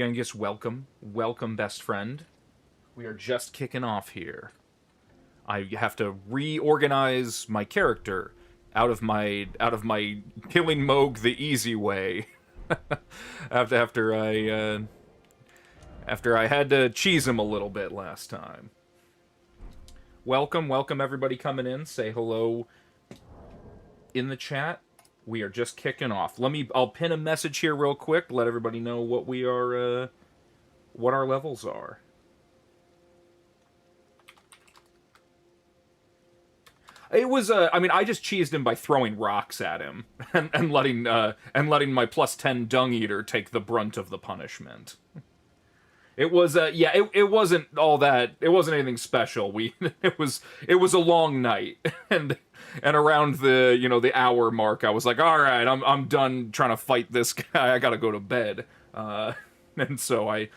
Genghis, welcome. Welcome, best friend. We are just kicking off here. I have to reorganize my character out of my killing Moog the easy way. After I had to cheese him a little bit last time. Welcome everybody coming in. Say hello in the chat. We are just kicking off. I'll pin a message here real quick. Let everybody know what we are, what our levels are. It was, I just cheesed him by throwing rocks at him and letting my +10 Dung Eater take the brunt of the punishment. It was, it wasn't all that. It wasn't anything special. It was a long night, and around the hour mark, I was like, all right, I'm done trying to fight this guy. I gotta go to bed. And so I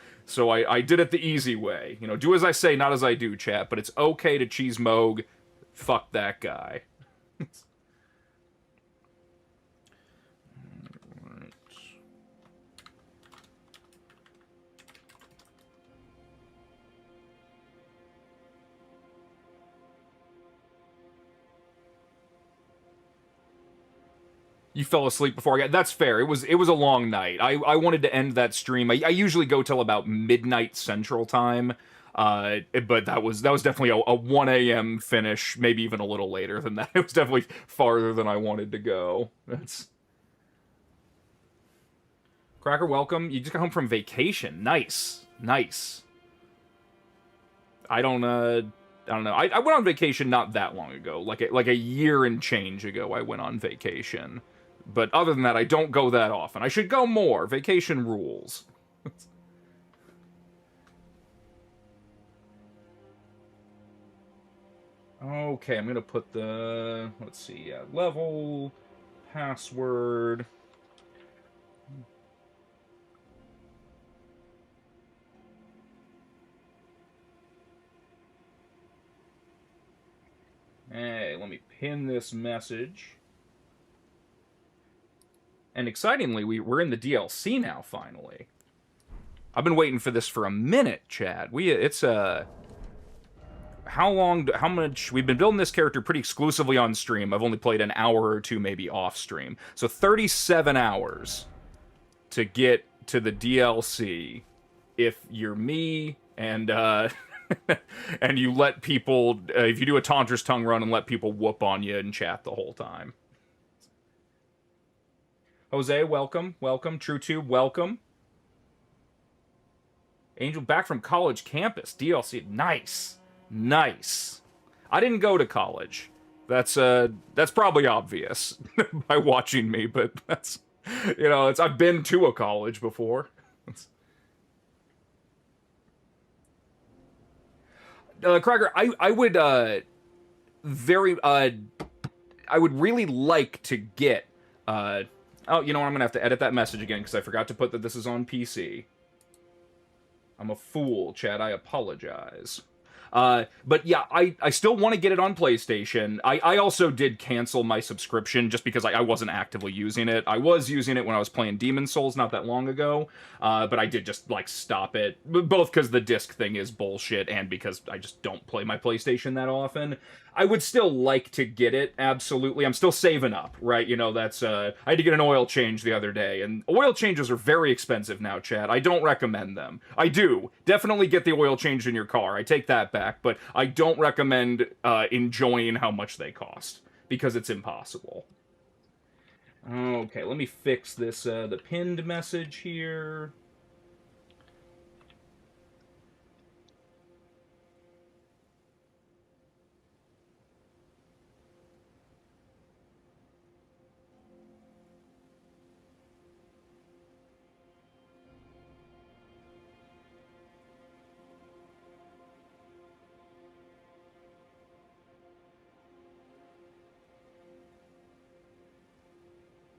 did it the easy way. Do as I say, not as I do, chat. But it's okay to cheese Moog. Fuck that guy. You fell asleep before I got. That's fair. It was a long night. I wanted to end that stream. I usually go till about midnight Central Time. But that was definitely a 1 a.m. finish, maybe even a little later than that. It was definitely farther than I wanted to go. That's Cracker, welcome. You just got home from vacation. Nice. I don't know. I went on vacation not that long ago, like a year and change ago. I went on vacation, but other than that, I don't go that often. I should go more. Vacation rules. Okay, I'm gonna put the, let's see, level, password. Hey, let me pin this message. And excitingly, we're in the DLC now, finally. I've been waiting for this for a minute, Chad. How much we've been building this character pretty exclusively on stream. I've only played an hour or two maybe off stream, so 37 hours to get to the DLC if you're me and and you let people, if you do a Taunter's Tongue run and let people whoop on you in chat the whole time. Jose, welcome. TrueTube, welcome. Angel back from college campus DLC. Nice. I didn't go to college. That's probably obvious by watching me, but that's, I've been to a college before. Cracker, I would really like to get oh, you know what, I'm gonna have to edit that message again because I forgot to put that this is on PC. I'm a fool, Chad. I apologize. But yeah, I still want to get it on PlayStation. I also did cancel my subscription just because I wasn't actively using it. I was using it when I was playing Demon's Souls not that long ago, but I did just, stop it. Both because the disc thing is bullshit and because I just don't play my PlayStation that often. I would still like to get it, absolutely. I'm still saving up, right? That's, I had to get an oil change the other day, and oil changes are very expensive now, Chad. I don't recommend them. I do. Definitely get the oil changed in your car. I take that back, but I don't recommend enjoying how much they cost, because it's impossible. Okay, let me fix this, the pinned message here.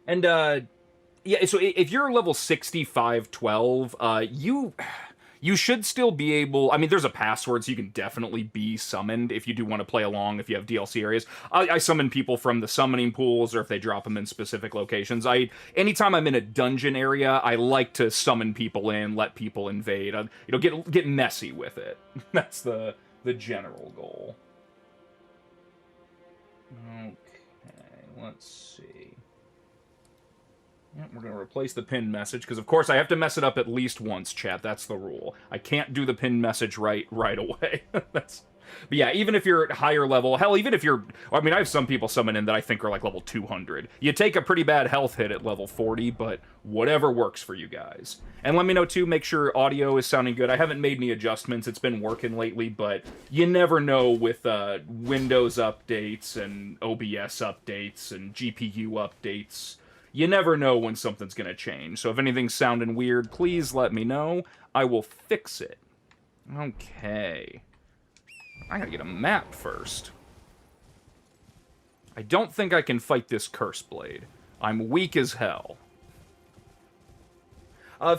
And yeah, so if you're level 6512, you You should still be able... I mean, there's a password, so you can definitely be summoned if you do want to play along, if you have DLC areas. I summon people from the summoning pools, or if they drop them in specific locations. Anytime I'm in a dungeon area, I like to summon people in, let people invade. Get messy with it. That's the general goal. Okay, let's see. Yep, we're going to replace the pinned message, because of course I have to mess it up at least once, chat. That's the rule. I can't do the pinned message right away. But yeah, even if you're at higher level, hell, even if you're... I mean, I have some people summon in that I think are like level 200. You take a pretty bad health hit at level 40, but whatever works for you guys. And let me know, too, make sure audio is sounding good. I haven't made any adjustments. It's been working lately, but you never know with Windows updates and OBS updates and GPU updates. You never know when something's going to change. So if anything's sounding weird, please let me know. I will fix it. Okay. I gotta get a map first. I don't think I can fight this Curse Blade. I'm weak as hell.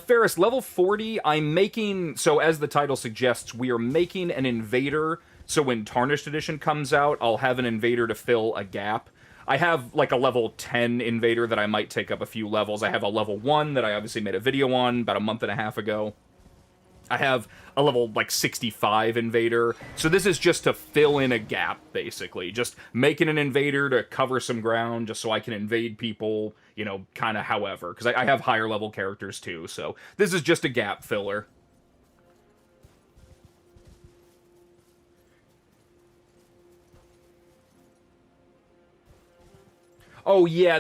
Ferris, level 40, I'm making... So as the title suggests, we are making an Invader. So when Tarnished Edition comes out, I'll have an Invader to fill a gap. I have, like, a level 10 Invader that I might take up a few levels. I have a level 1 that I obviously made a video on about a month and a half ago. I have a level, like, 65 Invader. So this is just to fill in a gap, basically. Just making an Invader to cover some ground, just so I can invade people, you know, kind of however. Because I have higher level characters, too. So this is just a gap filler. Oh, yeah,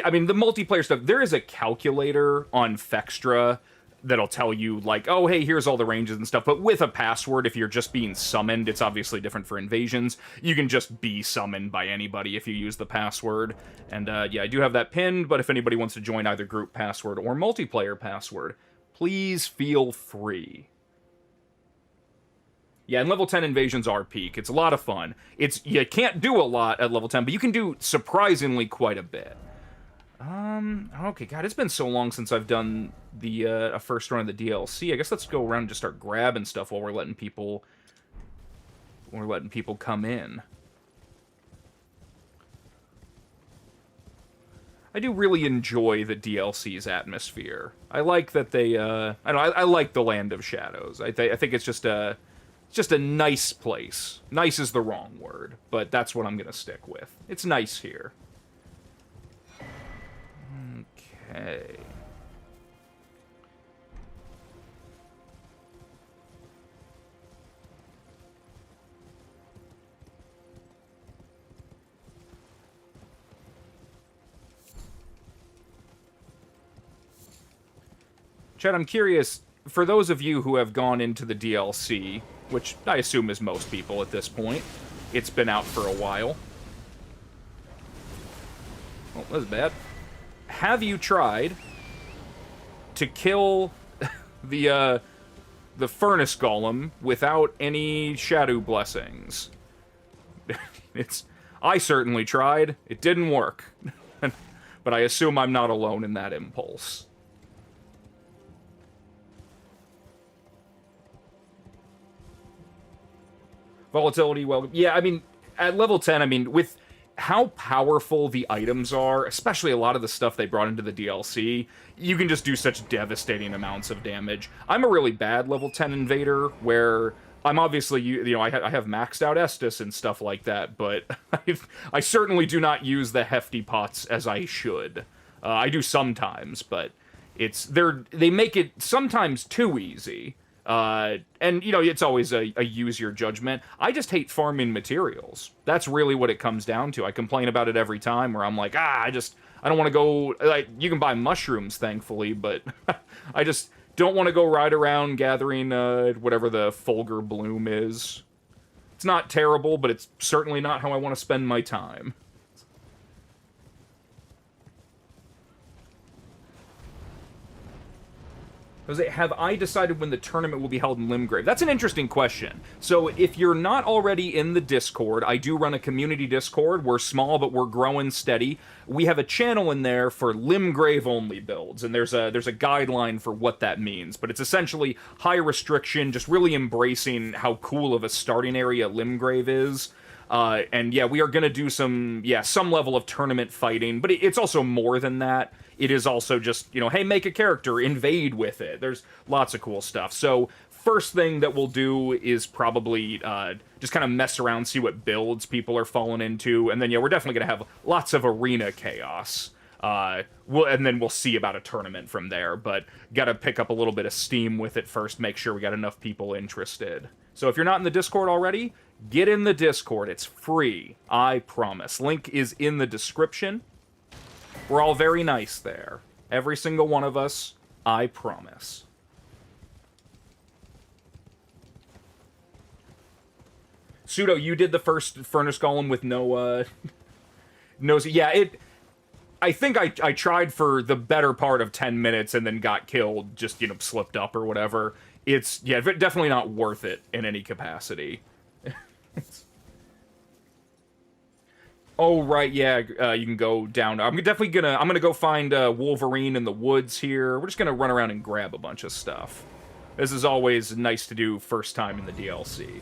I mean, the multiplayer stuff, there is a calculator on Fextra that'll tell you, like, oh, hey, here's all the ranges and stuff, but with a password, if you're just being summoned, it's obviously different for invasions. You can just be summoned by anybody if you use the password. And, yeah, I do have that pinned, but if anybody wants to join either group password or multiplayer password, please feel free. Yeah, and level 10 invasions are peak. It's a lot of fun. You can't do a lot at level 10, but you can do surprisingly quite a bit. Okay, God, it's been so long since I've done the a first run of the DLC. I guess let's go around and just start grabbing stuff while we're letting people come in. I do really enjoy the DLC's atmosphere. I like that they I like the Land of Shadows. I think it's just a nice place. Nice is the wrong word, but that's what I'm going to stick with. It's nice here. Okay. Chad, I'm curious, for those of you who have gone into the DLC, which I assume is most people at this point, it's been out for a while. Oh, that's bad. Have you tried to kill the Furnace Golem without any Shadow Blessings? I certainly tried. It didn't work. But I assume I'm not alone in that impulse. Volatility, well, yeah, I mean, at level 10, I mean, with how powerful the items are, especially a lot of the stuff they brought into the DLC, you can just do such devastating amounts of damage. I'm a really bad level 10 Invader, where I'm obviously, you know, I have maxed out Estus and stuff like that, but I certainly do not use the hefty pots as I should. I do sometimes, but they make it sometimes too easy. And, you know, it's always a use your judgment. I just hate farming materials. That's really what it comes down to. I complain about it every time, where I'm like, I don't want to go, like, you can buy mushrooms, thankfully, but I just don't want to go ride around gathering, whatever the Fulgur Bloom is. It's not terrible, but it's certainly not how I want to spend my time. Jose, have I decided when the tournament will be held in Limgrave? That's an interesting question. So if you're not already in the Discord, I do run a community Discord. We're small, but we're growing steady. We have a channel in there for Limgrave only builds, and there's a guideline for what that means. But it's essentially high restriction, just really embracing how cool of a starting area Limgrave is. And yeah, we are going to do some level of tournament fighting, but it's also more than that. It is also just, hey, make a character, invade with it. There's lots of cool stuff. So first thing that we'll do is probably just kind of mess around, see what builds people are falling into, and then we're definitely going to have lots of arena chaos. And then we'll see about a tournament from there, but got to pick up a little bit of steam with it first, make sure we got enough people interested. So if you're not in the Discord already, get in the Discord. It's free, I promise. Link is in the description. We're all very nice there. Every single one of us, I promise. Pseudo, you did the first Furnace Golem with no, nose. Yeah, I think I tried for the better part of 10 minutes and then got killed, just, slipped up or whatever. It's, definitely not worth it in any capacity. Oh, right, yeah, you can go down. I'm gonna go find Wolverine in the woods here. We're just gonna run around and grab a bunch of stuff. This is always nice to do first time in the DLC.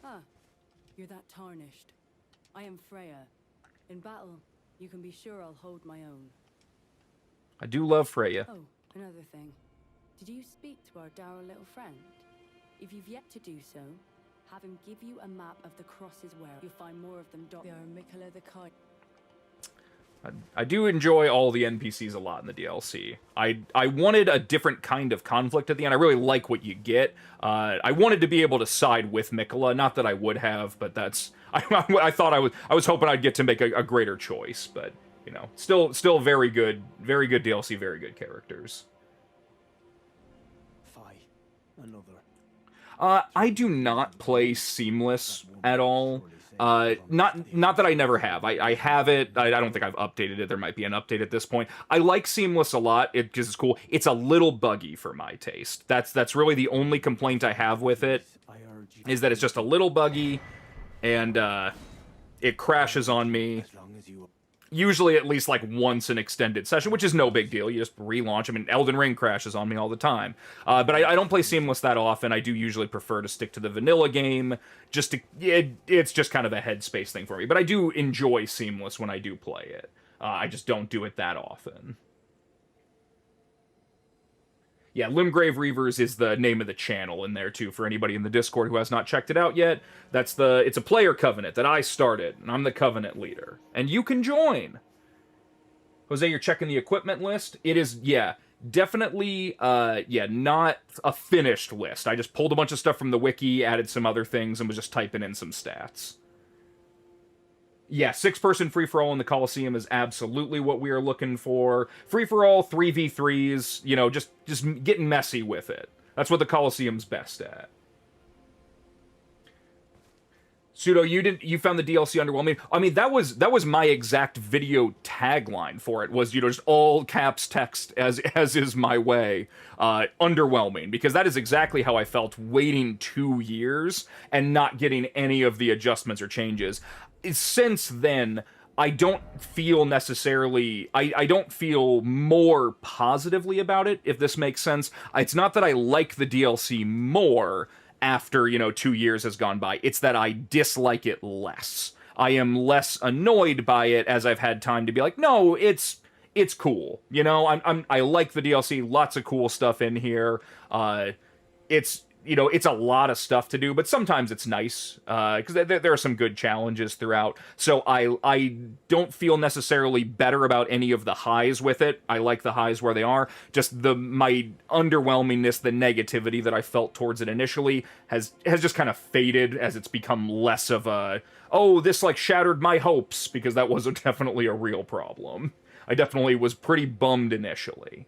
Ah, you're that Tarnished. I am Freya. In battle, you can be sure I'll hold my own. I do love Freya. Oh, another thing. Did you speak to our dour little friend? If you've yet to do so, have him give you a map of the crosses where you'll find more of them. They are Mikola the Kind. I do enjoy all the NPCs a lot in the DLC. I wanted a different kind of conflict at the end. I really like what you get. I wanted to be able to side with Mikola. Not that I would have, but that's... I thought I was hoping I'd get to make a greater choice, but, still very good DLC, very good characters. I do not play Seamless at all. Not that I never have. I have it. I don't think I've updated it. There might be an update at this point. I like Seamless a lot because it's cool. It's a little buggy for my taste. That's really the only complaint I have with it, is that it's just a little buggy, and it crashes on me. Usually at least like once an extended session, which is no big deal. You just relaunch. I mean, Elden Ring crashes on me all the time. But I don't play Seamless that often. I do usually prefer to stick to the vanilla game. It's just kind of a headspace thing for me. But I do enjoy Seamless when I do play it. I just don't do it that often. Yeah, Limgrave Reavers is the name of the channel in there, too, for anybody in the Discord who has not checked it out yet. It's a player covenant that I started, and I'm the covenant leader. And you can join! Jose, you're checking the equipment list? It is, definitely, not a finished list. I just pulled a bunch of stuff from the wiki, added some other things, and was just typing in some stats. Yeah, 6-person free-for-all in the Coliseum is absolutely what we are looking for. Free-for-all, 3v3s, just getting messy with it. That's what the Coliseum's best at. Pseudo, you found the DLC underwhelming. I mean, that was my exact video tagline for it, was, just all caps text as is my way. Underwhelming, because that is exactly how I felt waiting 2 years and not getting any of the adjustments or changes. Since then, I don't feel necessarily... I don't feel more positively about it, if this makes sense. It's not that I like the DLC more after, 2 years has gone by. It's that I dislike it less. I am less annoyed by it as I've had time to be like, no, it's cool. I like the DLC. Lots of cool stuff in here. It's a lot of stuff to do, but sometimes it's nice, because there are some good challenges throughout. So I don't feel necessarily better about any of the highs with it. I like the highs where they are. Just my underwhelmingness, the negativity that I felt towards it initially has just kind of faded as it's become less of a, oh, this shattered my hopes, because that was definitely a real problem. I definitely was pretty bummed initially.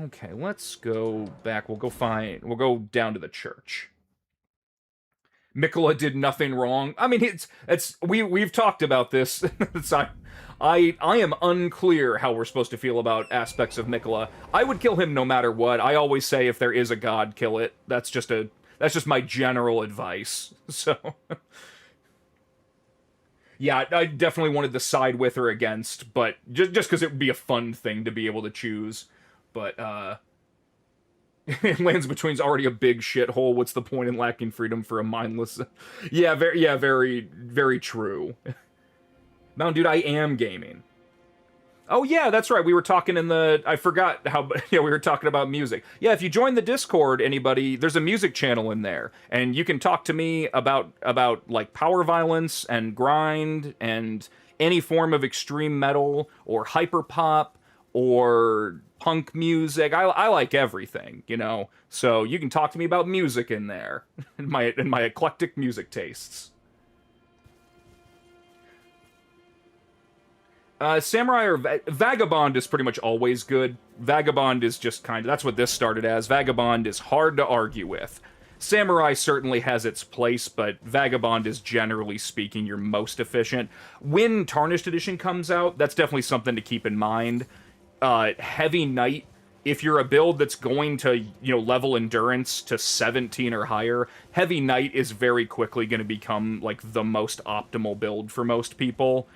Okay, let's go back. We'll go down to the church. Mikola did nothing wrong. I mean, we've talked about this. I am unclear how we're supposed to feel about aspects of Mikola. I would kill him no matter what. I always say if there is a god, kill it. That's just my general advice. So yeah, I definitely wanted to side with or against, but just because it would be a fun thing to be able to choose. But Lands Between's already a big shithole. What's the point in lacking freedom for a mindless? Yeah, very, very true. No, dude, I am gaming. Oh yeah, that's right. We were talking in the... I forgot how... Yeah, we were talking about music. Yeah, if you join the Discord, anybody, there's a music channel in there, and you can talk to me about like power violence and grind and any form of extreme metal or hyperpop or punk music. I like everything, you know. So you can talk to me about music in there, in my eclectic music tastes. Samurai or Vagabond is pretty much always good. Vagabond is just kind of... That's what this started as. Vagabond is hard to argue with. Samurai certainly has its place, but Vagabond is, generally speaking, your most efficient. When Tarnished Edition comes out, that's definitely something to keep in mind. Heavy Knight, if you're a build that's going to, you know, level endurance to 17 or higher, Heavy Knight is very quickly going to become, like, the most optimal build for most people.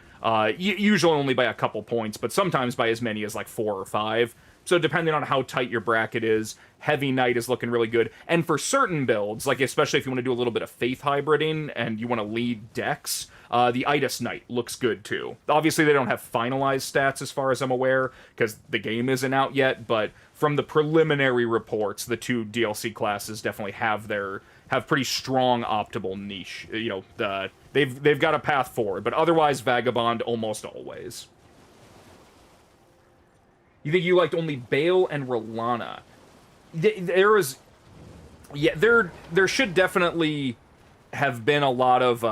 Usually only by a couple points, but sometimes by as many as like 4 or 5. So depending on how tight your bracket is, Heavy Knight is looking really good. And for certain builds, like especially if you want to do a little bit of Faith hybriding and you want to lead decks, the Itis Knight looks good too. Obviously they don't have finalized stats as far as I'm aware, because the game isn't out yet, but from the preliminary reports, the two DLC classes definitely have pretty strong optimal niche. You know, they've got a path forward, but otherwise Vagabond almost always. You think you liked only Bale and Rolana? There should definitely have been a lot of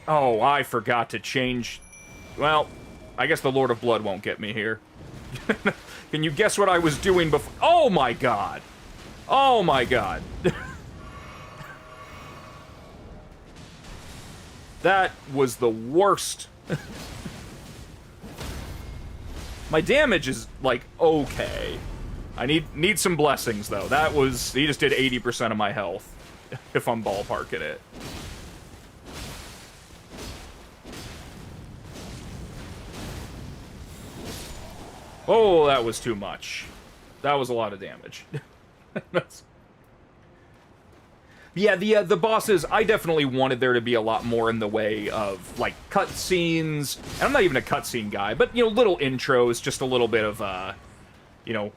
oh, I forgot to change. Well, I guess the Lord of Blood won't get me here. Can you guess what I was doing before? Oh my god. Oh my god. That was the worst. My damage is, like, okay. I need some blessings, though. That was... He just did 80% of my health, if I'm ballparking it. Oh, that was too much. That was a lot of damage. Yeah, the bosses, I definitely wanted there to be a lot more in the way of, like, cutscenes. And I'm not even a cutscene guy, but, you know, little intros, just a little bit of, you know,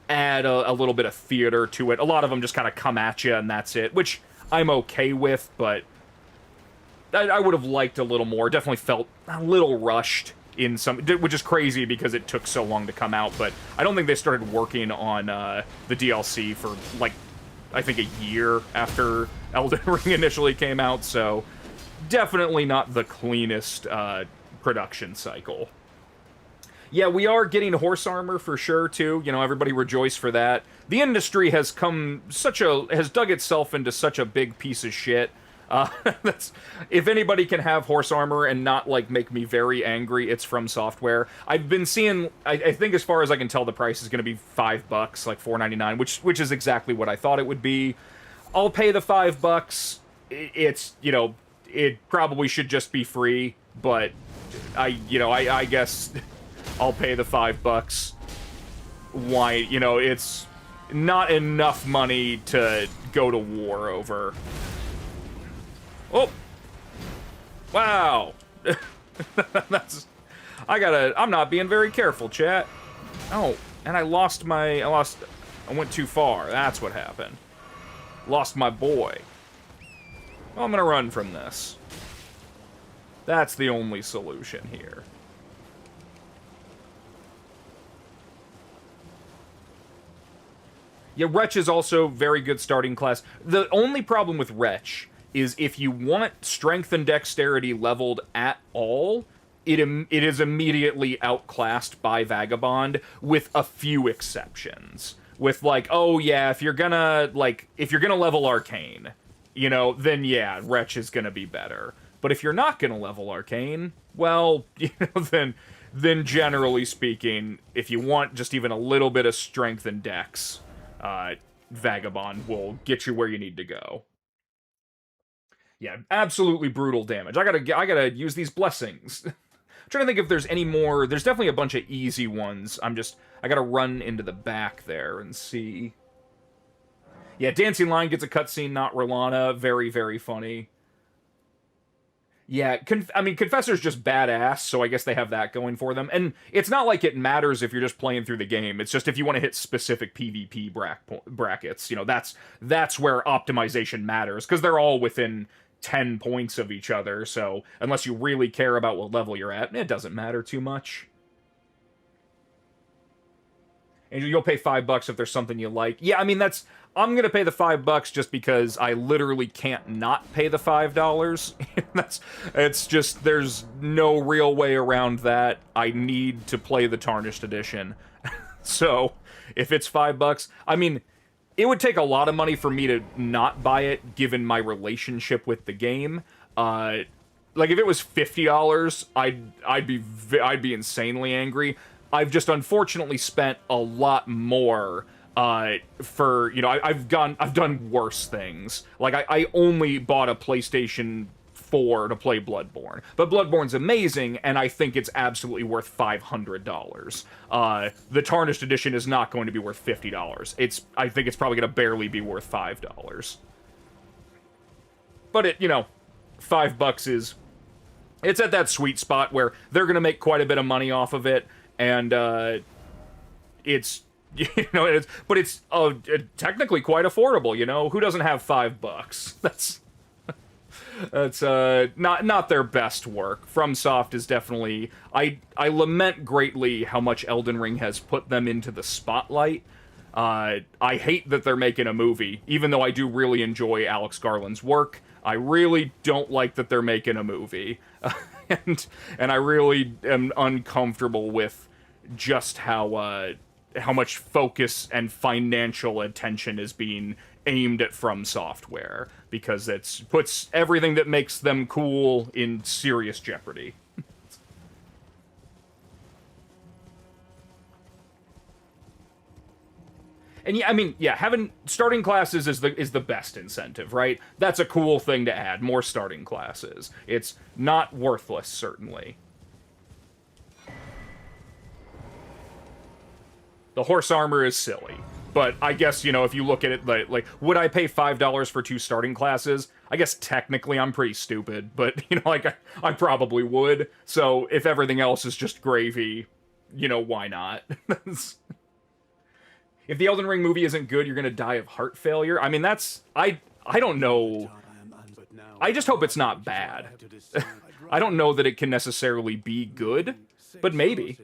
add a little bit of theater to it. A lot of them just kind of come at you and that's it, which I'm okay with, but I would have liked a little more. Definitely felt a little rushed in some, which is crazy because it took so long to come out, but I don't think they started working on the DLC for, like, I think a year after Elden Ring initially came out, so definitely not the cleanest production cycle. Yeah, we are getting horse armor for sure, too. You know, everybody rejoice for that. The industry has has dug itself into such a big piece of shit. If anybody can have horse armor and not, like, make me very angry, it's From Software. I've been seeing, I think as far as I can tell, the price is going to be $5, like $4.99, which is exactly what I thought it would be. I'll pay the $5. It's, you know, it probably should just be free, but I guess I'll pay the $5. Why, you know, it's not enough money to go to war over. Oh! Wow! I'm not being very careful, chat. Oh, and I went too far. That's what happened. Lost my boy. Well, I'm gonna run from this. That's the only solution here. Yeah, Wretch is also very good starting class. The only problem with Wretch is if you want strength and dexterity leveled at all, it is immediately outclassed by Vagabond, with a few exceptions. with like, oh yeah, if you're gonna level Arcane, you know, then yeah, Wretch is gonna be better. But if you're not gonna level Arcane, well, you know, then generally speaking, if you want just even a little bit of strength and dex, Vagabond will get you where you need to go. Yeah, absolutely brutal damage. I gotta use these blessings. I'm trying to think if there's any more. There's definitely a bunch of easy ones. I gotta run into the back there and see. Yeah, Dancing Lion gets a cutscene, not Rolana. Very, very funny. Yeah, Confessor's just badass, so I guess they have that going for them. And it's not like it matters if you're just playing through the game. It's just if you want to hit specific PvP brackets, you know, that's where optimization matters, because they're all within 10 points of each other, so unless you really care about what level you're at, it doesn't matter too much. And you'll pay $5 if there's something you like. Yeah, I mean, I'm gonna pay the $5 just because I literally can't not pay the $5. It's just, there's no real way around that. I need to play the Tarnished edition. So, if it's $5, I mean, it would take a lot of money for me to not buy it, given my relationship with the game. Like, if it was $50, I'd be insanely angry. I've just unfortunately spent a lot more for, you know, I've done worse things. Like, I only bought a PlayStation 4 to play Bloodborne. But Bloodborne's amazing, and I think it's absolutely worth $500. The Tarnished edition is not going to be worth $50. I think it's probably going to barely be worth $5. But you know, $5 it's at that sweet spot where they're going to make quite a bit of money off of it, and it's, you know, it's technically quite affordable, you know? Who doesn't have $5? That's not their best work. FromSoft is definitely, I lament greatly how much Elden Ring has put them into the spotlight. I hate that they're making a movie, even though I do really enjoy Alex Garland's work. I really don't like that they're making a movie. And I really am uncomfortable with just how much focus and financial attention is being aimed at From Software, because it puts everything that makes them cool in serious jeopardy. And yeah, I mean, yeah, having starting classes is the best incentive, right? That's a cool thing to add, more starting classes. It's not worthless, certainly. The horse armor is silly, but I guess, you know, if you look at it like would I pay $5 for 2 starting classes? I guess technically I'm pretty stupid, but, you know, like, I probably would. So if everything else is just gravy, you know, why not? If the Elden Ring movie isn't good, you're gonna die of heart failure. I mean, I don't know. I just hope it's not bad. I don't know that it can necessarily be good, but maybe.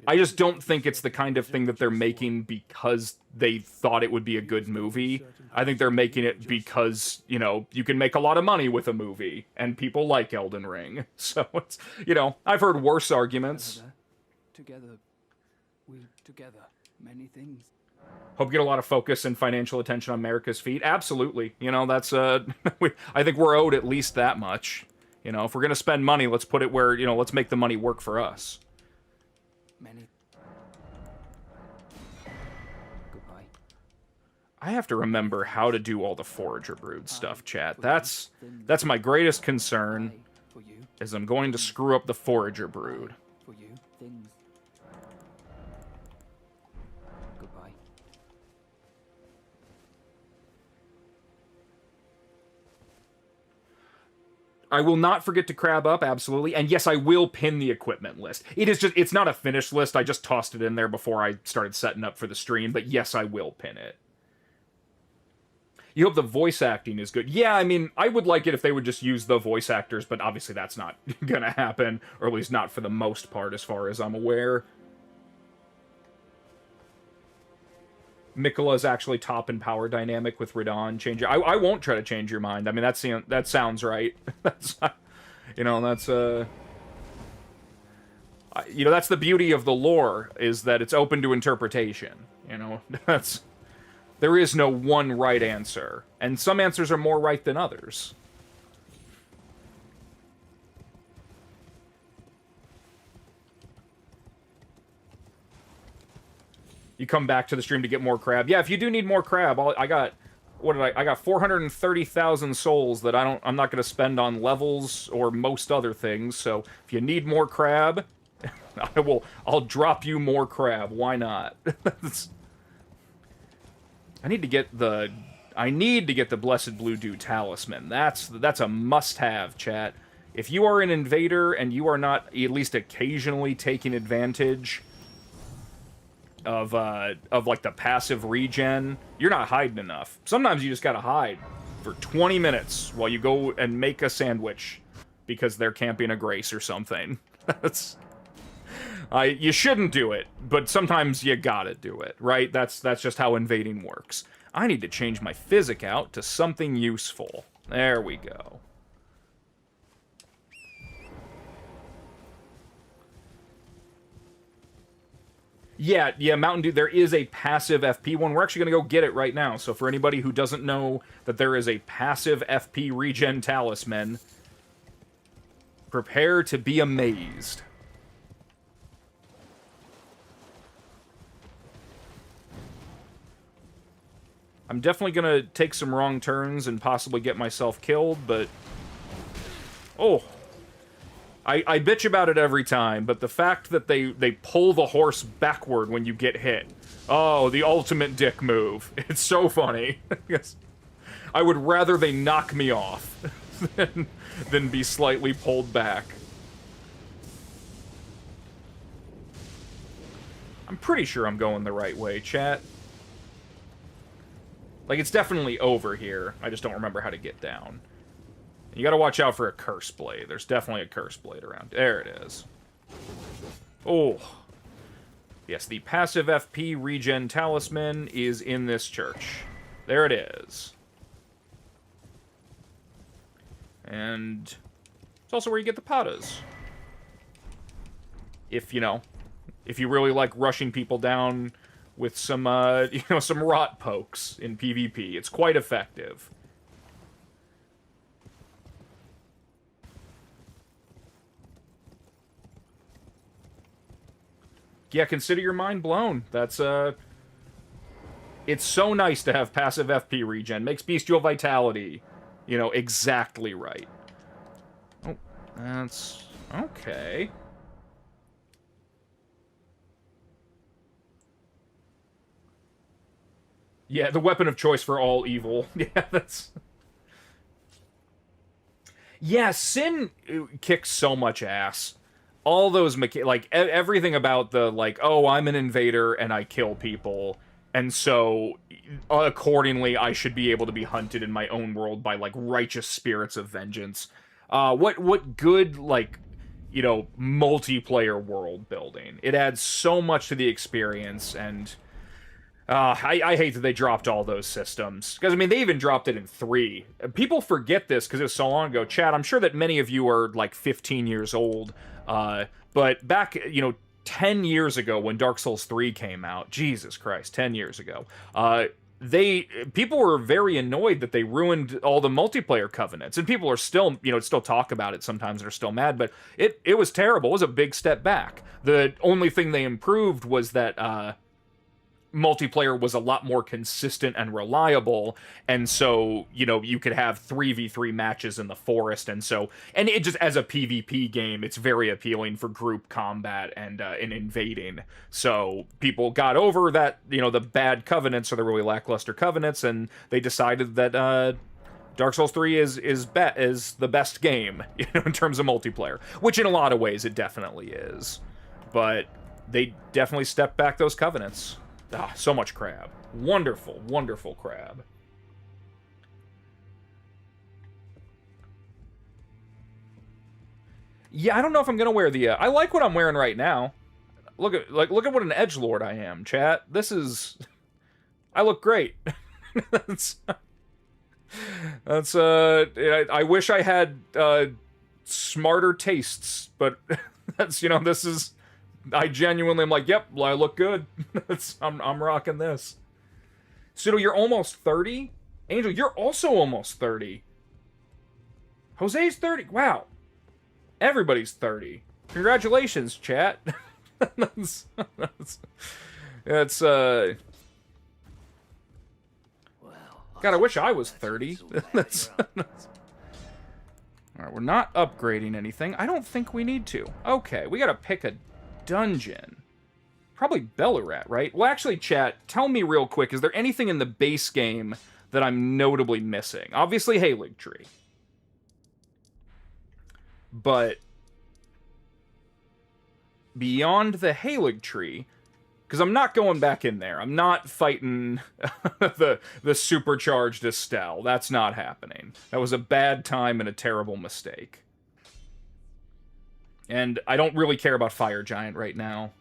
I just don't think it's the kind of thing that they're making because they thought it would be a good movie. I think they're making it because, you know, you can make a lot of money with a movie, and people like Elden Ring. So, it's, you know, I've heard worse arguments. Together, many things. Hope you get a lot of focus and financial attention on America's feet. Absolutely. You know, that's, I think we're owed at least that much. You know, if we're gonna spend money, let's put it where, you know, let's make the money work for us. Many. Goodbye. I have to remember how to do all the Forager Brood stuff, chat. That's my greatest concern, is I'm going to screw up the Forager Brood. For you, things. Goodbye. I will not forget to crab up, absolutely. And yes, I will pin the equipment list. It's not a finished list. I just tossed it in there before I started setting up for the stream. But yes, I will pin it. You hope the voice acting is good. Yeah, I mean, I would like it if they would just use the voice actors, but obviously that's not gonna happen. Or at least not for the most part, as far as I'm aware. Mikola's actually top in power dynamic with Radon. Change it. I won't try to change your mind. I mean, that sounds right. That's, you know, that's you know, that's the beauty of the lore, is that it's open to interpretation. You know, there is no one right answer. And some answers are more right than others. You come back to the stream to get more crab. Yeah, if you do need more crab, I got... What did I got 430,000 souls that I'm not going to spend on levels or most other things. So if you need more crab, I'll drop you more crab. Why not? I need to get the Blessed Blue Dew Talisman. That's a must-have, chat. If you are an invader and you are not at least occasionally taking advantage of like the passive regen, you're not hiding enough. Sometimes you just gotta hide for 20 minutes while you go and make a sandwich because they're camping a grace or something. You shouldn't do it, but sometimes you gotta do it, right? That's just how invading works. I need to change my physic out to something useful. There we go. Yeah, Mountain Dew, there is a passive FP one. We're actually going to go get it right now. So for anybody who doesn't know that there is a passive FP regen talisman, prepare to be amazed. I'm definitely going to take some wrong turns and possibly get myself killed, but... Oh... I bitch about it every time, but the fact that they pull the horse backward when you get hit. Oh, the ultimate dick move. It's so funny. I would rather they knock me off than be slightly pulled back. I'm pretty sure I'm going the right way, chat. Like, it's definitely over here. I just don't remember how to get down. You gotta watch out for a curse blade. There's definitely a curse blade around. There it is. Oh. Yes, the passive FP regen talisman is in this church. There it is. And it's also where you get the patas. If you really like rushing people down with some, some rot pokes in PvP. It's quite effective. Yeah, consider your mind blown. That's, it's so nice to have passive FP regen. Makes bestial vitality, exactly right. Oh, that's... okay. Yeah, the weapon of choice for all evil. Yeah, that's... Yeah, Sin kicks so much ass. All those everything about the oh, I'm an invader and I kill people, and so accordingly I should be able to be hunted in my own world by righteous spirits of vengeance. What good multiplayer world building. It adds so much to the experience, and I hate that they dropped all those systems. Because, they even dropped it in 3. People forget this because it was so long ago. Chad, I'm sure that many of you are, 15 years old. But back, 10 years ago when Dark Souls 3 came out, Jesus Christ, 10 years ago, people were very annoyed that they ruined all the multiplayer covenants. And people are still, still talk about it sometimes and are still mad, but it was terrible. It was a big step back. The only thing they improved was that, multiplayer was a lot more consistent and reliable, and so you could have 3v3 matches in the forest, and it just, as a PvP game, it's very appealing for group combat and invading. So people got over that, the bad covenants or the really lackluster covenants, and they decided that Dark Souls 3 is the best game in terms of multiplayer, which in a lot of ways it definitely is, but they definitely stepped back those covenants. Ah, so much crab. Wonderful, wonderful crab. Yeah, I don't know if I'm gonna wear the... I like what I'm wearing right now. Look at what an edgelord I am, chat. This is... I look great. that's... I wish I had smarter tastes, but that's, this is I genuinely am like, yep, I look good. I'm rocking this. Pseudo, you're almost 30? Angel, you're also almost 30. Jose's 30. Wow. Everybody's 30. Congratulations, chat. That's God, I wish I was 30. Alright, we're not upgrading anything. I don't think we need to. Okay, we gotta pick a dungeon. Probably Bellarat, right? Well, actually, chat, tell me real quick, is there anything in the base game that I'm notably missing? Obviously, Halig Tree. But beyond the Halig Tree, because I'm not going back in there. I'm not fighting the supercharged Estelle. That's not happening. That was a bad time and a terrible mistake. And I don't really care about Fire Giant right now.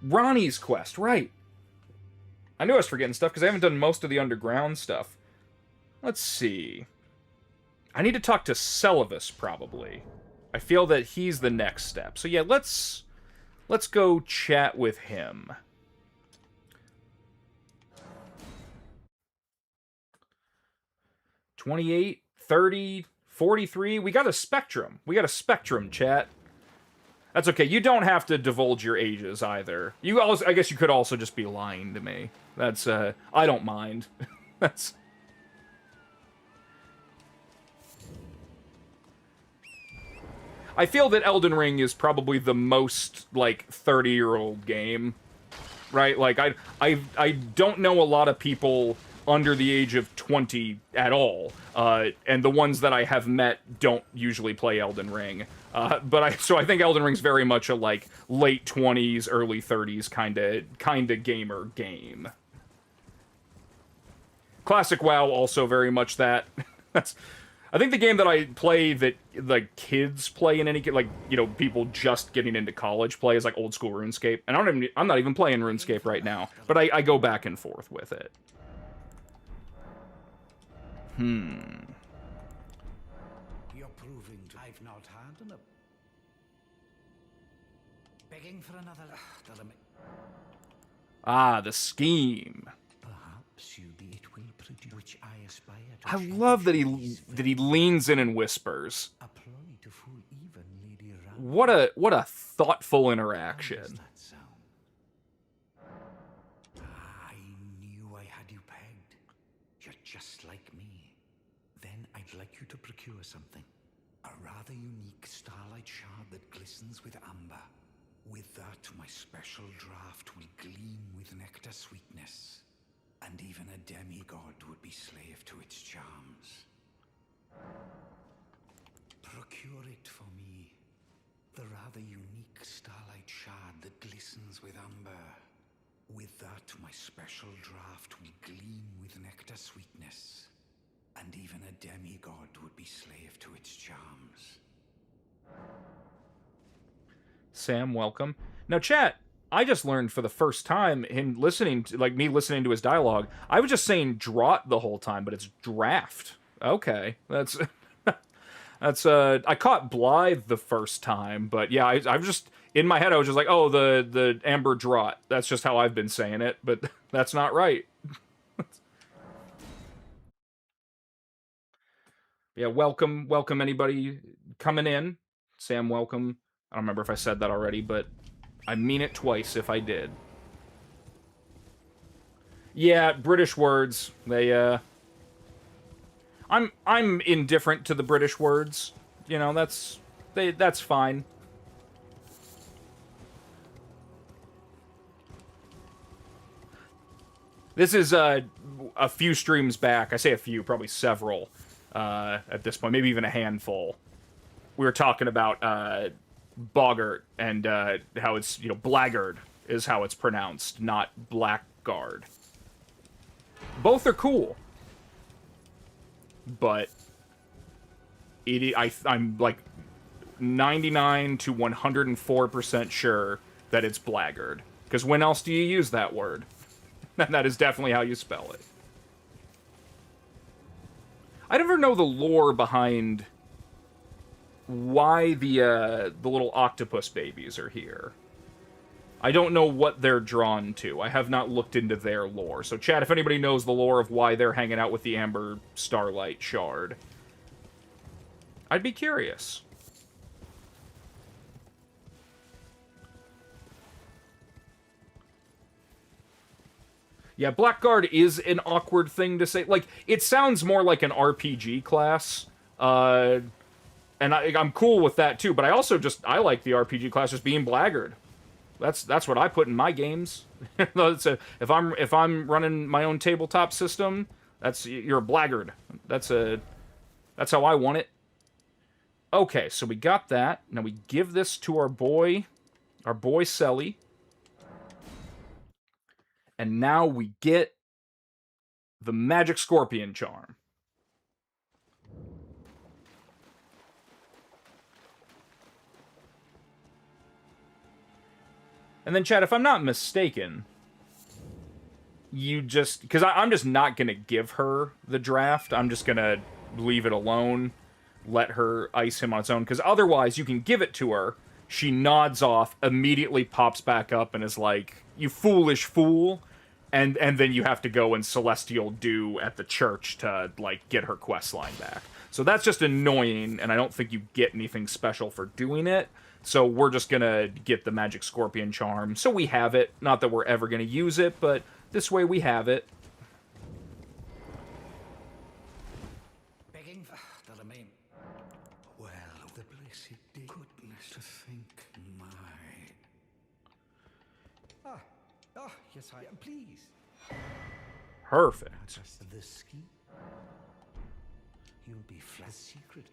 Ronnie's quest, right. I knew I was forgetting stuff because I haven't done most of the underground stuff. Let's see. I need to talk to Celavis, probably. I feel that he's the next step. So yeah, let's go chat with him. $28, $30, $43. We got a spectrum. We got a spectrum, chat. That's okay. You don't have to divulge your ages either. You also, I guess you could also just be lying to me. That's I don't mind. That's I feel that Elden Ring is probably the most, like, 30-year-old game, right? Like, I don't know a lot of people under the age of 20 at all, and the ones that I have met don't usually play Elden Ring. So I think Elden Ring's very much a, like, late 20s, early 30s kinda gamer game. Classic WoW also very much that. I think the game that I play that, like, kids play in any, like, you know, people just getting into college play is, like, old school RuneScape. And I'm not even playing RuneScape right now, but I go back and forth with it. You're proving I've not had enough. Begging for another. Ah, the scheme. Perhaps you be it will produce which I aspire to. I love that he leans in and whispers. A ploy to fool even Lady Ram. What a thoughtful interaction. That sound. I knew I had you pegged. You're just like me. Then I'd like you to procure something. A rather unique starlight shard that glistens with amber. With that, my special draft will gleam with nectar sweetness. And even a demigod would be slave to its charms. Procure it for me. The rather unique starlight shard that glistens with amber. With that, my special draft will gleam with nectar sweetness. And even a demigod would be slave to its charms. Sam, welcome. Now, chat, I just learned for the first time in listening to, like, me listening to his dialogue, I was just saying draught the whole time, but it's draft. Okay, that's I caught Blythe the first time, but yeah, I've just in my head I was just like, oh, the amber draught. That's just how I've been saying it, but that's not right. Yeah, welcome anybody coming in. Sam, welcome. I don't remember if I said that already, but I mean it twice if I did. Yeah, British words. They I'm indifferent to the British words. You know, that's fine. This is a few streams back. I say a few, probably several at this point, maybe even a handful. We were talking about Boggart and how it's, you know, blackguard is how it's pronounced, not blackguard. Both are cool, but I'm like 99 to 104% sure that it's blackguard. Because when else do you use that word? That is definitely how you spell it. I never know the lore behind why the little octopus babies are here. I don't know what they're drawn to. I have not looked into their lore. So, chat, if anybody knows the lore of why they're hanging out with the Amber Starlight Shard, I'd be curious. Yeah, Blackguard is an awkward thing to say. Like, it sounds more like an RPG class. And I'm cool with that, too. But I also I like the RPG class just being Blackguard. That's what I put in my games. If I'm running my own tabletop system, you're a Blackguard. That's how I want it. Okay, so we got that. Now we give this to our boy Selly. And now we get the Magic Scorpion Charm. And then, Chad, if I'm not mistaken, you just... Because I'm just not going to give her the draft. I'm just going to leave it alone, let her ice him on its own. Because otherwise, you can give it to her. She nods off, immediately pops back up, and is like, "You foolish fool." And then you have to go and Celestial do at the church to, like, get her quest line back. So that's just annoying, and I don't think you get anything special for doing it. So we're just gonna get the Magic Scorpion Charm. So we have it. Not that we're ever gonna use it, but this way we have it. Begging that I mean. Well, the blessed day. Goodness to think, my. Yes, please. Perfect. The ski. You'll be flat secret.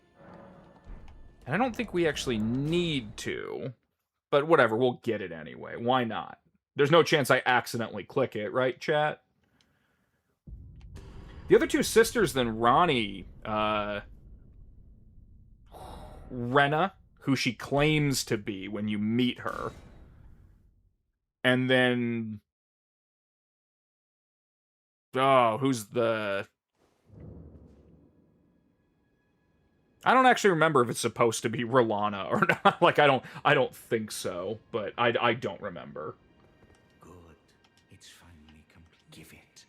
And I don't think we actually need to. But whatever, we'll get it anyway. Why not? There's no chance I accidentally click it, right, chat? The other two sisters, then Ronnie, Rena, who she claims to be when you meet her. And then... Oh, who's the... I don't actually remember if it's supposed to be Rolana or not. Like, I don't think so, but I don't remember. Good. It's finally complete. Give it.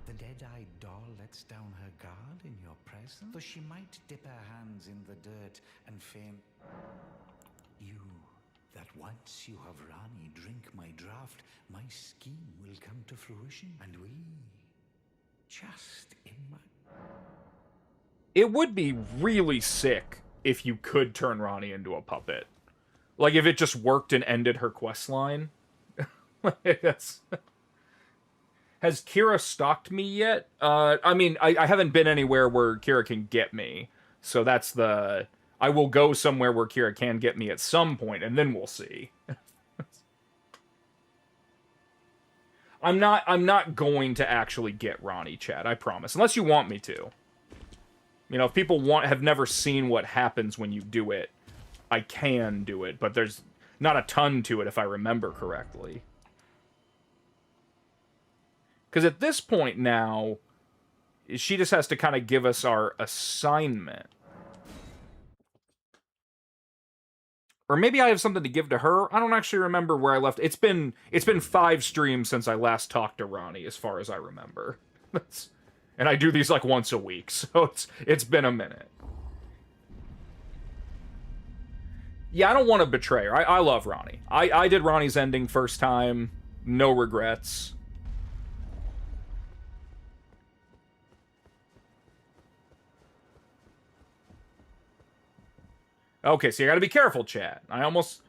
The dead-eyed doll lets down her guard in your presence, though she might dip her hands in the dirt and feign. You, that once you have Rani drink my draught, my scheme will come to fruition, and we, just in my... It would be really sick if you could turn Ronnie into a puppet. Like, if it just worked and ended her questline. That's... Has Kira stalked me yet? I mean, I haven't been anywhere where Kira can get me. So that's the... I will go somewhere where Kira can get me at some point, and then we'll see. I'm not going to actually get Ronnie, chat, I promise. Unless you want me to. You know, if people have never seen what happens when you do it, I can do it, but there's not a ton to it if I remember correctly. Because at this point now, she just has to kind of give us our assignment. Or maybe I have something to give to her. I don't actually remember where I left. It's been 5 streams since I last talked to Ronnie, as far as I remember. And I do these like once a week, so it's been a minute. Yeah, I don't want to betray her. I love Ronnie. I did Ronnie's ending first time. No regrets. Okay, so you gotta be careful, chat. I almost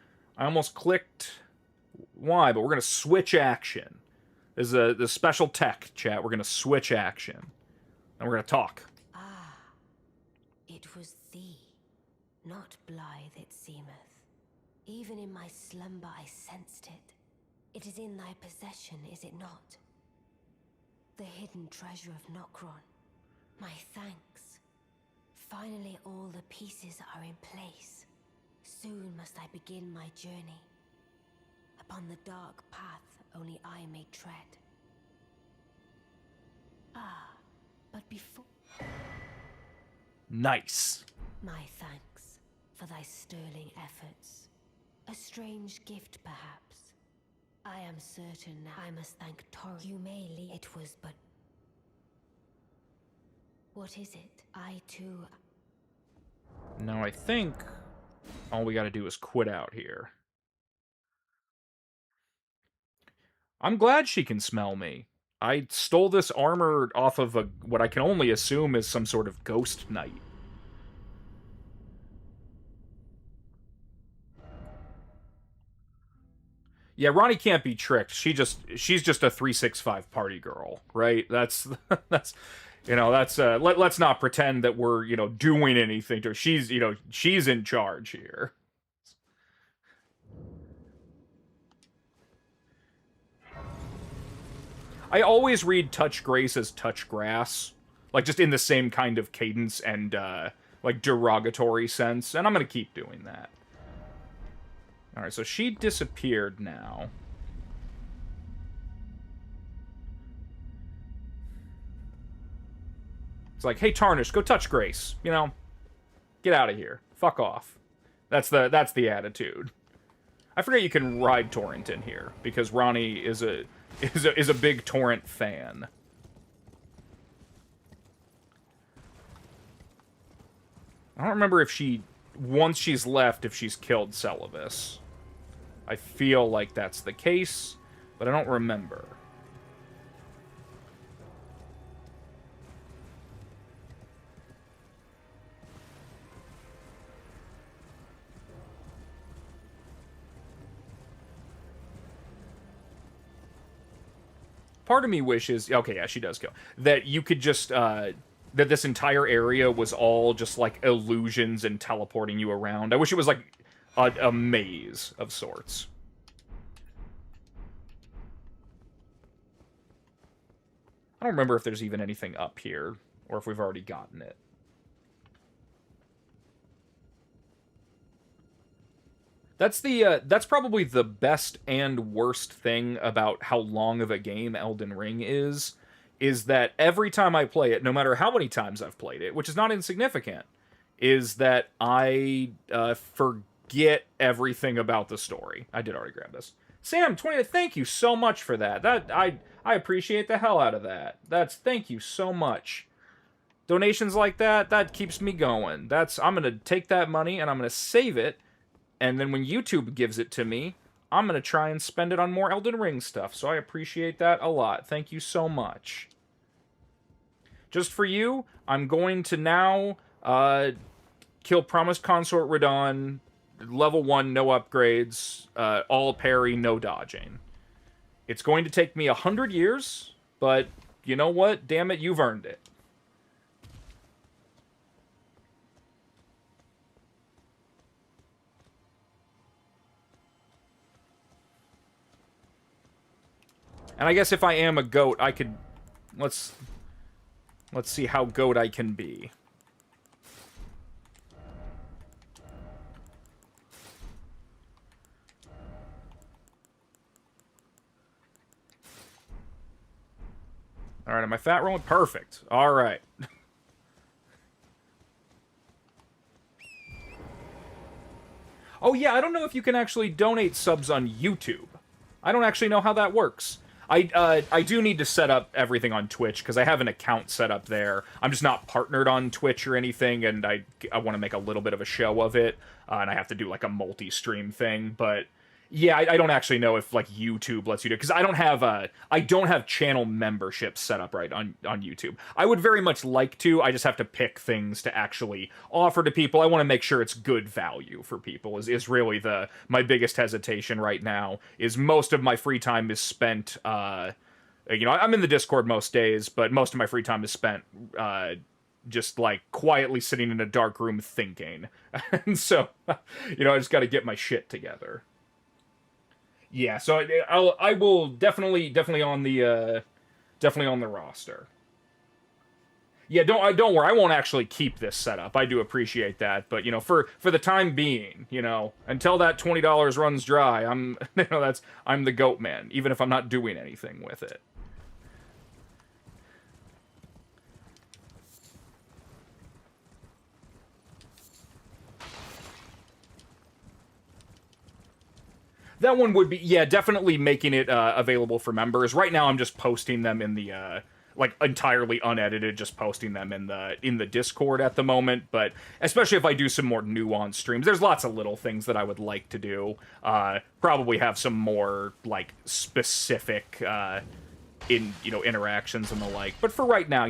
clicked Y, but we're gonna switch action. This is the special tech, chat. We're gonna switch action. And we're gonna talk. Ah, it was thee, not blithe it seemeth. Even in my slumber I sensed it. It is in thy possession, is it not? The hidden treasure of Nokron. My thanks. Finally all the pieces are in place. Soon must I begin my journey. Upon the dark path only I may tread. Ah, but before... Nice. My thanks for thy sterling efforts. A strange gift, perhaps. I am certain now I must thank Tor. You may leave. It was but... What is it? I too... Now I think all we gotta do is quit out here. I'm glad she can smell me. I stole this armor off of what I can only assume is some sort of ghost knight. Yeah, Ronnie can't be tricked. She's just a 365 party girl, right? That's that's let's not pretend that we're, doing anything to her. She's in charge here. I always read touch grace as touch grass, like just in the same kind of cadence and like derogatory sense, and I'm gonna keep doing that. All right, so she disappeared now. It's like, hey, Tarnished, go touch Grace. Get out of here. Fuck off. That's the attitude. I forget you can ride Torrent in here because Ronnie is a big Torrent fan. I don't remember if once she's left, if she's killed Celavis. I feel like that's the case, but I don't remember. Part of me wishes... Okay, yeah, she does kill. That you could just... that this entire area was all just, like, illusions and teleporting you around. I wish it was, like, a maze of sorts. I don't remember if there's even anything up here, or if we've already gotten it. That's probably the best and worst thing about how long of a game Elden Ring is that every time I play it, no matter how many times I've played it, which is not insignificant, is that I forget everything about the story. I did already grab this. Sam, 20, thank you so much for that. I appreciate the hell out of that. Thank you so much. Donations like that keeps me going. I'm going to take that money and I'm going to save it. And then when YouTube gives it to me, I'm going to try and spend it on more Elden Ring stuff. So I appreciate that a lot. Thank you so much. Just for you, I'm going to now kill Promised Consort Radon, level 1, no upgrades, all parry, no dodging. It's going to take me 100 years, but you know what? Damn it, you've earned it. And I guess if I am a goat, I could... Let's see how goat I can be. Alright, am I fat rolling? Perfect. Alright. Oh yeah, I don't know if you can actually donate subs on YouTube. I don't actually know how that works. I do need to set up everything on Twitch, because I have an account set up there. I'm just not partnered on Twitch or anything, and I want to make a little bit of a show of it, and I have to do, like, a multi-stream thing, but... Yeah, I don't actually know if, like, YouTube lets you do it, because I don't have channel memberships set up right on YouTube. I would very much like to, I just have to pick things to actually offer to people. I want to make sure it's good value for people, is really my biggest hesitation right now, is most of my free time is spent, I'm in the Discord most days, but most of my free time is spent, just, like, quietly sitting in a dark room thinking. And so, I just gotta get my shit together. Yeah, so I will definitely on the roster. Yeah, don't worry. I won't actually keep this setup. I do appreciate that, but for the time being, until that $20 runs dry, I'm the goat man, even if I'm not doing anything with it. That one would be, yeah, definitely making it available for members. Right now, I'm just posting them in the like entirely unedited, just posting them in the Discord at the moment. But especially if I do some more nuanced streams, there's lots of little things that I would like to do. Probably have some more like specific interactions and the like. But for right now,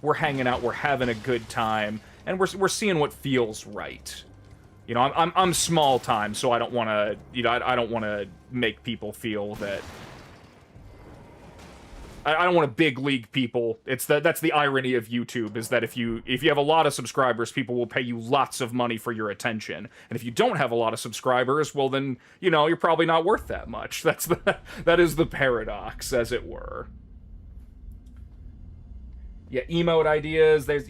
we're hanging out, we're having a good time, and we're seeing what feels right. I'm small time, so I don't want to, I don't want to make people feel that. I don't want to big league people. That's the irony of YouTube, is that if you have a lot of subscribers, people will pay you lots of money for your attention. And if you don't have a lot of subscribers, well then, you're probably not worth that much. That is the paradox, as it were. Yeah, emote ideas. There's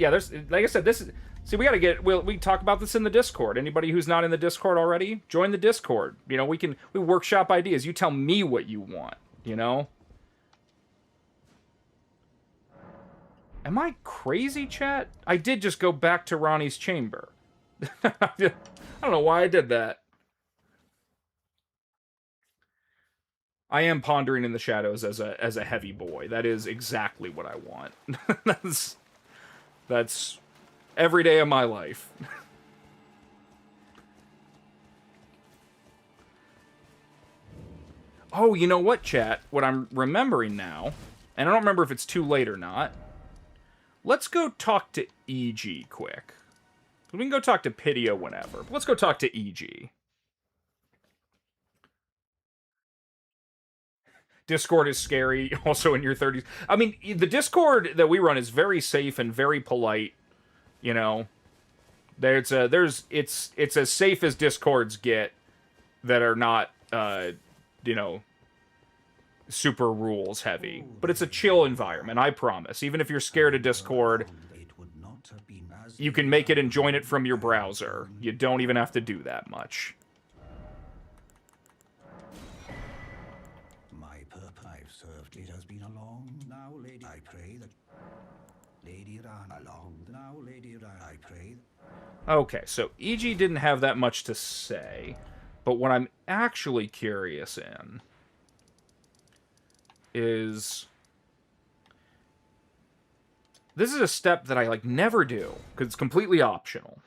like I said, this is. See, we talk about this in the Discord. Anybody who's not in the Discord already, join the Discord. We workshop ideas. You tell me what you want, Am I crazy, chat? I did just go back to Ronnie's chamber. I don't know why I did that. I am pondering in the shadows as a heavy boy. That is exactly what I want. That's every day of my life. Oh, you know what, chat? What I'm remembering now, and I don't remember if it's too late or not. Let's go talk to EG quick. We can go talk to Pidio whenever, but let's go talk to EG. Discord is scary, also in your 30s. I mean, the Discord that we run is very safe and very polite. It's as safe as Discords get that are not, super rules heavy. But it's a chill environment, I promise. Even if you're scared of Discord, you can make it and join it from your browser. You don't even have to do that much. My purpose I've served, it has been a long now, lady. I pray that Lady Ran along now, Lady Ran. I pray. Okay, so EG didn't have that much to say, but what I'm actually curious in is this is a step that I never do because it's completely optional.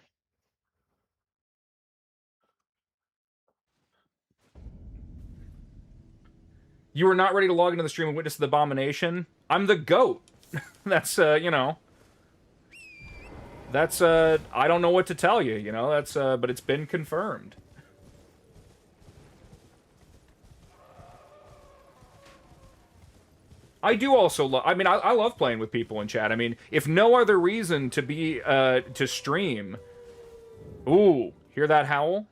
You are not ready to log into the stream and witness the abomination. I'm the GOAT. That's that's I don't know what to tell you. That's but it's been confirmed. I do also love. I mean, I love playing with people in chat. I mean, if no other reason to be to stream. Ooh, hear that howl?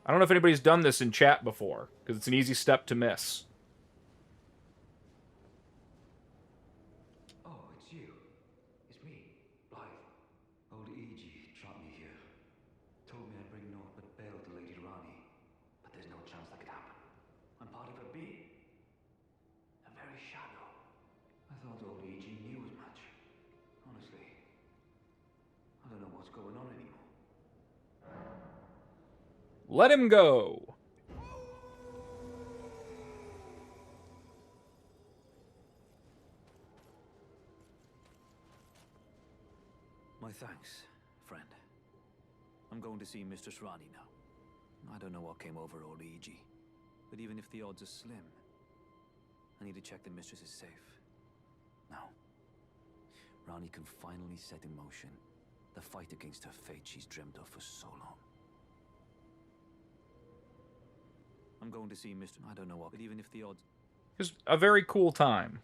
I don't know if anybody's done this in chat before, because it's an easy step to miss. Oh, it's you. It's me, Blythe. Old E.G. trapped me here. Told me I'd bring naught but bale to Lady Rani. But there's no chance that could happen. I'm part of her being. A very shadow. I thought old E.G. knew as much. Honestly, I don't know what's going on anymore. Let him go. My thanks, friend. I'm going to see Mistress Rani now. I don't know what came over old E.G., but even if the odds are slim, I need to check the mistress is safe. Now, Rani can finally set in motion the fight against her fate she's dreamt of for so long. I'm going to see Mr. I don't know what, but even if the odds... Just a very cool time.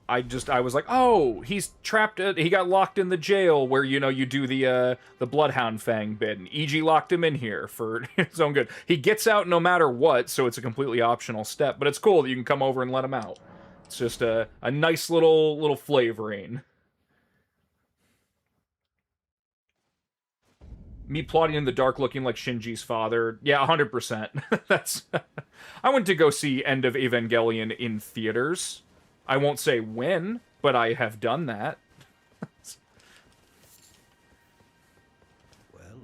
I was like, oh, he's trapped. He got locked in the jail where, you do the Bloodhound Fang bit. And EG locked him in here for his own good. He gets out no matter what, so it's a completely optional step. But it's cool that you can come over and let him out. It's just a nice little flavoring. Me plotting in the dark looking like Shinji's father. Yeah, 100%. That's... I went to go see End of Evangelion in theaters. I won't say when, but I have done that. Well,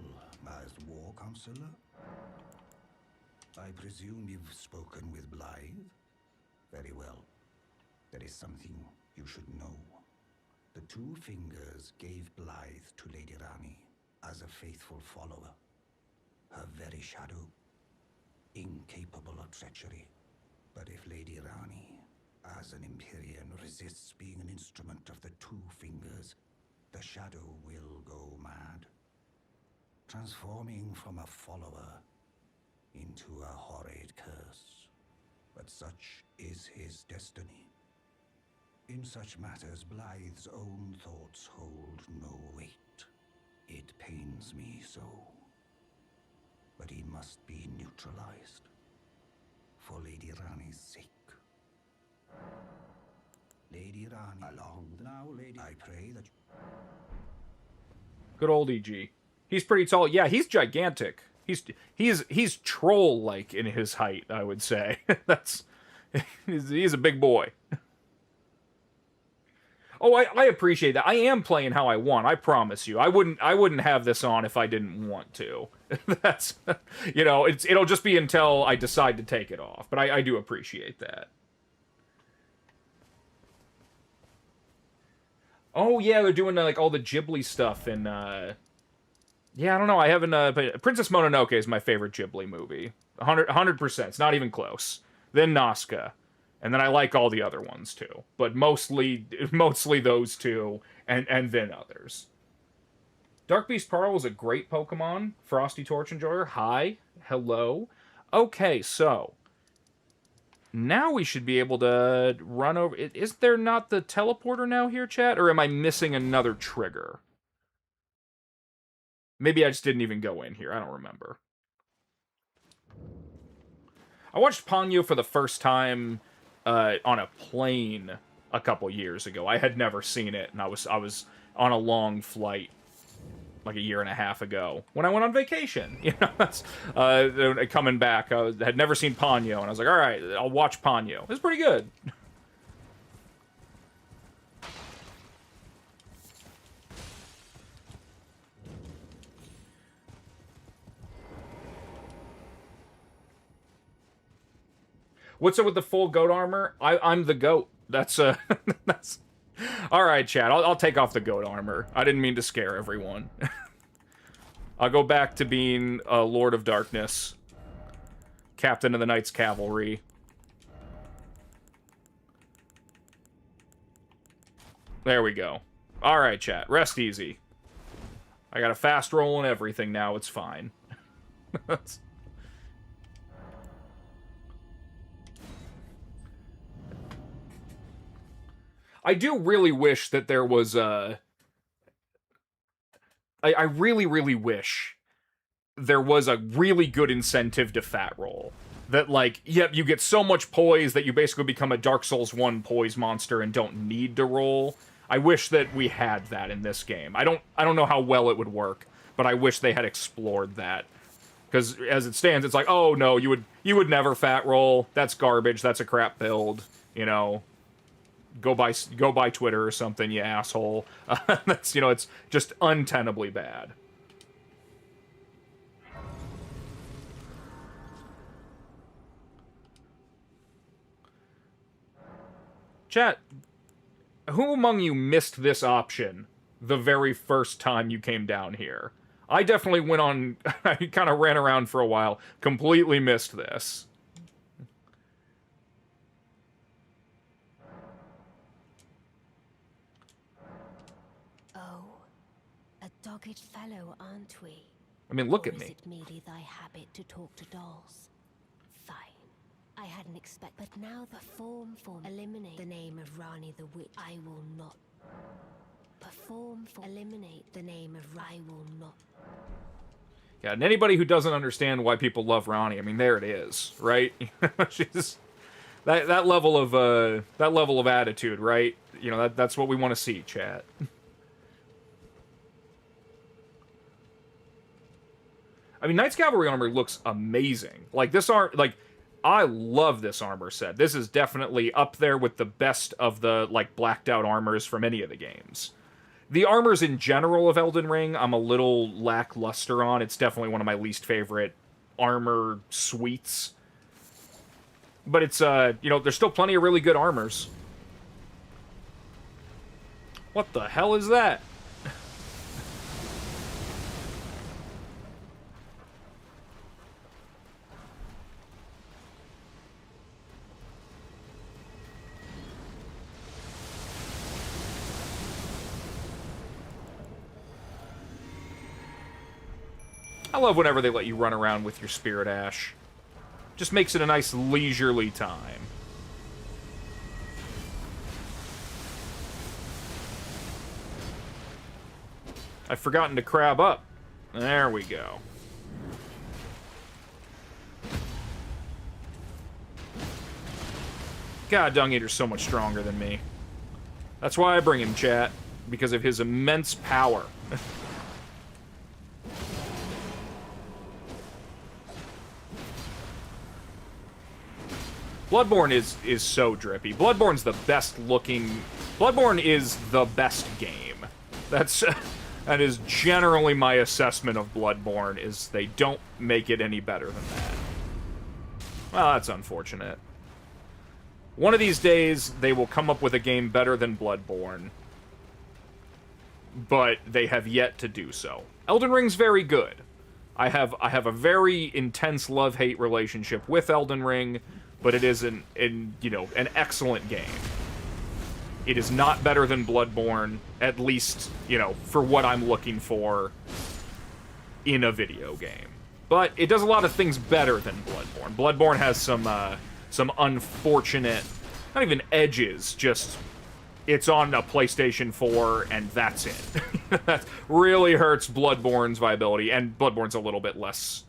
There is something you should know. The two fingers gave Blythe to Lady Rani as a faithful follower. Her very shadow, incapable of treachery. But if Lady Rani, as an Empyrean, resists being an instrument of the two fingers, the shadow will go mad, transforming from a follower into a horrid curse. But such is his destiny. In such matters, Blythe's own thoughts hold no weight. It pains me so. But he must be neutralized. For Lady Rani's sake. Lady Rani, along now, lady. I pray that... Good old EG. He's pretty tall. Yeah, he's gigantic. He's troll-like in his height, I would say. He's a big boy. Oh, I appreciate that. I am playing how I want. I promise you. I wouldn't have this on if I didn't want to. That's, you know, it'll just be until I decide to take it off. But I do appreciate that. Oh yeah, they're doing like all the Ghibli stuff and yeah, I don't know. I haven't. But Princess Mononoke is my favorite Ghibli movie. 100%. It's not even close. Then Nazca. And then I like all the other ones too, but mostly those two, and then others. Dark Beast Pearl was a great Pokemon. Frosty Torch Enjoyer, hi, hello. Okay, so now we should be able to run over. Is there not the teleporter now here, chat, or am I missing another trigger? Maybe I just didn't even go in here. I don't remember. I watched Ponyo for the first time on a plane a couple years ago. I had never seen it, and I was on a long flight like a year and a half ago when I went on vacation. You know, that's coming back. I had never seen Ponyo, and I was like, all right, I'll watch Ponyo. It's pretty good. What's up with the full goat armor? I'm the goat. That's that's... Alright, chat. I'll take off the goat armor. I didn't mean to scare everyone. I'll go back to being Lord of Darkness. Captain of the Knights Cavalry. There we go. Alright, chat. Rest easy. I got a fast roll and everything now. It's fine. I do really wish that there was a... I really, really wish there was a really good incentive to fat roll. That, like, yep, you get so much poise that you basically become a Dark Souls 1 poise monster and don't need to roll. I wish that we had that in this game. I don't know how well it would work, but I wish they had explored that. Because as it stands, it's like, oh no, you would never fat roll. That's garbage. That's a crap build. You know, go buy Twitter or something, you asshole. That's, you know, it's just untenably bad. Chat, who among you missed this option the very first time you came down here? I definitely went on, I kind of ran around for a while, completely missed this. Oh, a dogged fellow, aren't we? I mean, look Or at me. Is it merely thy habit to talk to dolls? Fine. I hadn't expected, but now the form eliminate the name of Rani the Witch. I will not. Perform for eliminate the name of I will not. Yeah, and anybody who doesn't understand why people love Rani, I mean, there it is, right? She's that level of attitude, right? You know, that's what we want to see, chat. I mean, Knight's Cavalry armor looks amazing. Like this I love this armor set. This is definitely up there with the best of the like blacked out armors from any of the games. The armors in general of Elden Ring, I'm a little lackluster on. It's definitely one of my least favorite armor suites. But it's, you know, there's still plenty of really good armors. What the hell is that? I love whenever they let you run around with your Spirit Ash. Just makes it a nice leisurely time. I've forgotten to crab up. There we go. God, Dung Eater's so much stronger than me. That's why I bring him, chat. Because of his immense power. Bloodborne is so drippy. Bloodborne's the best looking... Bloodborne is the best game. That is generally my assessment of Bloodborne, is they don't make it any better than that. Well, that's unfortunate. One of these days, they will come up with a game better than Bloodborne. But they have yet to do so. Elden Ring's very good. I have a very intense love-hate relationship with Elden Ring, but it is an excellent game. It is not better than Bloodborne, at least, for what I'm looking for in a video game. But it does a lot of things better than Bloodborne. Bloodborne has some unfortunate, not even edges, just it's on a PlayStation 4 and that's it. That really hurts Bloodborne's viability, and Bloodborne's a little bit less,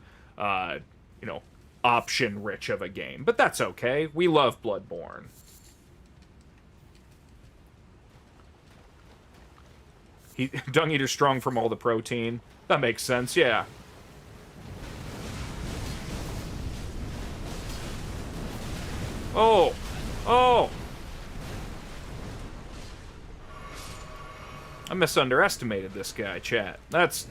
option-rich of a game. But that's okay. We love Bloodborne. Dung Eater's strong from all the protein. That makes sense, yeah. Oh! Oh! I misunderestimated this guy, chat. That's...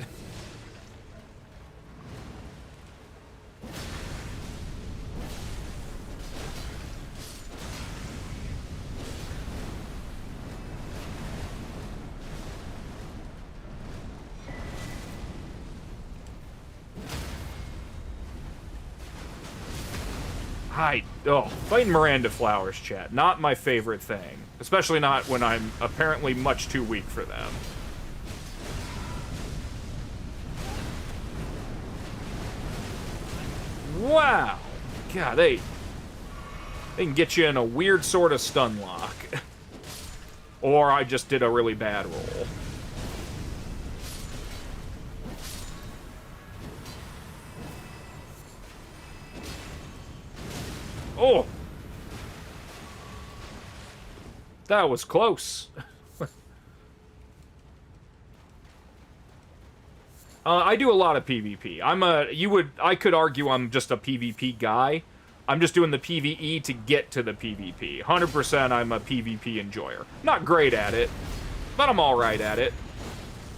Fighting Miranda flowers, chat. Not my favorite thing. Especially not when I'm apparently much too weak for them. Wow! God, they can get you in a weird sort of stun lock. Or I just did a really bad roll. Oh! That was close. I do a lot of PvP. I could argue I'm just a PvP guy. I'm just doing the PvE to get to the PvP. 100% I'm a PvP enjoyer. Not great at it, but I'm alright at it.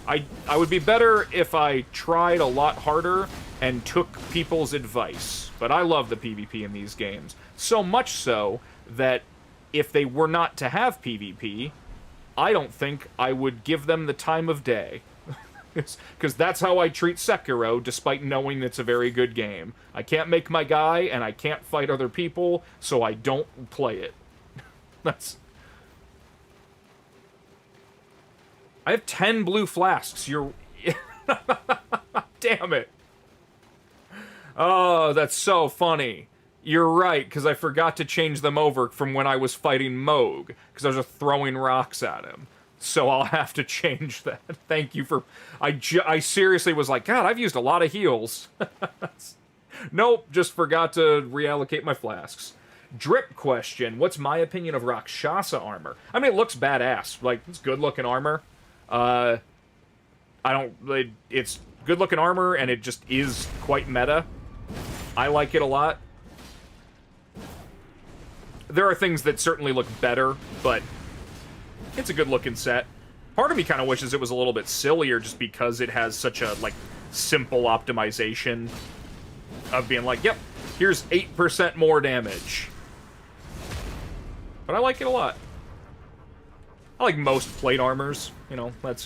I would be better if I tried a lot harder and took people's advice. But I love the PvP in these games. So much so that if they were not to have PvP, I don't think I would give them the time of day. Because that's how I treat Sekiro, despite knowing it's a very good game. I can't make my guy, and I can't fight other people, so I don't play it. That's... I have 10 blue flasks. You're... Damn it. Oh, that's so funny. You're right, because I forgot to change them over from when I was fighting Moog, because I was just throwing rocks at him. So I'll have to change that. Thank you for... I seriously was like, God, I've used a lot of heals. Nope, just forgot to reallocate my flasks. Drip question, what's my opinion of Rakshasa armor? I mean, it looks badass. Like, it's good-looking armor. It's good-looking armor, and it just is quite meta. I like it a lot. There are things that certainly look better, but it's a good-looking set. Part of me kind of wishes it was a little bit sillier just because it has such a, like, simple optimization of being like, yep, here's 8% more damage. But I like it a lot. I like most plate armors. You know, that's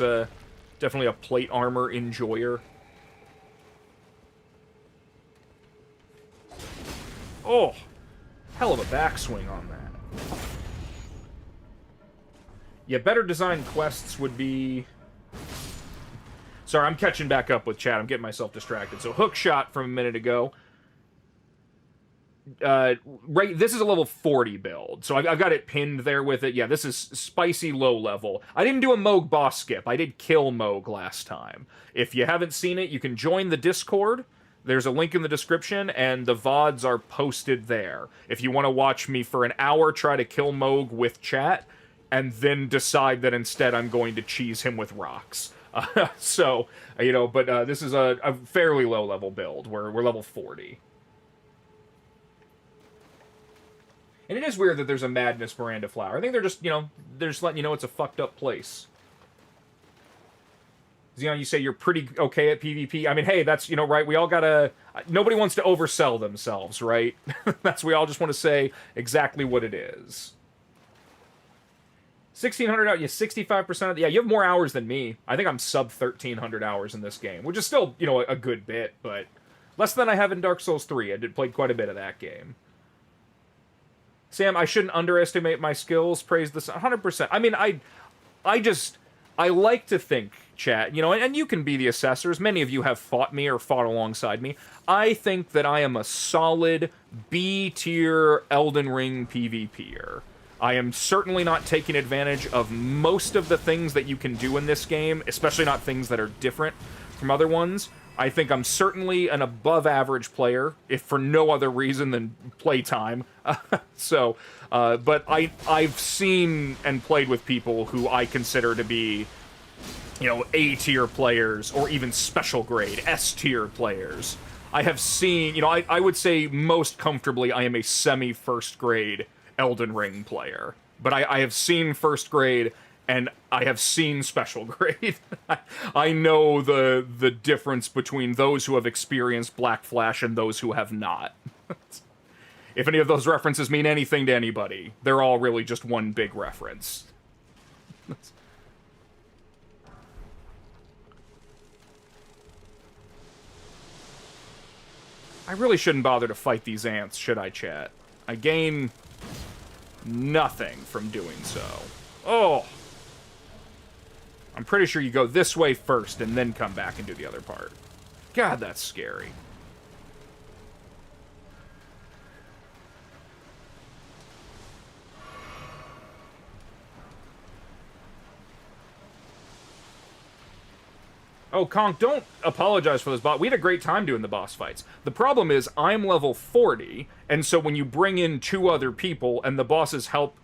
definitely a plate armor enjoyer. Oh, hell of a backswing on that. Yeah, better designed quests would be... Sorry, I'm catching back up with chat. I'm getting myself distracted. So, hook shot from a minute ago. Right, this is a level 40 build, so I've got it pinned there with it. Yeah, this is spicy low level. I didn't do a Moog boss skip. I did kill Moog last time. If you haven't seen it, you can join the Discord. There's a link in the description, and the VODs are posted there. If you want to watch me for an hour try to kill Moog with chat, and then decide that instead I'm going to cheese him with rocks. So, you know, but this is a fairly low-level build. We're level 40. And it is weird that there's a Madness Miranda flower. I think they're just, you know, they're just letting you know it's a fucked up place. Xeon, you say you're pretty okay at PvP. I mean, hey, that's, you know, right, we all gotta... Nobody wants to oversell themselves, right? We all just want to say exactly what it is. 1,600 hours, yeah, 65% of the... Yeah, you have more hours than me. I think I'm sub 1,300 hours in this game, which is still, you know, a good bit, but... Less than I have in Dark Souls 3. I played quite a bit of that game. Sam, I shouldn't underestimate my skills. Praise the... 100%. I mean, I like to think, chat, you know, and you can be the assessors. Many of you have fought me or fought alongside me. I think that I am a solid B-tier Elden Ring PvPer. I am certainly not taking advantage of most of the things that you can do in this game, especially not things that are different from other ones. I think I'm certainly an above-average player, if for no other reason than playtime. So, but I've seen and played with people who I consider to be, you know, A-tier players, or even special grade, S-tier players. I have seen, you know, I would say most comfortably I am a semi-first grade Elden Ring player. But I have seen first grade, and I have seen special grade. I know the difference between those who have experienced Black Flash and those who have not. If any of those references mean anything to anybody, they're all really just one big reference. I really shouldn't bother to fight these ants, should I, chat? I gain nothing from doing so. Oh! I'm pretty sure you go this way first and then come back and do the other part. God, that's scary. Oh, Conk, don't apologize for this boss. We had a great time doing the boss fights. The problem is, I'm level 40, and so when you bring in 2 other people, and the boss's health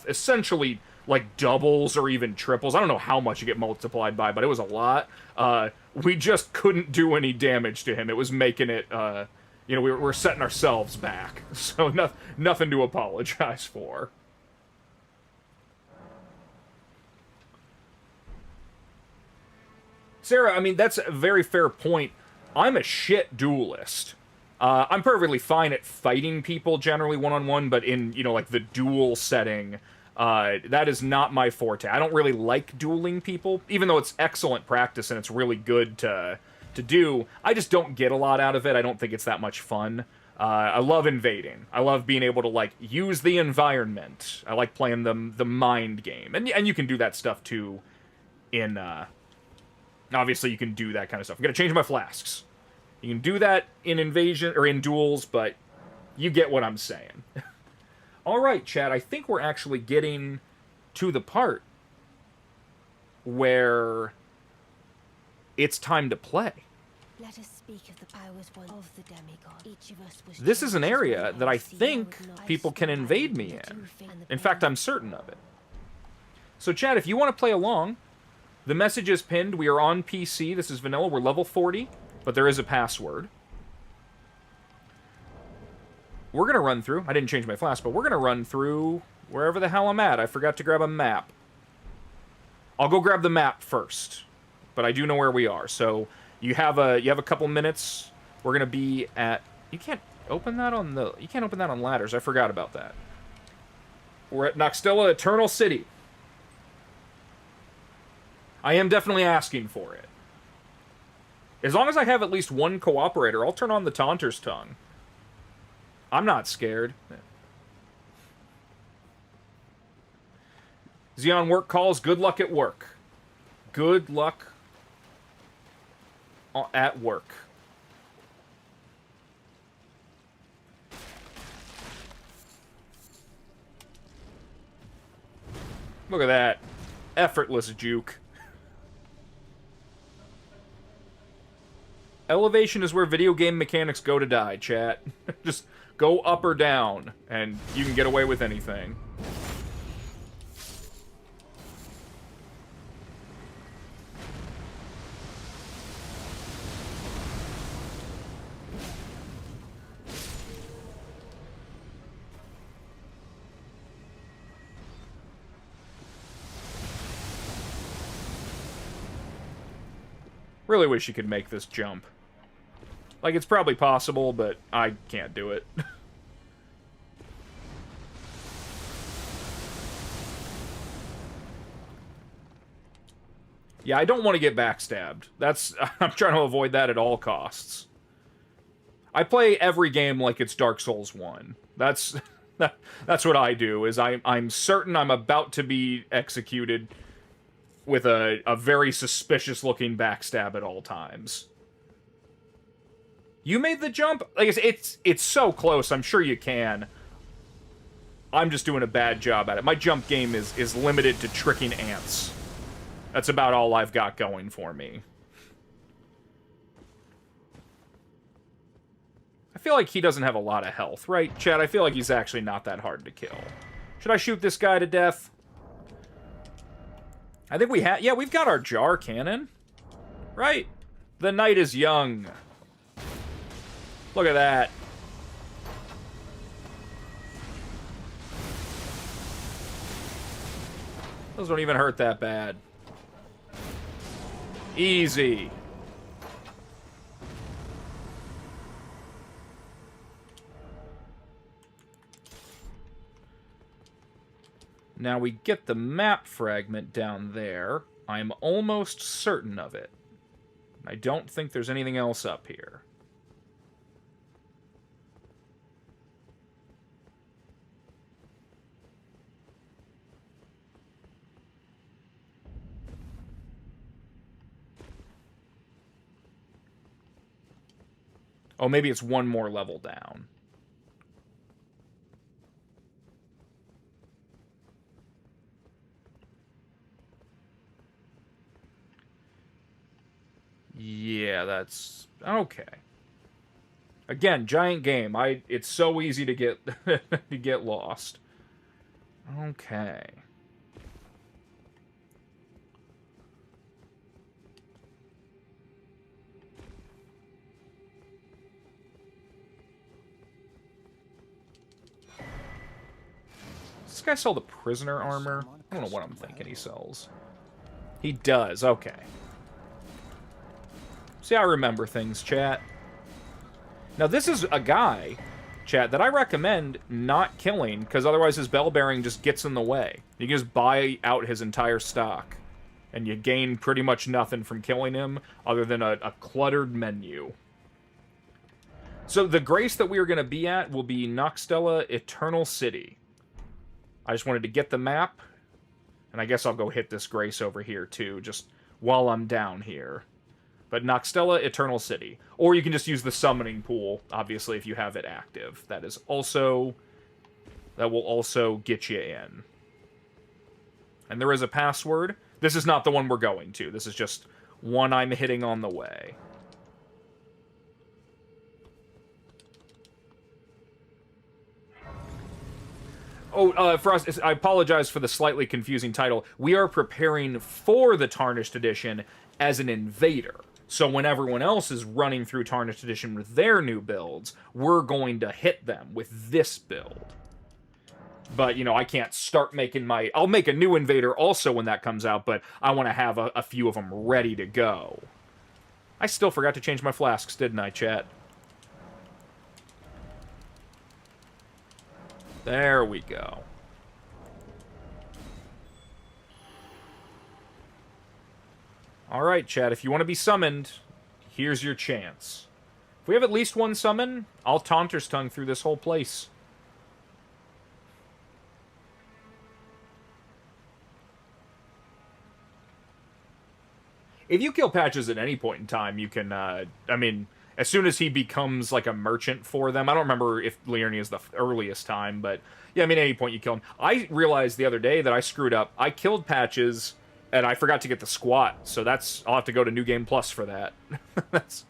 essentially, like, doubles or even triples. I don't know how much you get multiplied by, but it was a lot. We just couldn't do any damage to him. It was making it, you know, we're setting ourselves back. So, nothing to apologize for. Sarah, I mean, that's a very fair point. I'm a shit duelist. I'm perfectly fine at fighting people generally one-on-one, but in, you know, like, the duel setting, that is not my forte. I don't really like dueling people, even though it's excellent practice and it's really good to do. I just don't get a lot out of it. I don't think it's that much fun. I love invading. I love being able to, like, use the environment. I like playing the mind game. And you can do that stuff, too, in, obviously, you can do that kind of stuff. I'm going to change my flasks. You can do that in Invasion, or in duels, but you get what I'm saying. Alright, chat, I think we're actually getting to the part where it's time to play. Let us speak of the powers of the demigod. Each of us was This is an area that I think people can invade me in. In fact, I'm certain of it. So, chat, if you want to play along, the message is pinned. We are on PC. This is vanilla. We're level 40, but there is a password. We're going to run through. I didn't change my flask, but we're going to run through wherever the hell I'm at. I forgot to grab a map. I'll go grab the map first, but I do know where we are. So you have a couple minutes. We're going to be at... You can't open that on the... You can't open that on ladders. I forgot about that. We're at Noxtella Eternal City. I am definitely asking for it. As long as I have at least one cooperator, I'll turn on the Taunter's Tongue. I'm not scared. Xeon work calls, good luck at work. Good luck at work. Look at that. Effortless juke. Elevation is where video game mechanics go to die, chat. Just go up or down, and you can get away with anything. Really wish you could make this jump. Like, it's probably possible, but I can't do it. Yeah, I don't want to get backstabbed. I'm trying to avoid that at all costs. I play every game like it's Dark Souls 1. That's what I do, is I'm certain I'm about to be executed with a very suspicious-looking backstab at all times. You made the jump? Like I said, it's so close, I'm sure you can. I'm just doing a bad job at it. My jump game is limited to tricking ants. That's about all I've got going for me. I feel like he doesn't have a lot of health, right, Chad? I feel like he's actually not that hard to kill. Should I shoot this guy to death? I think we have... Yeah, we've got our jar cannon. Right. The night is young. Look at that. Those don't even hurt that bad. Easy. Now we get the map fragment down there. I'm almost certain of it. I don't think there's anything else up here. Oh, maybe it's one more level down. Yeah, that's... okay. Again, giant game. It's so easy to get to get lost. Okay. Does this guy sell the prisoner armor? I don't know what I'm thinking he sells. He does, okay. See, I remember things, chat. Now, this is a guy, chat, that I recommend not killing, because otherwise his bell bearing just gets in the way. You can just buy out his entire stock, and you gain pretty much nothing from killing him, other than a cluttered menu. So, the grace that we are going to be at will be Noxtella Eternal City. I just wanted to get the map, and I guess I'll go hit this grace over here, too, just while I'm down here. But Noxtella Eternal City. Or you can just use the summoning pool, obviously, if you have it active. That will also get you in. And there is a password. This is not the one we're going to. This is just one I'm hitting on the way. Oh, for us, I apologize for the slightly confusing title. We are preparing for the Tarnished Edition as an Invader. So when everyone else is running through Tarnished Edition with their new builds, we're going to hit them with this build. But, you know, I can't start making my... I'll make a new Invader also when that comes out, but I want to have a few of them ready to go. I still forgot to change my flasks, didn't I, chat? There we go. Alright, chat, if you want to be summoned, here's your chance. If we have at least one summon, I'll Taunter's Tongue through this whole place. If you kill Patches at any point in time, you can, I mean, as soon as he becomes, like, a merchant for them, I don't remember if Liurnia is the earliest time, but, yeah, I mean, at any point you kill him. I realized the other day that I screwed up. I killed Patches, and I forgot to get the squat, so that's, I'll have to go to New Game Plus for that. That's...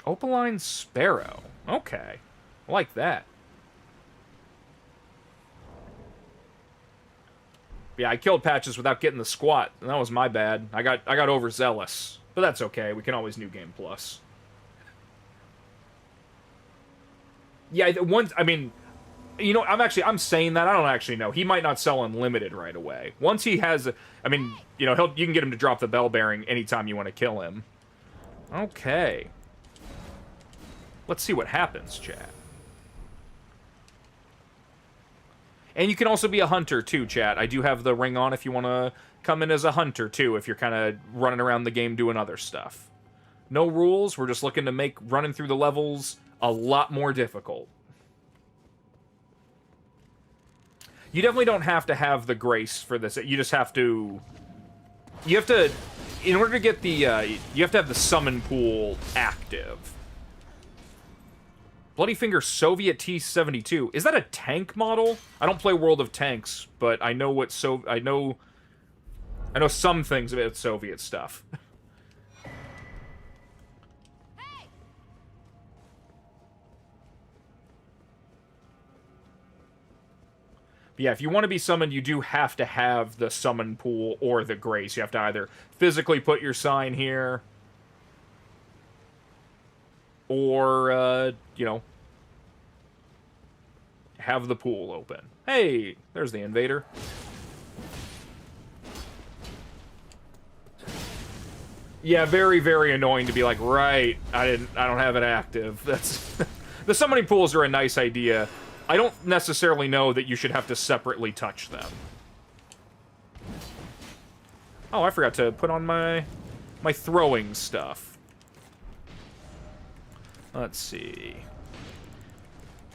Opaline Sparrow. Okay. I like that. Yeah, I killed Patches without getting the squat, and that was my bad. I got overzealous. But that's okay, we can always New Game Plus. Yeah, once, I mean, you know, I'm saying that, I don't actually know. He might not sell Unlimited right away. Once he has, I mean, you know, you can get him to drop the bell bearing anytime you want to kill him. Okay. Let's see what happens, chat. And you can also be a hunter, too, chat. I do have the ring on if you want to come in as a hunter, too, if you're kind of running around the game doing other stuff. No rules. We're just looking to make running through the levels a lot more difficult. You definitely don't have to have the grace for this. You just have to... You have to... In order to get the... you have to have the summon pool active. Bloody Finger Soviet T-72. Is that a tank model? I don't play World of Tanks, but I know what I know some things about Soviet stuff. Hey! But yeah, if you want to be summoned, you do have to have the summon pool or the grace. You have to either physically put your sign here, or, you know, have the pool open. Hey, there's the Invader. Yeah, very, very annoying to be like, right, I don't have it active. That's... The summoning pools are a nice idea. I don't necessarily know that you should have to separately touch them. Oh, I forgot to put on my throwing stuff. Let's see.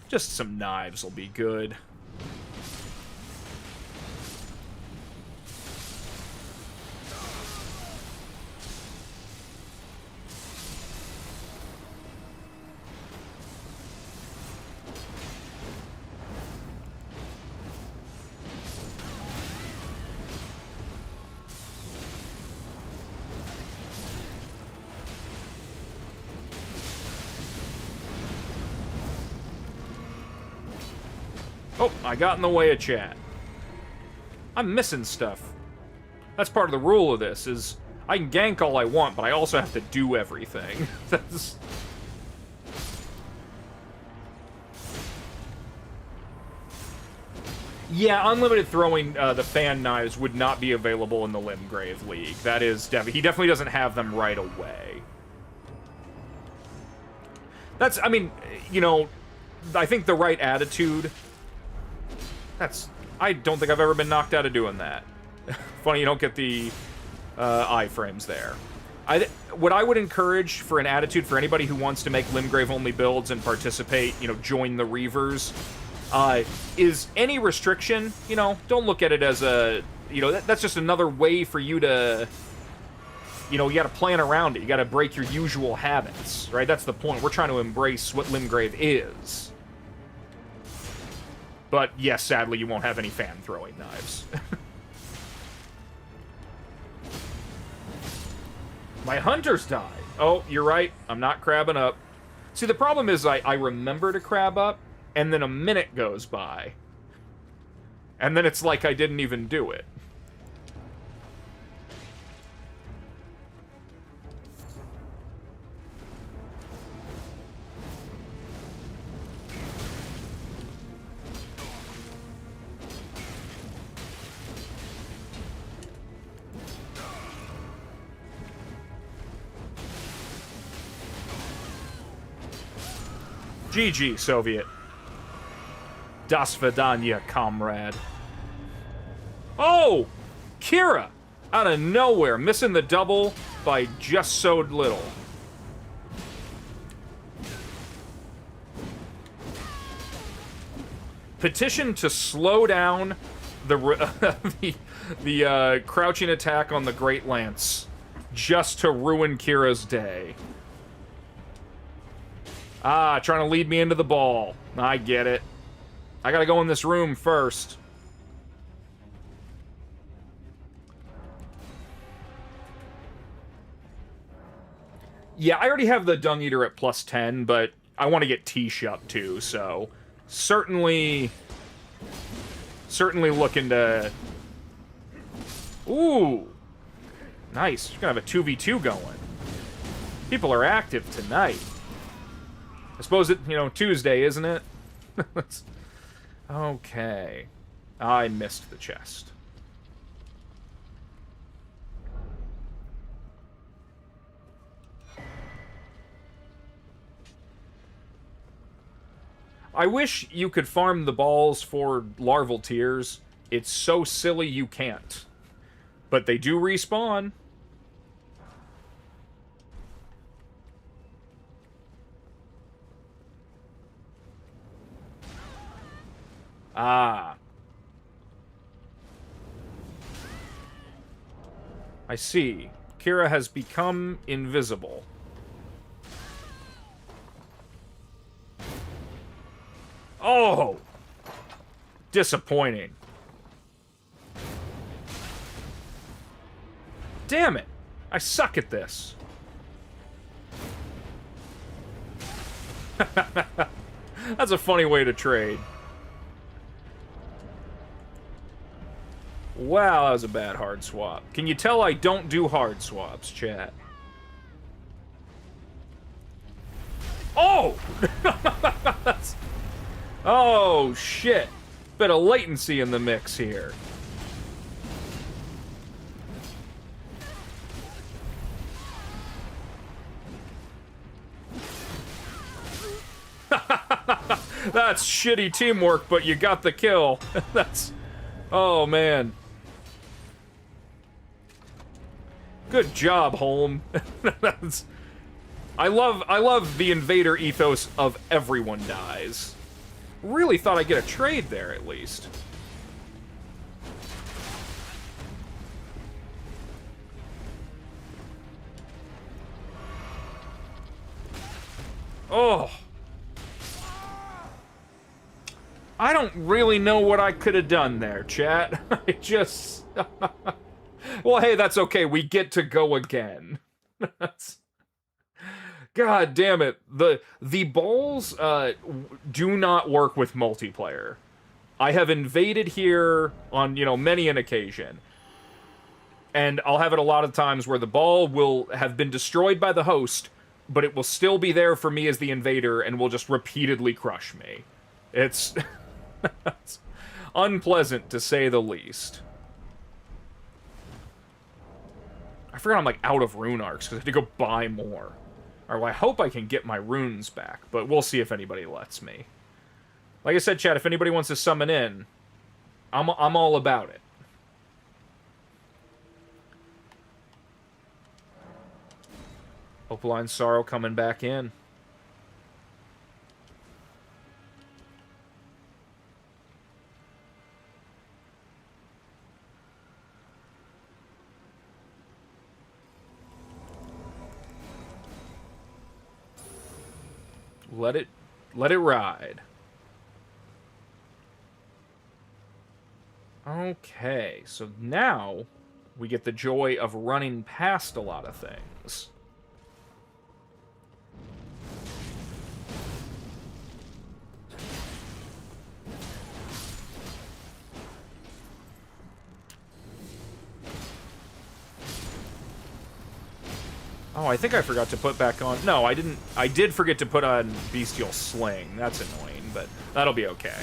Just some knives will be good. Oh, I got in the way of chat. I'm missing stuff. That's part of the rule of this, is I can gank all I want, but I also have to do everything. That's... Yeah, unlimited throwing the fan knives would not be available in the Limgrave League. That is he definitely doesn't have them right away. That's, I mean, you know, I think the right attitude... I don't think I've ever been knocked out of doing that. Funny you don't get the iframes there. What I would encourage for an attitude for anybody who wants to make Limgrave-only builds and participate, you know, join the Reavers, is any restriction, you know, don't look at it as a, you know, that's just another way for you to, you know, you gotta plan around it. You gotta break your usual habits, right? That's the point. We're trying to embrace what Limgrave is. But, yes, sadly, you won't have any fan-throwing knives. My hunters died. Oh, you're right. I'm not crabbing up. See, the problem is I remember to crab up, and then a minute goes by. And then it's like I didn't even do it. GG, Soviet. Das Vidanya, comrade. Oh! Kira! Out of nowhere, missing the double by just so little. Petition to slow down the crouching attack on the Great Lance, just to ruin Kira's day. Ah, trying to lead me into the ball. I get it. I gotta go in this room first. Yeah, I already have the Dung Eater at +10, but I want to get Tish up too, so certainly looking to... Ooh! Nice. You're gonna have a 2v2 going. People are active tonight. I suppose it, Tuesday, isn't it? Okay. I missed the chest. I wish you could farm the balls for larval tears. It's so silly you can't. But they do respawn. Ah. I see. Kira has become invisible. Oh! Disappointing. Damn it! I suck at this. That's a funny way to trade. Wow, that was a bad hard swap. Can you tell I don't do hard swaps, chat? Oh! Oh, shit. Bit of latency in the mix here. That's shitty teamwork, but you got the kill. That's... Oh, man. Good job, Holm. I love the Invader ethos of everyone dies. Really thought I'd get a trade there, at least. Oh. I don't really know what I could have done there, chat. I just... Well, hey, that's okay. We get to go again. God damn it. The balls do not work with multiplayer. I have invaded here on, many an occasion. And I'll have it a lot of times where the ball will have been destroyed by the host, but it will still be there for me as the invader and will just repeatedly crush me. It's... it's unpleasant, to say the least. I forgot I'm, out of rune arcs, because I had to go buy more. Or, well, I hope I can get my runes back, but we'll see if anybody lets me. Like I said, chat, if anybody wants to summon in, I'm all about it. Opaline Sorrow coming back in. Let it ride. Okay, so now we get the joy of running past a lot of things. Oh, I think I forgot to put back on... No, I didn't. I did forget to put on Bestial Sling. That's annoying, but that'll be okay.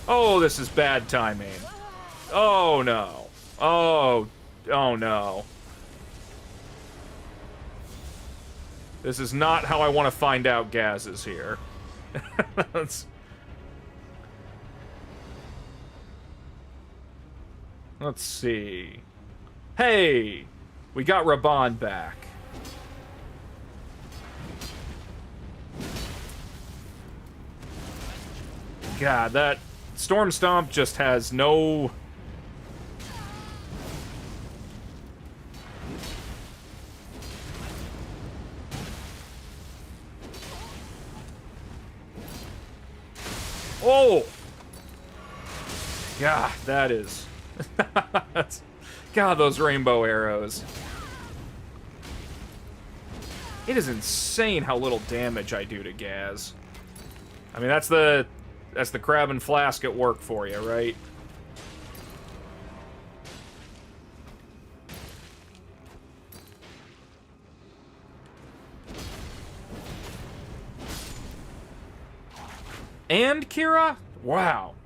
Oh, this is bad timing. Oh, no. Oh no. This is not how I want to find out Gaz is here. Let's see. Hey! We got Raban back. God, that Storm Stomp just has no... Oh! God, that is... God, those rainbow arrows. It is insane how little damage I do to Gaz. I mean, that's the crab and flask at work for you, right? And Kira? Wow.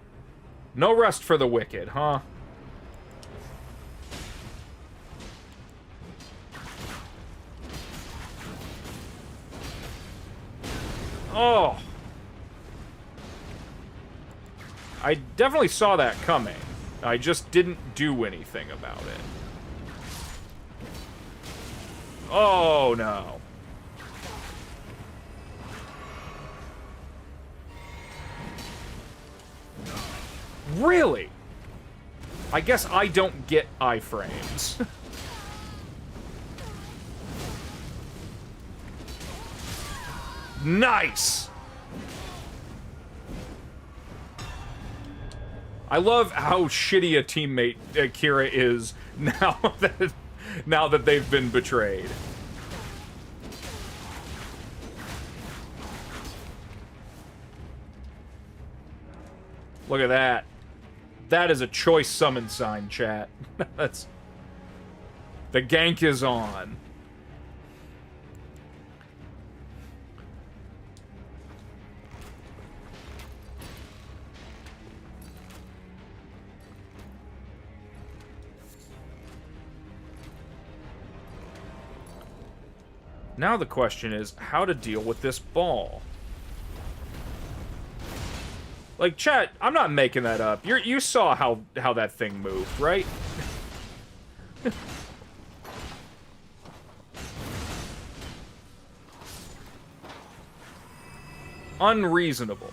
No rest for the wicked, huh? Oh. I definitely saw that coming. I just didn't do anything about it. Oh, no. Really? I guess I don't get iframes. Nice! I love how shitty a teammate Kira is now that they've been betrayed. Look at that. That is a choice summon sign, chat. That's... The gank is on. Now the question is how to deal with this ball. Like, chat, I'm not making that up. You saw how that thing moved, right? Unreasonable.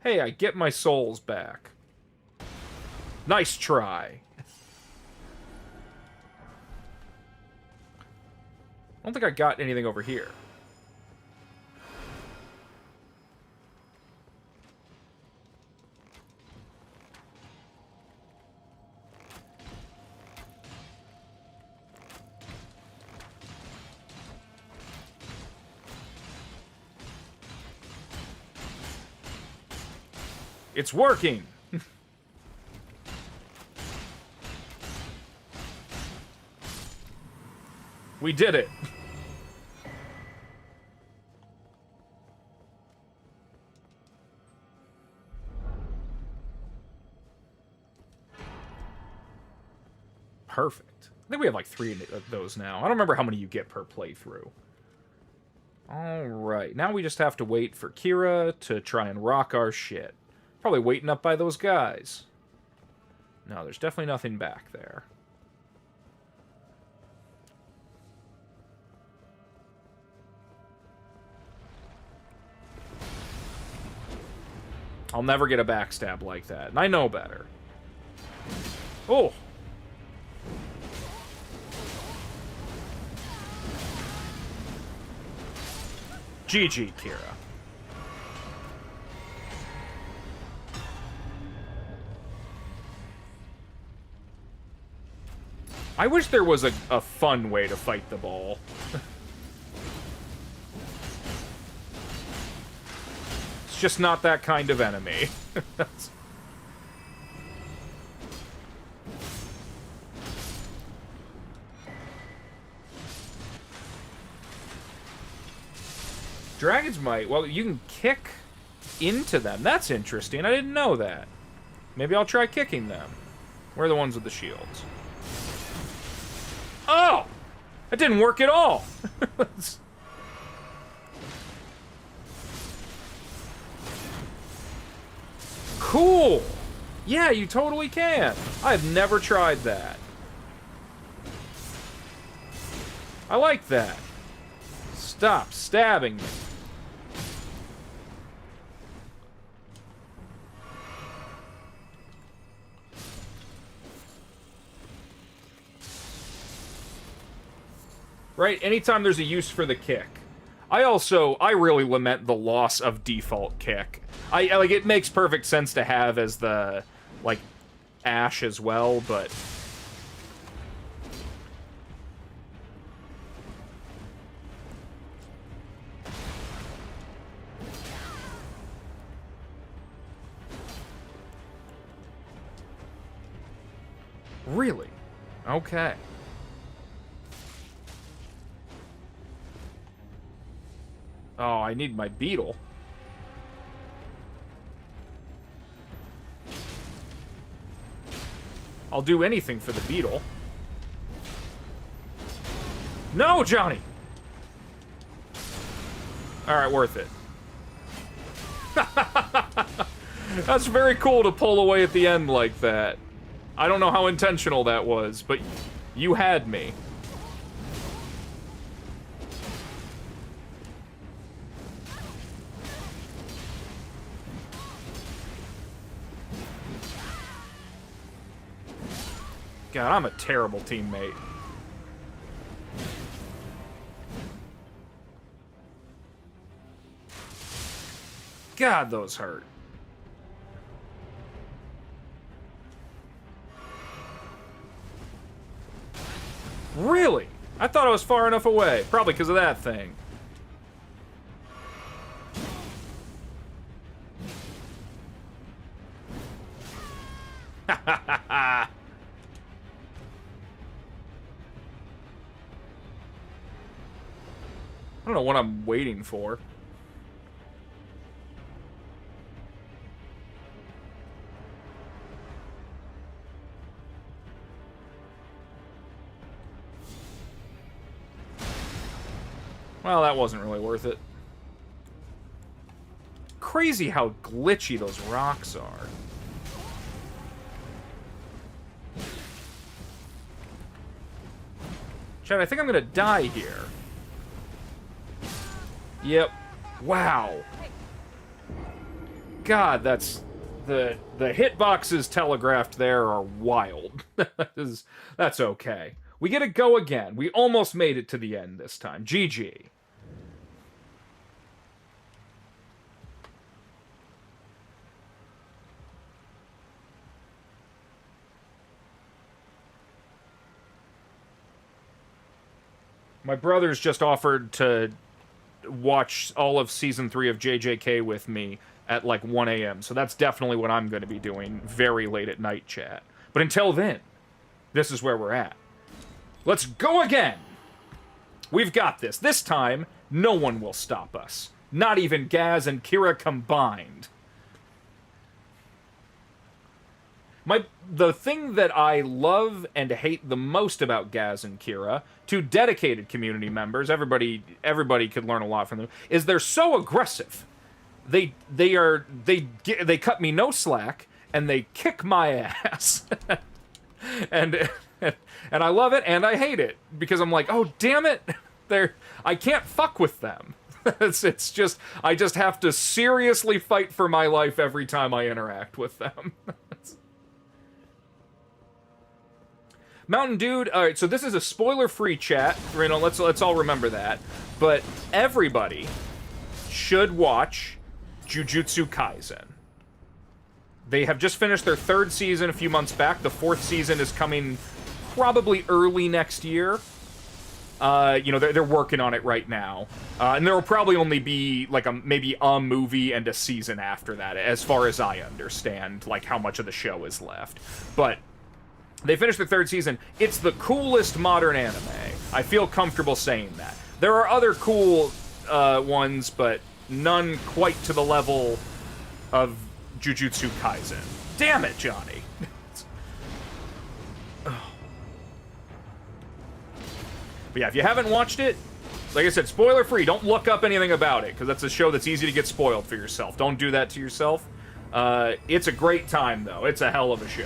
Hey, I get my souls back. Nice try. I don't think I got anything over here. It's working! We did it! Perfect. I think we have like 3 of those now. I don't remember how many you get per playthrough. Alright, now we just have to wait for Kira to try and rock our shit. Probably waiting up by those guys. No, there's definitely nothing back there. I'll never get a backstab like that, and I know better. Oh! GG, Kira. I wish there was a fun way to fight the ball. It's just not that kind of enemy. Dragon's Might, well, you can kick into them. That's interesting. I didn't know that. Maybe I'll try kicking them. Where are the ones with the shields? That didn't work at all. Cool. Yeah, you totally can. I've never tried that. I like that. Stop stabbing me. Right? Anytime there's a use for the kick. I really lament the loss of default kick. I like, it makes perfect sense to have as the, like, Ash as well, but... Really? Okay. Oh, I need my beetle. I'll do anything for the beetle. No, Johnny! Alright, worth it. That's very cool to pull away at the end like that. I don't know how intentional that was, but you had me. God, I'm a terrible teammate. God, those hurt. Really? I thought I was far enough away. Probably because of that thing. Ha ha ha ha! I don't know what I'm waiting for. Well, that wasn't really worth it. Crazy how glitchy those rocks are. Chad, I think I'm gonna die here. Yep. Wow. God, that's... The hitboxes telegraphed there are wild. That's okay. We get to go again. We almost made it to the end this time. GG. My brother's just offered to watch all of Season 3 of JJK with me at, like, 1 a.m. So that's definitely what I'm going to be doing very late at night, chat. But until then, this is where we're at. Let's go again! We've got this. This time, no one will stop us. Not even Gaz and Kira combined. The thing that I love and hate the most about Gaz and Kira, two dedicated community members, everybody could learn a lot from them, is they're so aggressive. They cut me no slack, and they kick my ass. and I love it and I hate it, because I'm like, oh damn it, I can't fuck with them. it's just, I just have to seriously fight for my life every time I interact with them. Mountain Dude, alright, so this is a spoiler-free chat, you know, let's all remember that, but everybody should watch Jujutsu Kaisen. They have just finished their 3rd season a few months back. The 4th season is coming probably early next year. You know, they're working on it right now. And there will probably only be, like, maybe a movie and a season after that, as far as I understand, like, how much of the show is left. But they finished the 3rd season. It's the coolest modern anime. I feel comfortable saying that. There are other cool ones, but none quite to the level of Jujutsu Kaisen. Damn it, Johnny. But yeah, if you haven't watched it, like I said, spoiler free. Don't look up anything about it, because that's a show that's easy to get spoiled for yourself. Don't do that to yourself. It's a great time, though. It's a hell of a show.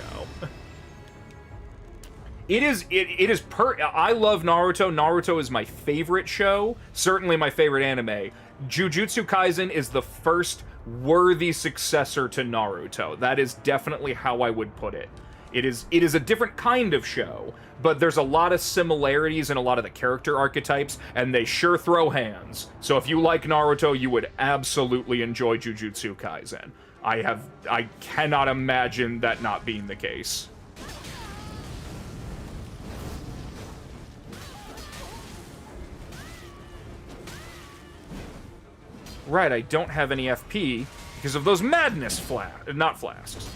I love Naruto. Naruto is my favorite show. Certainly my favorite anime. Jujutsu Kaisen is the first worthy successor to Naruto. That is definitely how I would put it. It is a different kind of show, but there's a lot of similarities in a lot of the character archetypes, and they sure throw hands. So if you like Naruto, you would absolutely enjoy Jujutsu Kaisen. I cannot imagine that not being the case. Right, I don't have any FP because of those madness not flasks.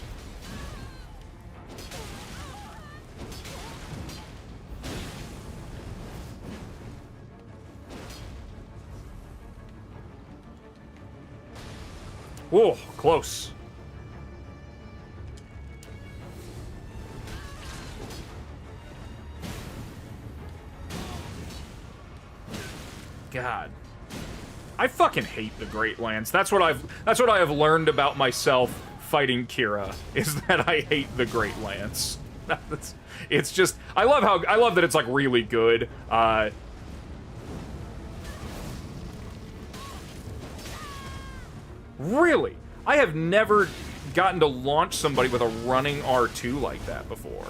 Whoa, close. God. I fucking hate the Great Lands. That's what I have learned about myself fighting Kira, is that I hate the Great Lands. It's just I love that it's like really good. Really? I have never gotten to launch somebody with a running R2 like that before.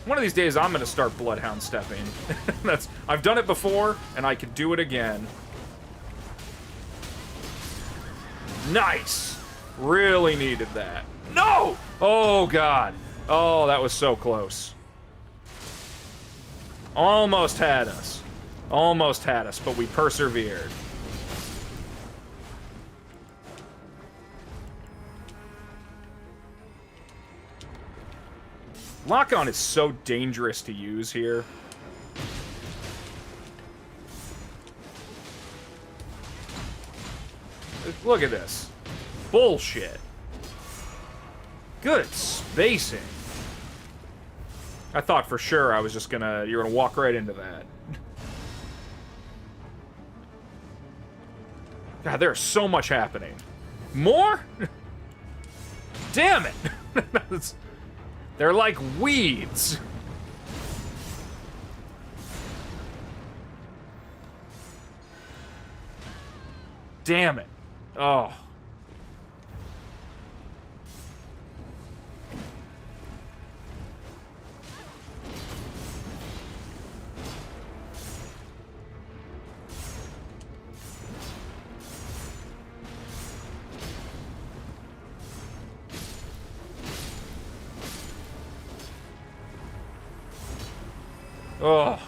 One of these days I'm gonna start Bloodhound stepping. I've done it before, and I could do it again. Nice! Really needed that. No! Oh, God. Oh, that was so close. Almost had us. Almost had us, but we persevered. Lock-on is so dangerous to use here. Look at this. Bullshit. Good spacing. I thought for sure I was just you're gonna walk right into that. God, there's so much happening. More? Damn it! They're like weeds. Damn it. Oh. Oh,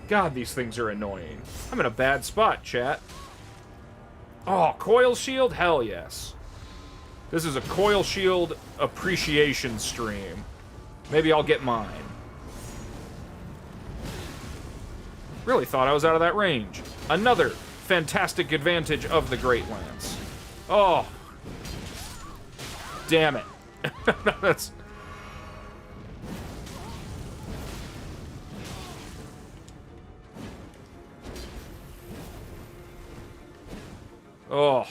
God, these things are annoying. I'm in a bad spot, chat. Oh, coil shield? Hell yes. This is a coil shield appreciation stream. Maybe I'll get mine. Really thought I was out of that range. Another fantastic advantage of the Great Lance. Oh. Damn it. That's... Oh.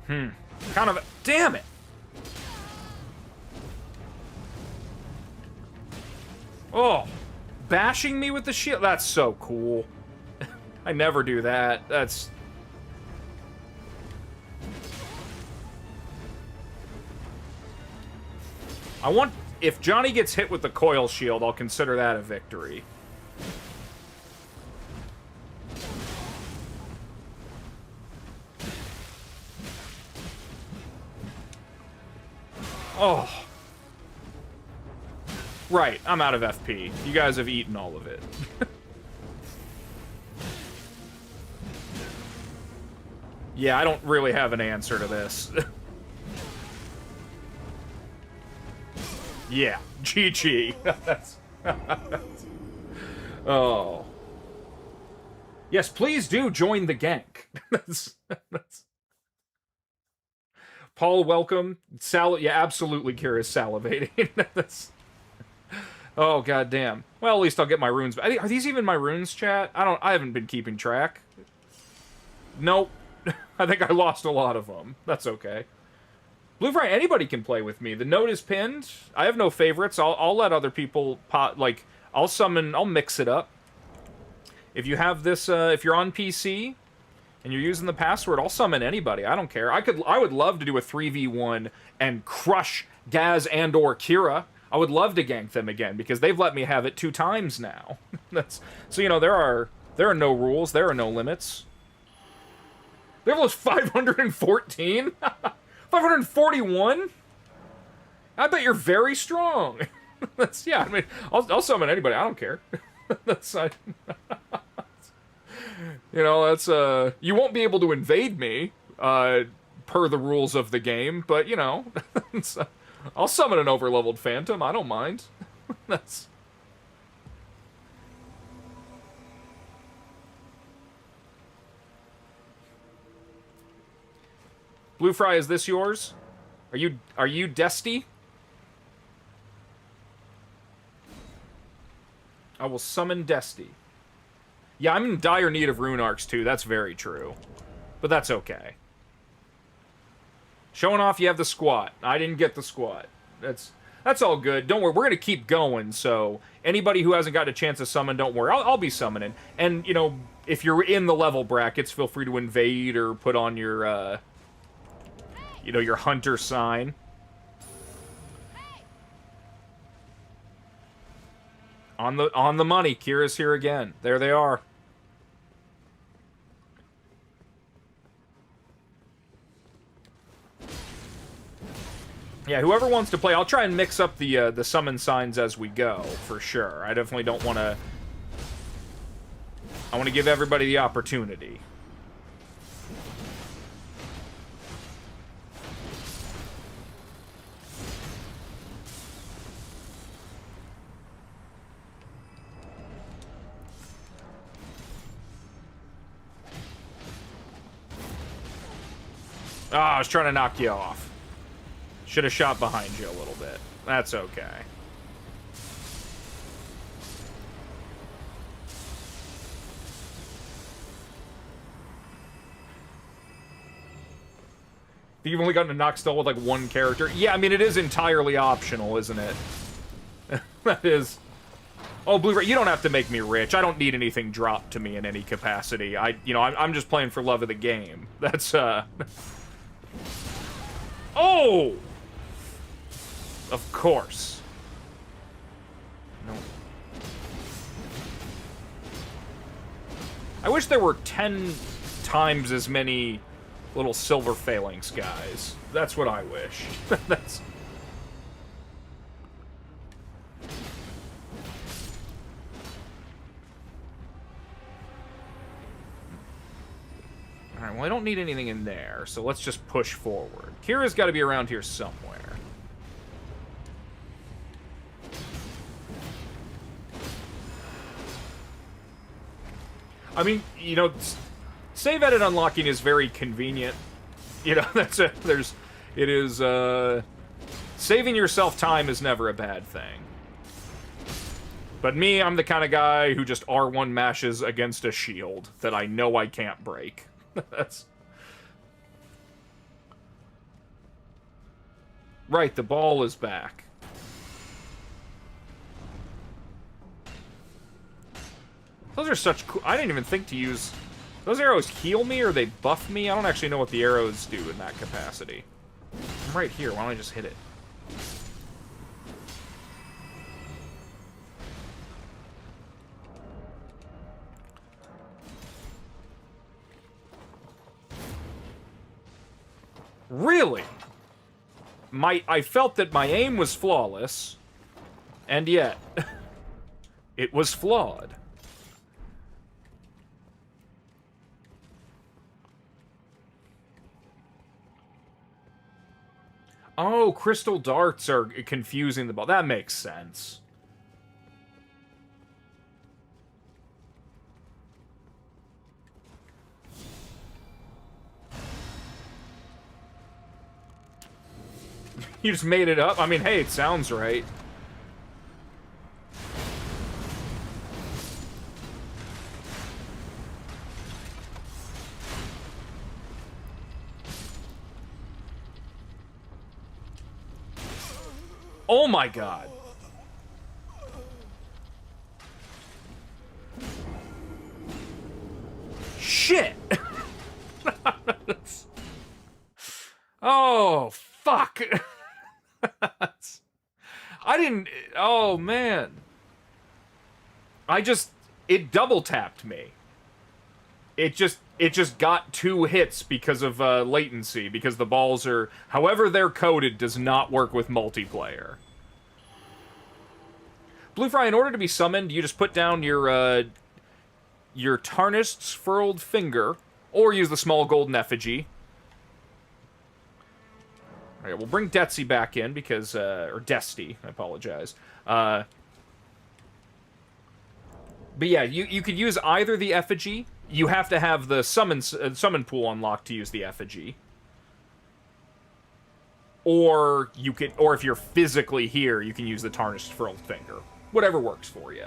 Kind of... Damn it! Oh. Bashing me with the shield? That's so cool. I never do that. That's... I want... If Johnny gets hit with the coil shield, I'll consider that a victory. Oh. Right, I'm out of FP. You guys have eaten all of it. Yeah, I don't really have an answer to this. Yeah, GG. That's... Oh. Yes, please do join the gank. That's... Paul, welcome. Yeah, absolutely. Kira's salivating. That's... Oh, goddamn. Well, at least I'll get my runes. Are these even my runes, chat? I haven't been keeping track. Nope. I think I lost a lot of them. That's okay. Blue Fry, anybody can play with me. The note is pinned. I have no favorites. I'll let other people like, I'll summon, I'll mix it up. If you have this, if you're on PC and you're using the password, I'll summon anybody. I don't care. I would love to do a 3v1 and crush Gaz and or Kira. I would love to gank them again because they've let me have it 2 times now. So, you know, there are no rules, there are no limits. Their level is 514? 541? I bet you're very strong. Yeah, I mean, I'll summon anybody. I don't care. You know, that's you won't be able to invade me per the rules of the game, but you know, I'll summon an overleveled phantom. I don't mind. That's... Blue Fry, is this yours? Are you Desty? I will summon Desty. Yeah, I'm in dire need of rune arcs too. That's very true. But that's okay. Showing off you have the squat. I didn't get the squat. That's all good. Don't worry. We're going to keep going, so anybody who hasn't got a chance to summon, don't worry. I'll be summoning. And, you know, if you're in the level brackets, feel free to invade or put on your, you know, your hunter sign. On the money. Kira's here again. There they are. Yeah, whoever wants to play, I'll try and mix up the summon signs as we go, for sure. I definitely don't want to... I want to give everybody the opportunity. Ah, I was trying to knock you off. Should have shot behind you a little bit. That's okay. You've only gotten to knock still with like 1 character. Yeah, I mean, it is entirely optional, isn't it? That is... Oh, Blu-ray, you don't have to make me rich. I don't need anything dropped to me in any capacity. I'm just playing for love of the game. That's, Oh! Of course. No. I wish there were 10 times as many little silver phalanx guys. That's what I wish. That's... Alright, well I don't need anything in there, so let's just push forward. Kira's got to be around here somewhere. I mean, you know, save edit unlocking is very convenient. You know, saving yourself time is never a bad thing. But me, I'm the kind of guy who just R1 mashes against a shield that I know I can't break. That's... Right, the ball is back. Those are such cool... I didn't even think to use... Those arrows heal me or they buff me? I don't actually know what the arrows do in that capacity. I'm right here. Why don't I just hit it? Really? I felt that my aim was flawless, and yet it was flawed. Oh, crystal darts are confusing the ball. That makes sense. You just made it up? I mean, hey, it sounds right. Oh my god. Shit! Oh, fuck! I didn't... Oh, man. It double tapped me. It just got 2 hits because of latency, because the balls are... However they're coded does not work with multiplayer. Bluefry, in order to be summoned, you just put down your Tarnished's furled finger, or use the small golden effigy. Alright, we'll bring Detsy back in, because, or Desty, I apologize. But yeah, you could use either the effigy. You have to have the summon pool unlocked to use the effigy. Or you could, or if you're physically here, you can use the Tarnished furled finger. Whatever works for you.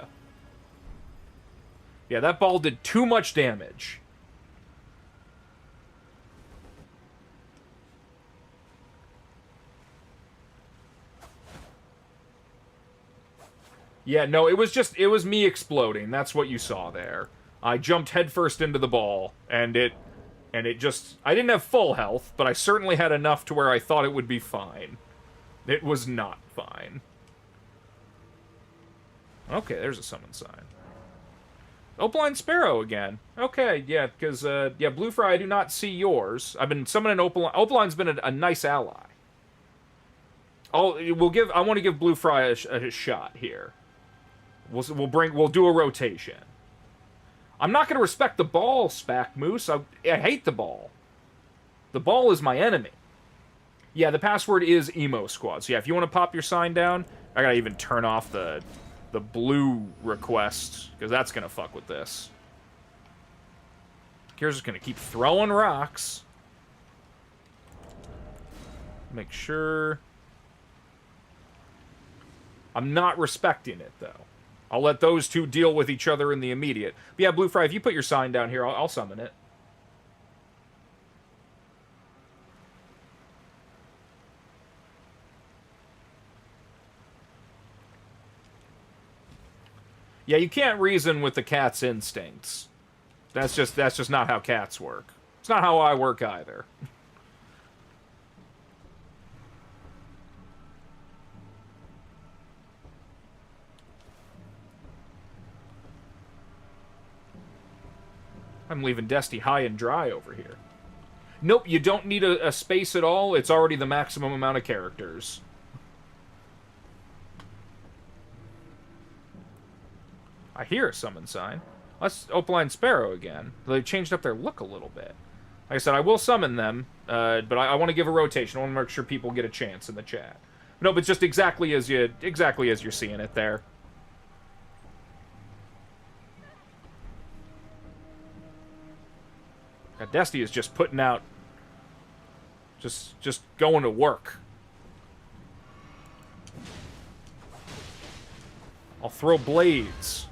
Yeah, that ball did too much damage. Yeah, no, it was me exploding. That's what you saw there. I jumped headfirst into the ball, and it just... I didn't have full health, but I certainly had enough to where I thought it would be fine. It was not fine. Okay, there's a summon sign. Opaline Sparrow again. Okay, yeah, because, yeah, Bluefry, I do not see yours. I've been summoning Opaline. Opaline's been a nice ally. I want to give Bluefry a shot here. We'll do a rotation. I'm not going to respect the ball, Spack Moose. I hate the ball. The ball is my enemy. Yeah, the password is Emo Squad. So yeah, if you want to pop your sign down, I gotta even turn off the blue request, because that's going to fuck with this. Kira's just going to keep throwing rocks. Make sure... I'm not respecting it, though. I'll let those two deal with each other in the immediate. But yeah, Bluefry, if you put your sign down here, I'll summon it. Yeah, you can't reason with the cat's instincts. That's just not how cats work. It's not how I work either. I'm leaving Desty high and dry over here. Nope, you don't need a space at all. It's already the maximum amount of characters. I hear a summon sign. That's Opaline Sparrow again. They changed up their look a little bit. Like I said, I will summon them, but I want to give a rotation. I want to make sure people get a chance in the chat. No, but just exactly as you're seeing it there. God, Desty is just putting out, just going to work. I'll throw blades.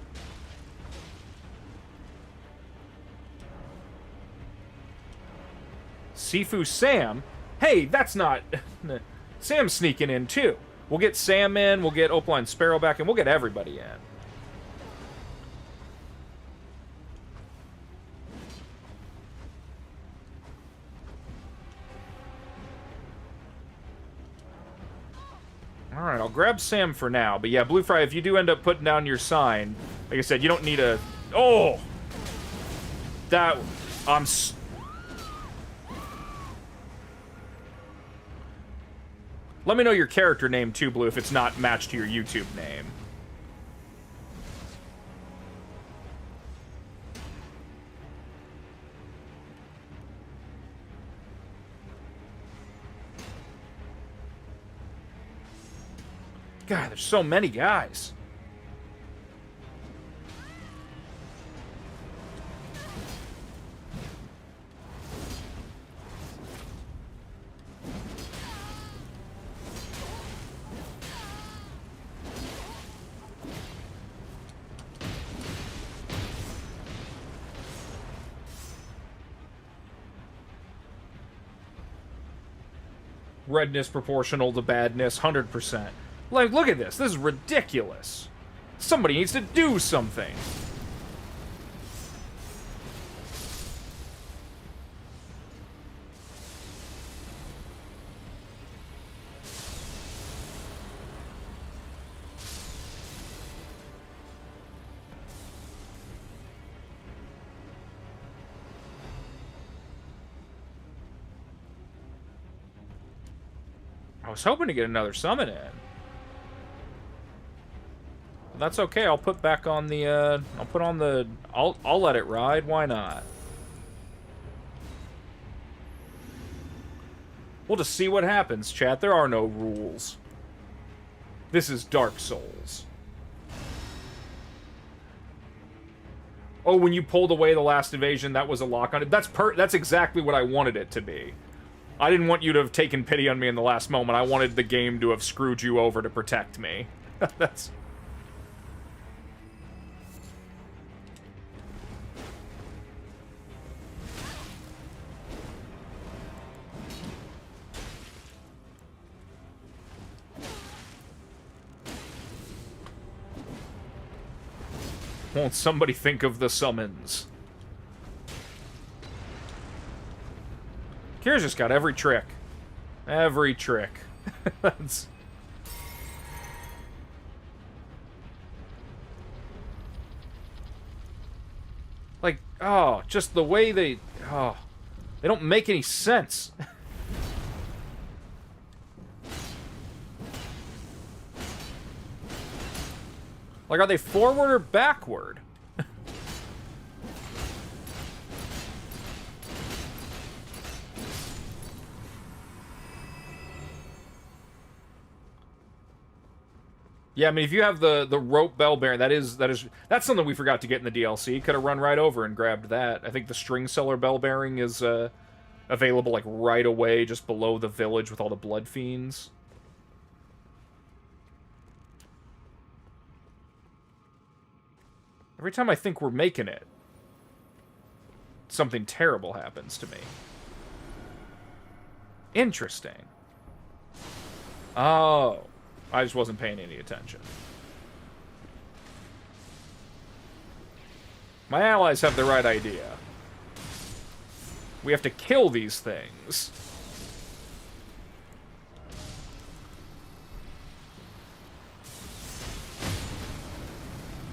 Sifu Sam? Hey, that's not... Sam's sneaking in, too. We'll get Sam in, we'll get Opaline Sparrow back, and we'll get everybody in. Alright, I'll grab Sam for now. But yeah, Bluefry, if you do end up putting down your sign, like I said, you don't need a... Oh! That... Let me know your character name too, Blue, if it's not matched to your YouTube name. God, there's so many guys. Redness proportional to badness, 100%. Like, look at this. This is ridiculous. Somebody needs to do something. I was hoping to get another summon in. But that's okay. I'll put back on the, I'll put on the... I'll let it ride. Why not? We'll just see what happens, chat. There are no rules. This is Dark Souls. Oh, when you pulled away the last invasion, that was a lock on it. That's exactly what I wanted it to be. I didn't want you to have taken pity on me in the last moment. I wanted the game to have screwed you over to protect me. That's... Won't somebody think of the summons? Kira's just got every trick. Every trick. That's... Like, oh, just the way they... Oh, they don't make any sense. Like, are they forward or backward? Yeah, I mean, if you have the rope bell bearing, that's something we forgot to get in the DLC. Could have run right over and grabbed that. I think the string seller bell bearing is available like right away, just below the village with all the blood fiends. Every time I think we're making it, something terrible happens to me. Interesting. Oh. I just wasn't paying any attention. My allies have the right idea. We have to kill these things.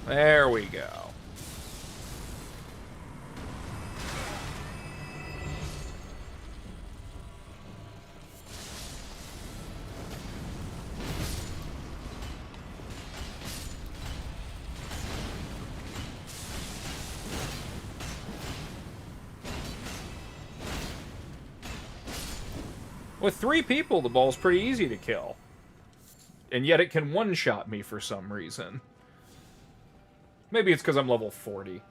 There we go. With 3 people, the ball's pretty easy to kill. And yet it can one-shot me for some reason. Maybe it's because I'm level 40.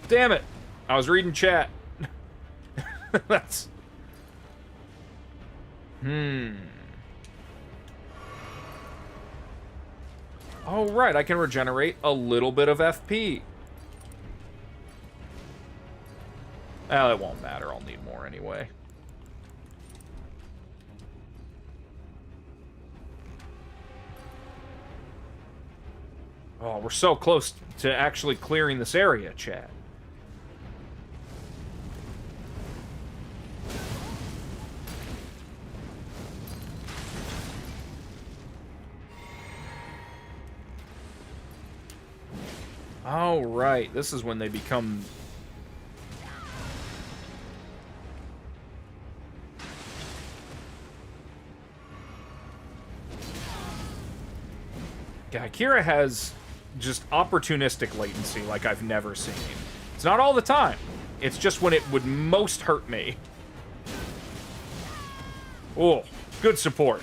Damn it! I was reading chat. That's... Oh, right, I can regenerate a little bit of FP. Well, it won't matter. I'll need more anyway. Oh, we're so close to actually clearing this area, chat. Oh, right. This is when they become... Yeah, Kira has just opportunistic latency like I've never seen. It's not all the time. It's just when it would most hurt me. Oh, good support.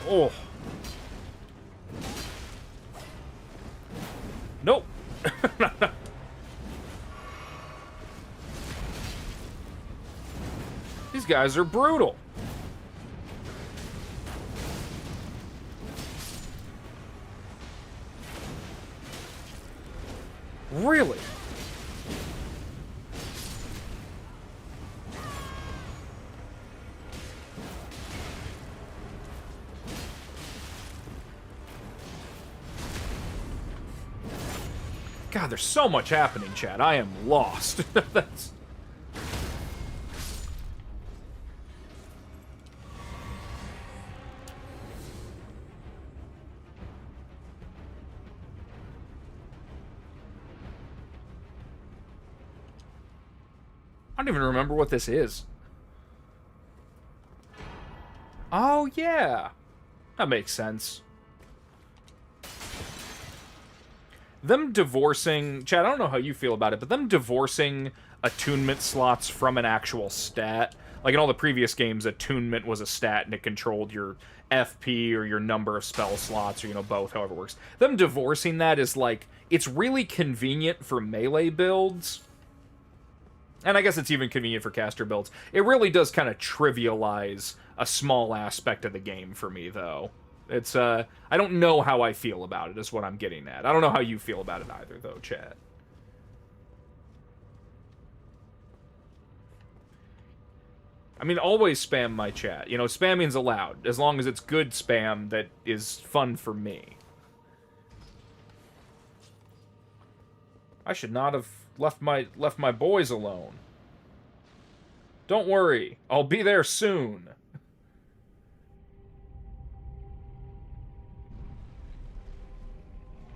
Oh. Nope. These guys are brutal. Really? God, there's so much happening, chat. I am lost. That's... I don't even remember what this is. Oh, yeah. That makes sense. Them divorcing... Chad, I don't know how you feel about it, but them divorcing attunement slots from an actual stat... Like in all the previous games, attunement was a stat and it controlled your FP or your number of spell slots or, you know, both, however it works. Them divorcing that is like... It's really convenient for melee builds. And I guess it's even convenient for caster builds. It really does kind of trivialize a small aspect of the game for me, though. It's, I don't know how I feel about it, is what I'm getting at. I don't know how you feel about it either, though, chat. I mean, always spam my chat. You know, spamming's allowed, as long as it's good spam that is fun for me. I should not have left my boys alone. Don't worry, I'll be there soon.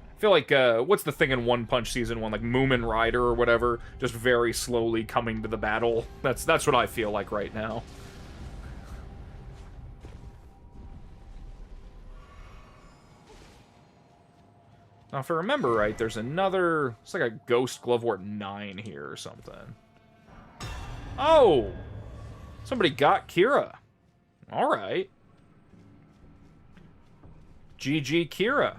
I feel like, what's the thing in One Punch Season 1? Like Moomin Rider or whatever, just very slowly coming to the battle. That's what I feel like right now. Now, if I remember right, there's another... It's like a Ghost Glovewort 9 here or something. Oh! Somebody got Kira. Alright. GG Kira.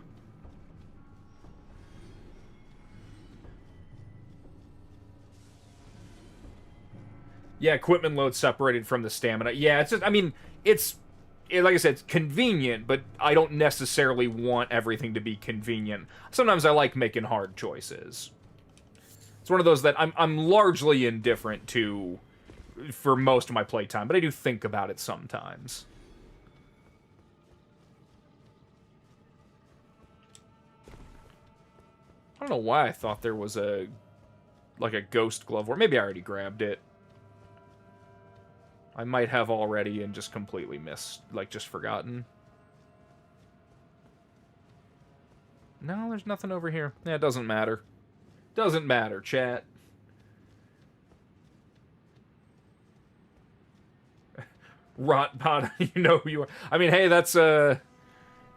Yeah, equipment load separated from the stamina. Yeah, it's just... I mean, like I said, it's convenient, but I don't necessarily want everything to be convenient. Sometimes I like making hard choices. It's one of those that I'm largely indifferent to for most of my playtime, but I do think about it sometimes. I don't know why I thought there was a Ghost Glove, or maybe I already grabbed it. I might have already and just completely missed, like, just forgotten. No, there's nothing over here. Yeah, it doesn't matter. Doesn't matter, chat. Rot Pata, you know who you are. I mean, hey, that's, yeah,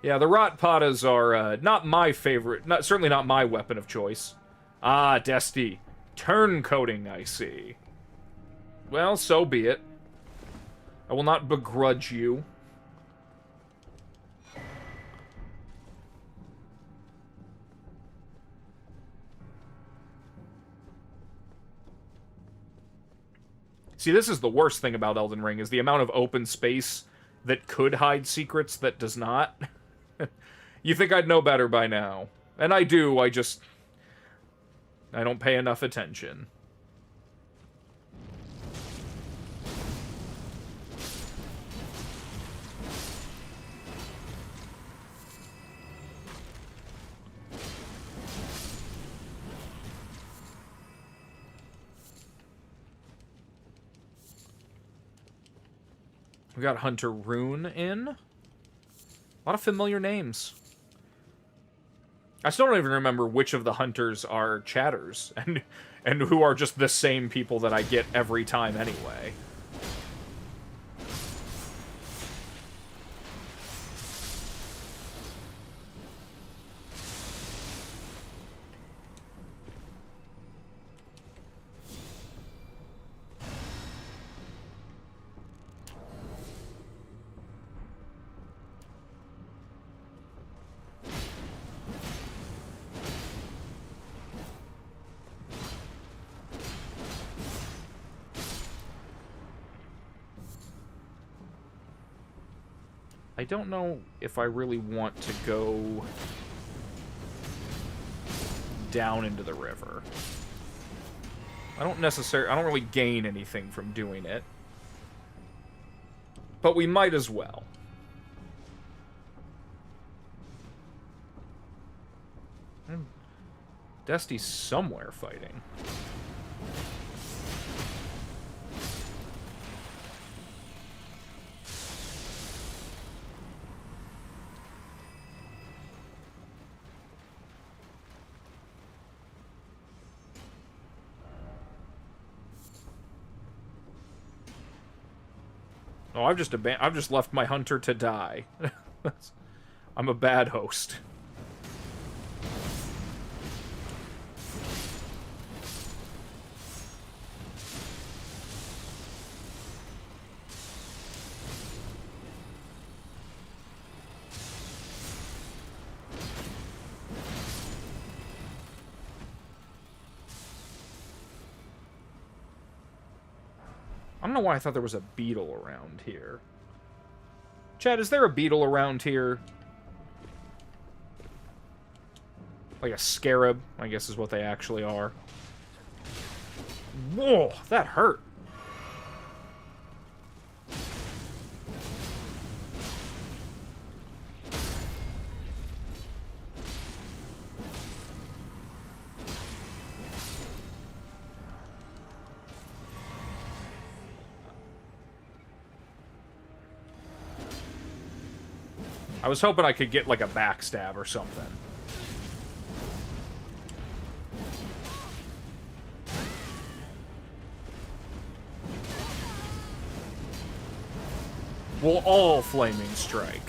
the Rot Patas are, not my favorite, certainly not my weapon of choice. Ah, Desti. Turncoating, I see. Well, so be it. I will not begrudge you. See, this is the worst thing about Elden Ring, is the amount of open space that could hide secrets that does not. You think I'd know better by now. And I do, I don't pay enough attention. We got Hunter Rune in. A lot of familiar names. I still don't even remember which of the hunters are chatters, and who are just the same people that I get every time anyway. I don't know if I really want to go down into the river. I don't really gain anything from doing it. But we might as well. Dusty's somewhere fighting. Oh, I've just left my hunter to die. I'm a bad host. I don't know why I thought there was a beetle around here. Chad, is there a beetle around here? Like a scarab, I guess is what they actually are. Whoa, that hurt. I was hoping I could get, like, a backstab or something. We'll all flaming strike.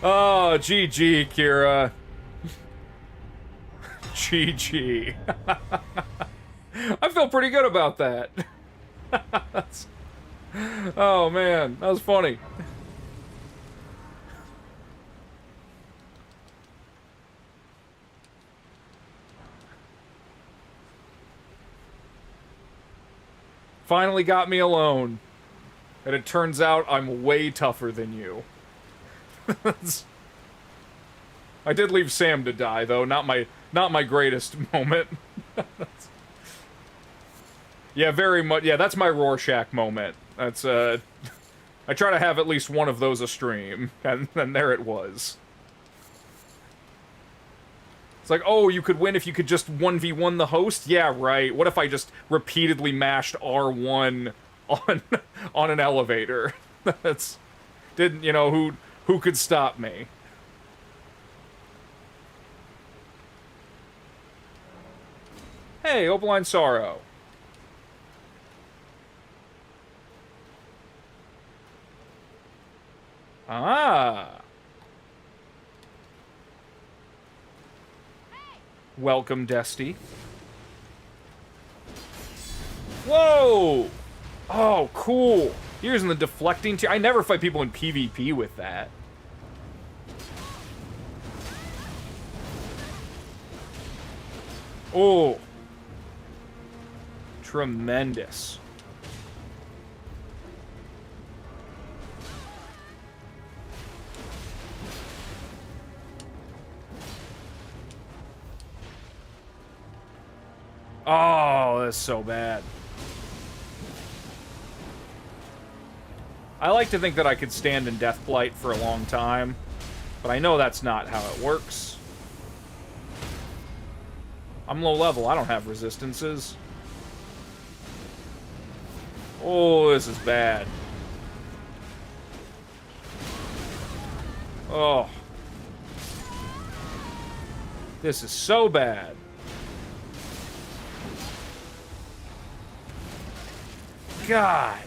Oh, GG, Kira. GG. I feel pretty good about that. Oh, man. That was funny. Finally got me alone. And it turns out I'm way tougher than you. I did leave Sam to die, though. Not my greatest moment. Yeah, very much. Yeah, that's my Rorschach moment. That's I try to have at least one of those a stream, and then there it was. It's like, oh, you could win if you could just 1v1 the host? Yeah, right. What if I just repeatedly mashed R1 on an elevator? That's didn't, you know, who could stop me? Hey, Opaline Sorrow. Ah. Welcome, Desty. Whoa! Oh, cool. You're using the deflecting I never fight people in PvP with that. Oh. Tremendous. Oh, that's so bad. I like to think that I could stand in Deathblight for a long time, but I know that's not how it works. I'm low level, I don't have resistances. Oh, this is bad. Oh. This is so bad. God.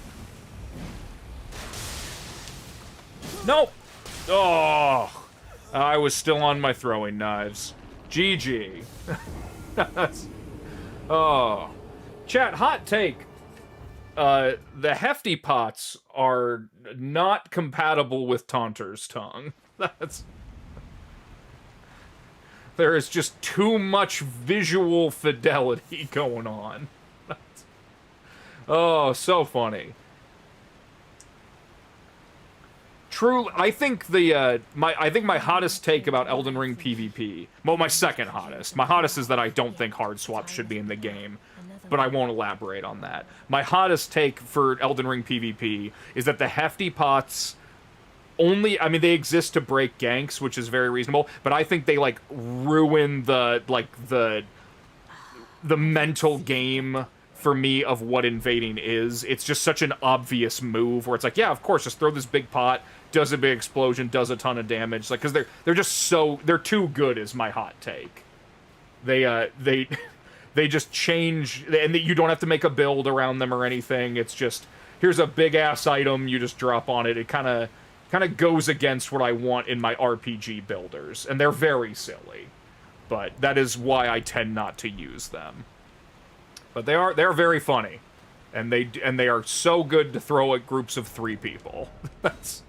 Nope. Oh. I was still on my throwing knives. GG. Oh. Chat, hot take. The hefty pots are not compatible with Taunter's tongue. That's... There is just too much visual fidelity going on. Oh, so funny. True, I think the my hottest take about Elden Ring PvP, well, my second hottest. My hottest is that I don't think hard swaps should be in the game, but I won't elaborate on that. My hottest take for Elden Ring PvP is that the hefty pots only, I mean, they exist to break ganks, which is very reasonable, but I think they, like, ruin the mental game for me of what invading is. It's just such an obvious move where it's like, yeah, of course, just throw this big pot, does a big explosion, does a ton of damage, like, because they're just so, they're too good is my hot take. They just change, and you don't have to make a build around them or anything. It's just, here's a big ass item, you just drop on it. It kind of goes against what I want in my RPG builders, and they're very silly, but that is why I tend not to use them. But they're very funny, and they are so good to throw at groups of 3 people. That's...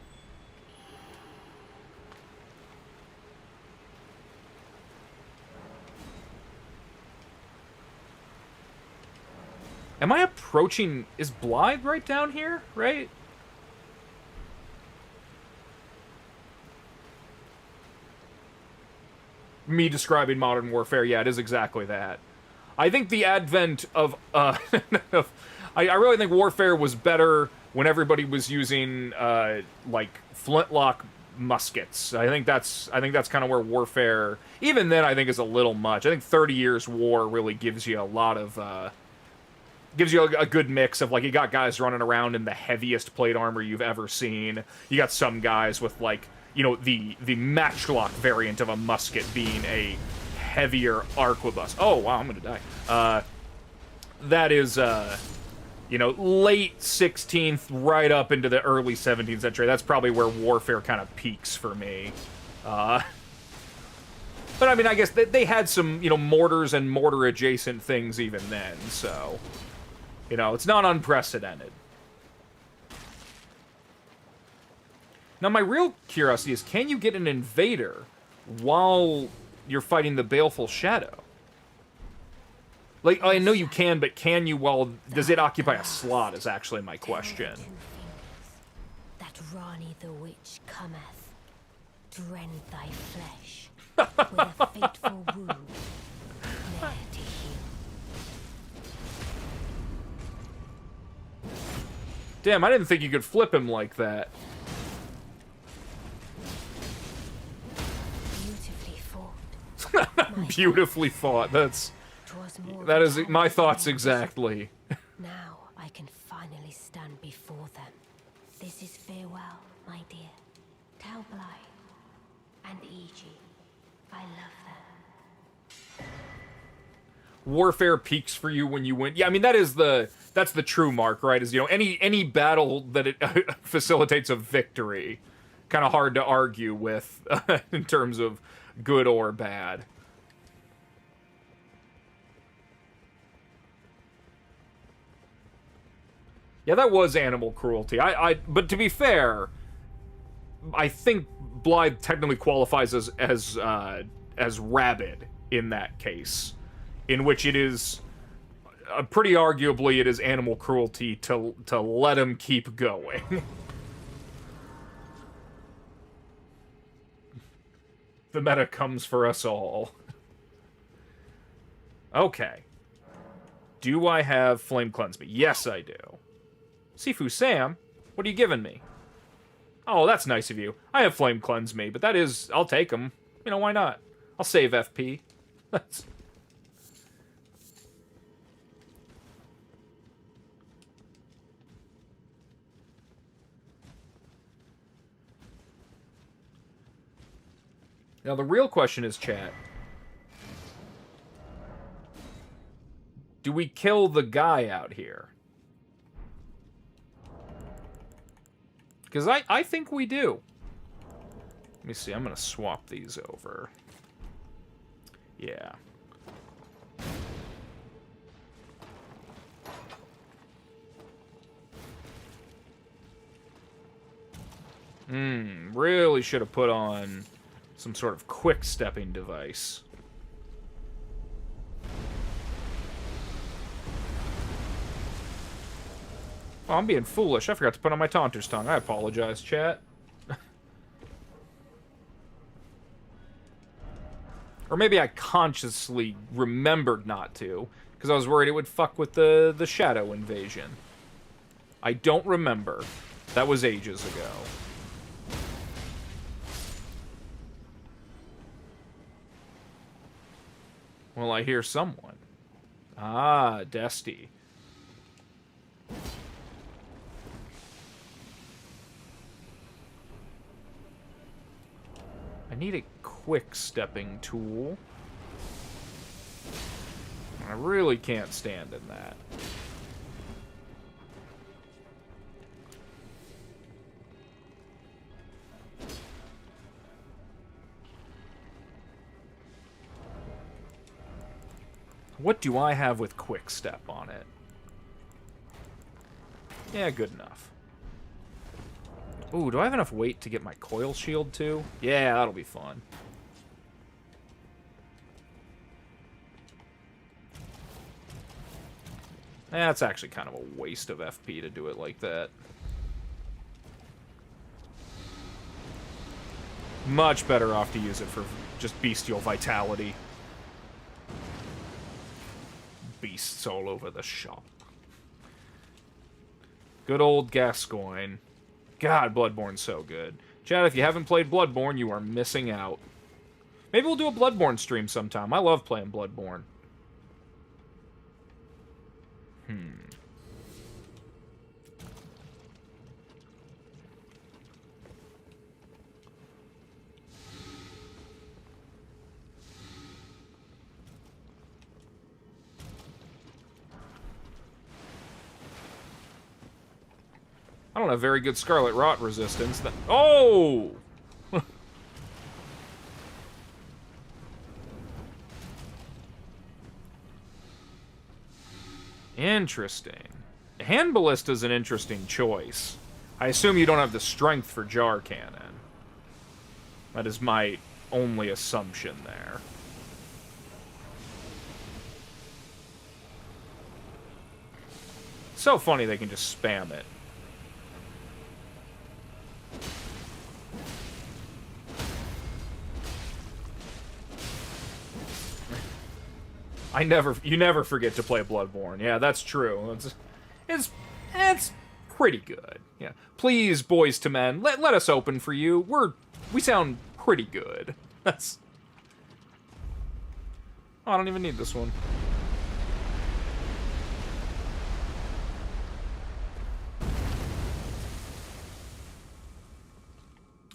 Am I approaching... Is Blythe right down here? Right? Me describing Modern Warfare, yeah, it is exactly that. I think the advent of... I really think Warfare was better when everybody was using, like, flintlock muskets. I think that's kind of where Warfare... Even then, I think, is a little much. I think 30 Years War really gives you a lot of... gives you a good mix of, like, you got guys running around in the heaviest plate armor you've ever seen. You got some guys with, like, you know, the matchlock variant of a musket being a heavier arquebus. Oh, wow, I'm gonna die. That is, you know, late 16th, right up into the early 17th century. That's probably where Warfare kind of peaks for me. But, I mean, I guess they had some, you know, mortars and mortar-adjacent things even then, so... You know, it's not unprecedented. Now, my real curiosity is, can you get an Invader while you're fighting the Baleful Shadow? Like, I know you can, but can you while... Does it occupy a slot is actually my question. That Rani the Witch cometh to rend thy flesh with a fateful wound, ne'er to heal. Damn, I didn't think you could flip him like that. Beautifully fought. Beautifully fought. That is my thoughts exactly. Now I can finally stand before them. This is farewell, my dear. Tell Blythe and Iji I love them. Warfare peaks for you when you win. Yeah, I mean, that's the true mark, right? Is, you know, any battle that it facilitates a victory, kind of hard to argue with in terms of good or bad. Yeah, that was animal cruelty. But to be fair, I think Blythe technically qualifies as rabid in that case, in which it is pretty arguably it is animal cruelty to let him keep going. The meta comes for us all. Okay. Do I have Flame Cleanse Me? Yes, I do. Sifu Sam, what are you giving me? Oh, that's nice of you. I have Flame Cleanse Me, but that is... I'll take them. You know, why not? I'll save FP. That's... Now, the real question is, chat, do we kill the guy out here? Because I think we do. Let me see, I'm going to swap these over. Yeah. Really should have put on some sort of quick-stepping device. Oh, I'm being foolish. I forgot to put on my Taunter's Tongue. I apologize, chat. Or maybe I consciously remembered not to, because I was worried it would fuck with the Shadow Invasion. I don't remember. That was ages ago. Well, I hear someone. Ah, Dusty. I need a quick-stepping tool. I really can't stand in that. What do I have with quick step on it? Yeah, good enough. Ooh, do I have enough weight to get my coil shield too? Yeah, that'll be fun. That's actually kind of a waste of FP to do it like that. Much better off to use it for just bestial vitality. Beasts all over the shop. Good old Gascoigne. God, Bloodborne's so good. Chad, if you haven't played Bloodborne, you are missing out. Maybe we'll do a Bloodborne stream sometime. I love playing Bloodborne. I don't have very good Scarlet Rot resistance. Oh! Interesting. Hand Ballista is an interesting choice. I assume you don't have the strength for Jar Cannon. That is my only assumption there. So funny they can just spam it. You never forget to play Bloodborne. Yeah, that's true. It's pretty good. Yeah. Please, boys to men, let us open for you. We sound pretty good. That's... Oh, I don't even need this one.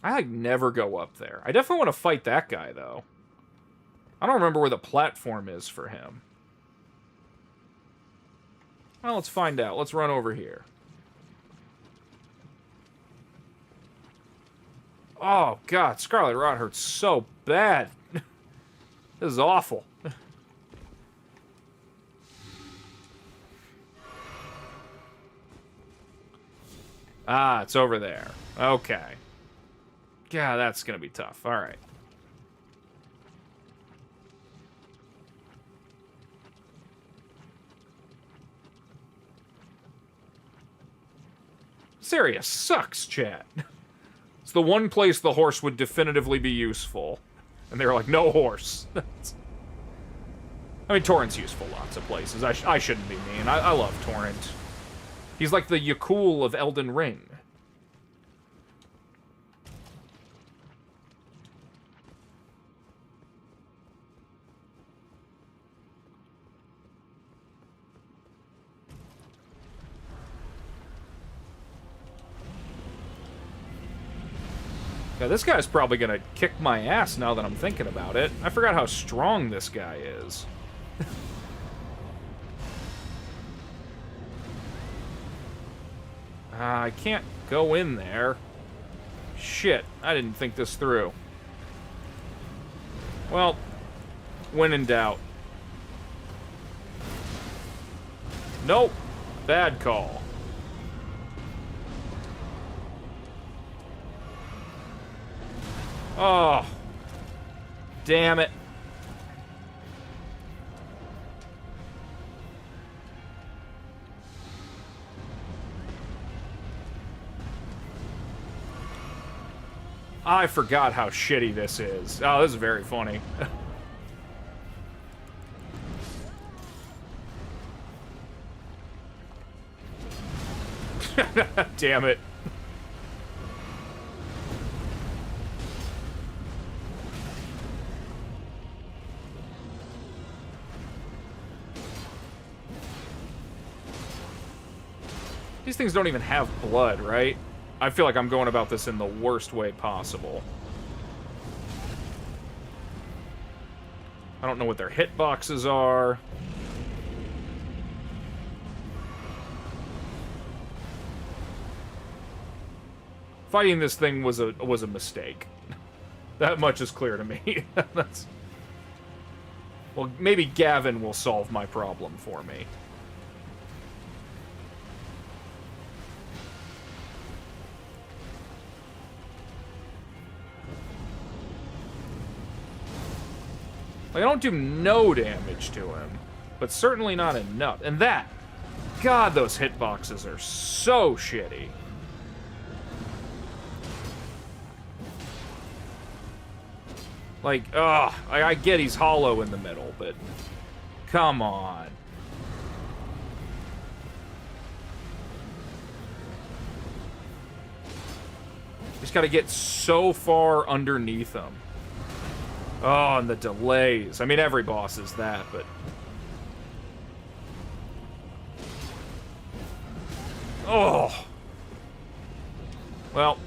I, like, never go up there. I definitely want to fight that guy, though. I don't remember where the platform is for him. Well, let's find out. Let's run over here. Oh, God. Scarlet Rot hurts so bad. This is awful. Ah, it's over there. Okay. God, that's gonna be tough. All right. This area sucks, chat. It's the one place the horse would definitively be useful. And they were like, no horse. I mean, Torrent's useful lots of places. I shouldn't be mean. I love Torrent. He's like the Yakul of Elden Ring. Yeah, this guy's probably gonna kick my ass now that I'm thinking about it. I forgot how strong this guy is. I can't go in there. Shit, I didn't think this through. Well, when in doubt. Nope. Bad call. Oh. Damn it. I forgot how shitty this is. Oh, this is very funny. Damn it. These things don't even have blood, right? I feel like I'm going about this in the worst way possible. I don't know what their hitboxes are. Fighting this thing was a mistake. That much is clear to me. That's... Well, maybe Gavin will solve my problem for me. Like, I don't do no damage to him, but certainly not enough. And that... God, those hitboxes are so shitty. Like, ugh, I get he's hollow in the middle, but... Come on. Just gotta get so far underneath him. Oh, and the delays. I mean, every boss is that, but... Oh! Well...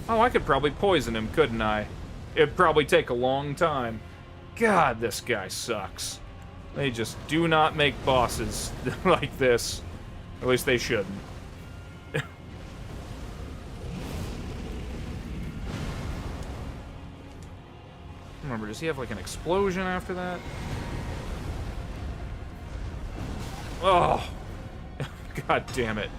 Oh, I could probably poison him, couldn't I? It'd probably take a long time. God, this guy sucks. They just do not make bosses like this. At least they shouldn't. Remember, does he have like an explosion after that? Oh! God damn it.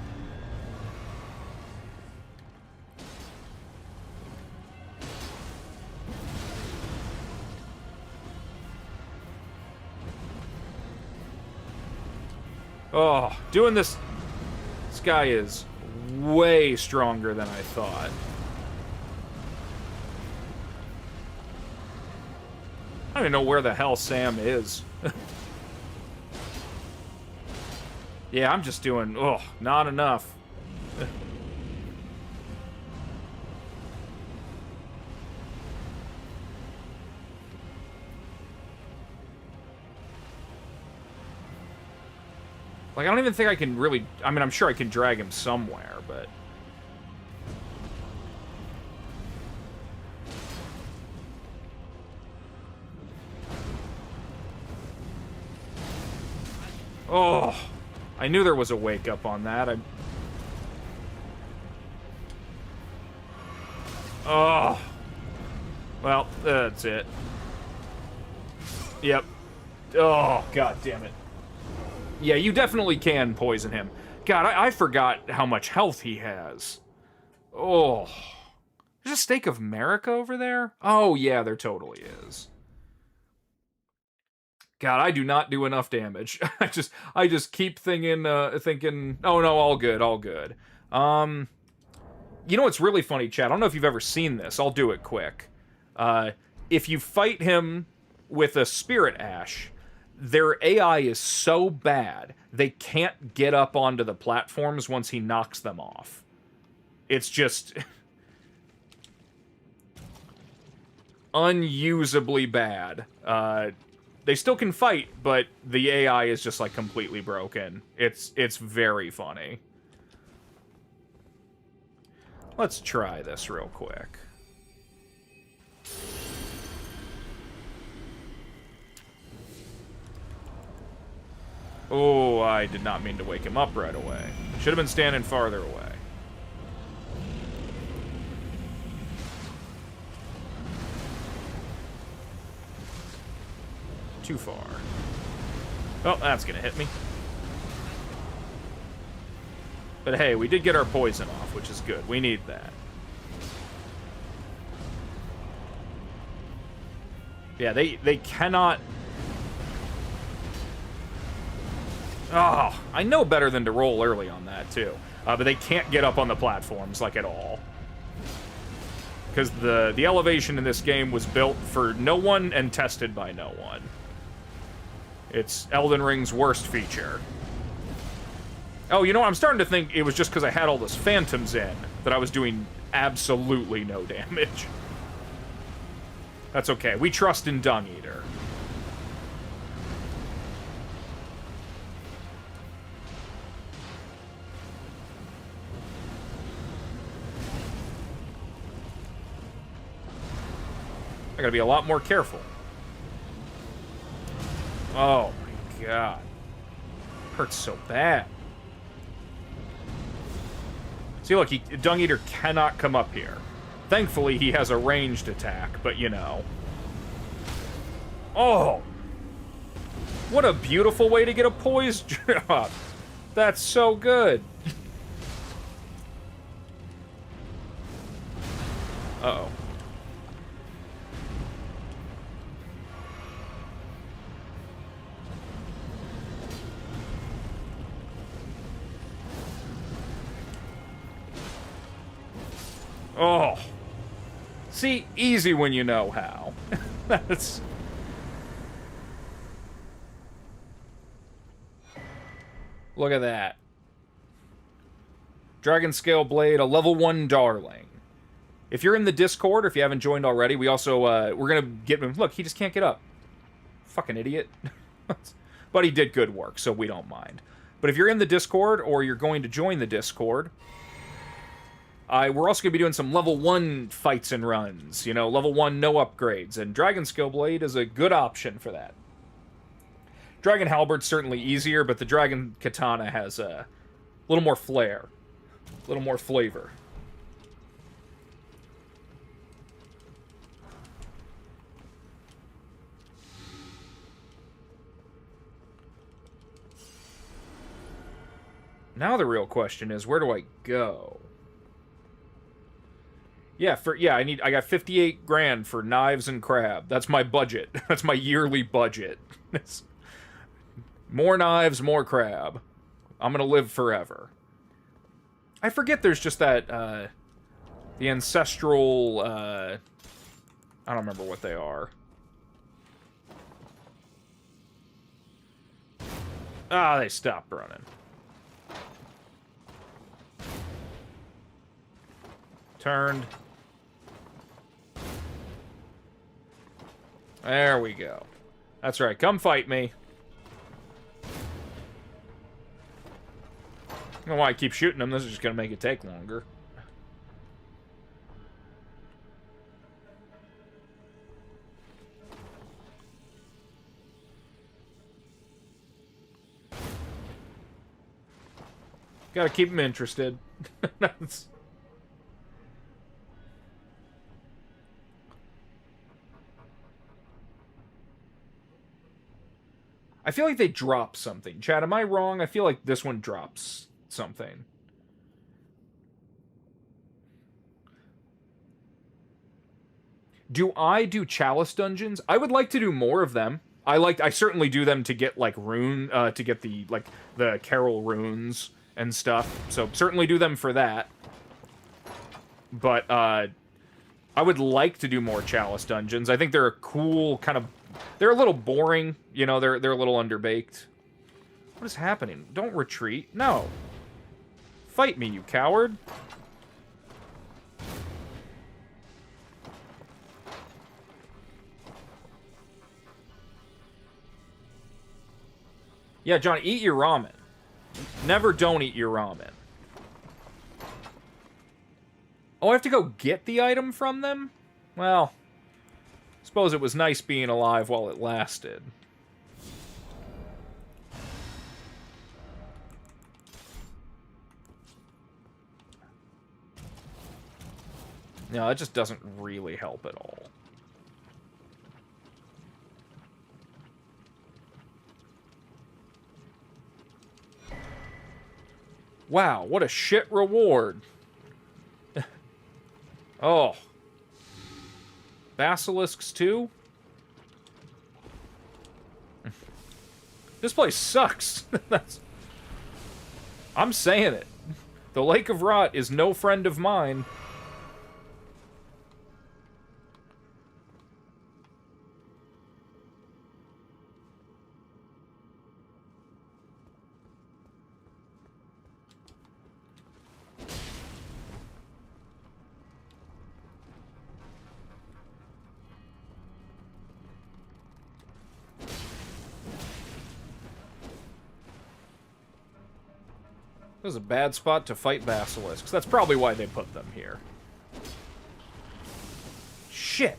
Oh, doing this... This guy is way stronger than I thought. I don't even know where the hell Sam is. Yeah, I'm just doing... Oh, not enough. Like, I don't even think I can really... I mean, I'm sure I can drag him somewhere, but... Oh! I knew there was a wake-up on that. Oh! Well, that's it. Yep. Oh, god damn it. Yeah, you definitely can poison him. God, I forgot how much health he has. Oh. There's a stake of America over there? Oh, yeah, there totally is. God, I do not do enough damage. I just keep thinking, oh no, all good, all good. You know what's really funny, chat? I don't know if you've ever seen this. I'll do it quick. If you fight him with a Spirit Ash... Their AI is so bad, they can't get up onto the platforms once he knocks them off. It's just... unusably bad. They still can fight, but the AI is just, like, completely broken. It's very funny. Let's try this real quick. Oh, I did not mean to wake him up right away. Should have been standing farther away. Too far. Oh, that's gonna hit me. But hey, we did get our poison off, which is good. We need that. Yeah, they cannot... Oh, I know better than to roll early on that, too. But they can't get up on the platforms, like, at all. Because the elevation in this game was built for no one and tested by no one. It's Elden Ring's worst feature. Oh, you know what? I'm starting to think it was just because I had all those phantoms in that I was doing absolutely no damage. That's okay. We trust in Dung Eater. I gotta be a lot more careful. Oh my god. Hurts so bad. See, look, Dung Eater cannot come up here. Thankfully, he has a ranged attack, but you know. Oh! What a beautiful way to get a poise drop. That's so good. Uh-oh. Oh. See, easy when you know how. That's... Look at that. Dragon Scale Blade, a level 1 darling. If you're in the Discord, or if you haven't joined already, we also, we're gonna get him... Look, he just can't get up. Fucking idiot. But he did good work, so we don't mind. But if you're in the Discord, or you're going to join the Discord... we're also going to be doing some level 1 fights and runs. You know, level 1 no upgrades. And Dragon Scale Blade is a good option for that. Dragon Halberd's certainly easier, but the Dragon Katana has a little more flair. A little more flavor. Now the real question is, where do I go? Yeah, I got 58 grand for knives and crab. That's my budget. That's my yearly budget. More knives, more crab. I'm gonna live forever. I forget there's just that, the ancestral, I don't remember what they are. Ah, they stopped running. Turned. There we go. That's right. Come fight me. I don't know why I keep shooting them. This is just going to make it take longer. Gotta keep them interested. That's... I feel like they drop something. Chad, am I wrong? I feel like this one drops something. Do I do Chalice dungeons? I would like to do more of them. I certainly do them to get like rune, to get the Carol runes and stuff. So certainly do them for that. But I would like to do more Chalice dungeons. I think they're a cool kind of... They're a little boring, you know, they're a little underbaked. What is happening? Don't retreat. No. Fight me, you coward. Yeah, John, eat your ramen. Never don't eat your ramen. Oh, I have to go get the item from them? Well... Suppose it was nice being alive while it lasted. No, it just doesn't really help at all. Wow, what a shit reward. Oh. Basilisks too? This place sucks. I'm saying it. The Lake of Rot is no friend of mine. This is a bad spot to fight basilisks. That's probably why they put them here. Shit.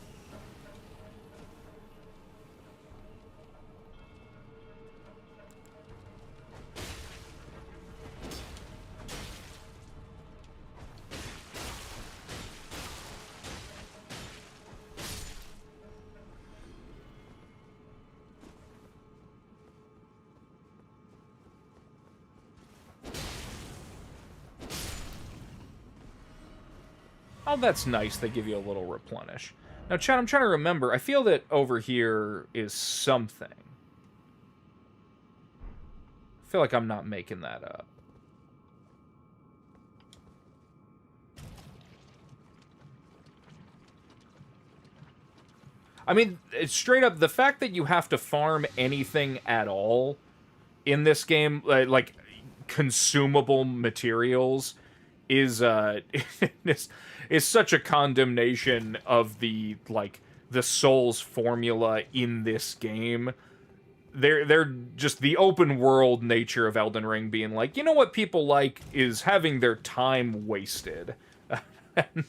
Oh, that's nice. They give you a little replenish. Now, chat, I'm trying to remember. I feel that over here is something. I feel like I'm not making that up. I mean, it's straight up, the fact that you have to farm anything at all in this game, like consumable materials, is is such a condemnation of the Souls formula in this game. They're just the open world nature of Elden Ring being like, you know what people like is having their time wasted. And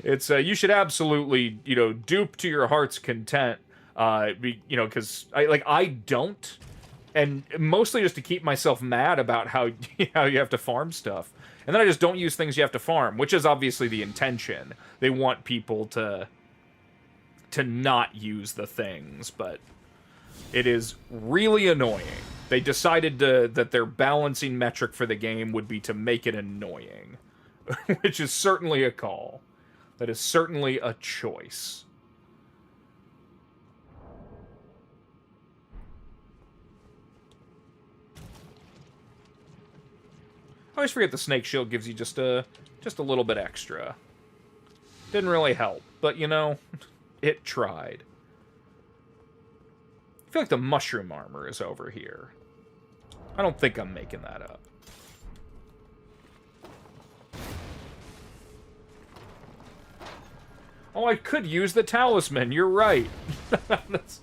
it's you should absolutely, dupe to your heart's content, because I don't, and mostly just to keep myself mad about how how you have to farm stuff. And then I just don't use things you have to farm, which is obviously the intention. They want people to not use the things, but it is really annoying. They decided that their balancing metric for the game would be to make it annoying, which is certainly a call. That is certainly a choice. I always forget the snake shield gives you just a little bit extra. Didn't really help, but it tried. I feel like the mushroom armor is over here. I don't think I'm making that up. Oh, I could use the talisman. You're right. That's...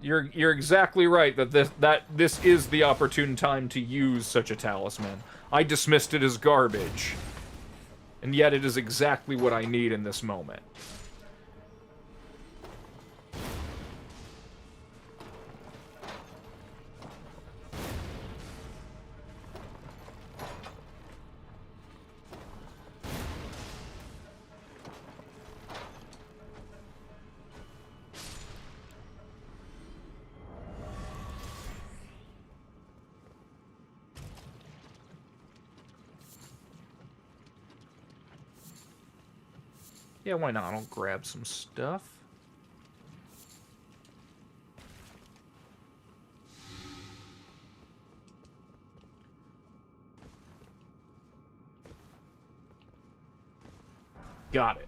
You're exactly right that this is the opportune time to use such a talisman. I dismissed it as garbage. And yet it is exactly what I need in this moment. Yeah, why not? I'll grab some stuff. Got it.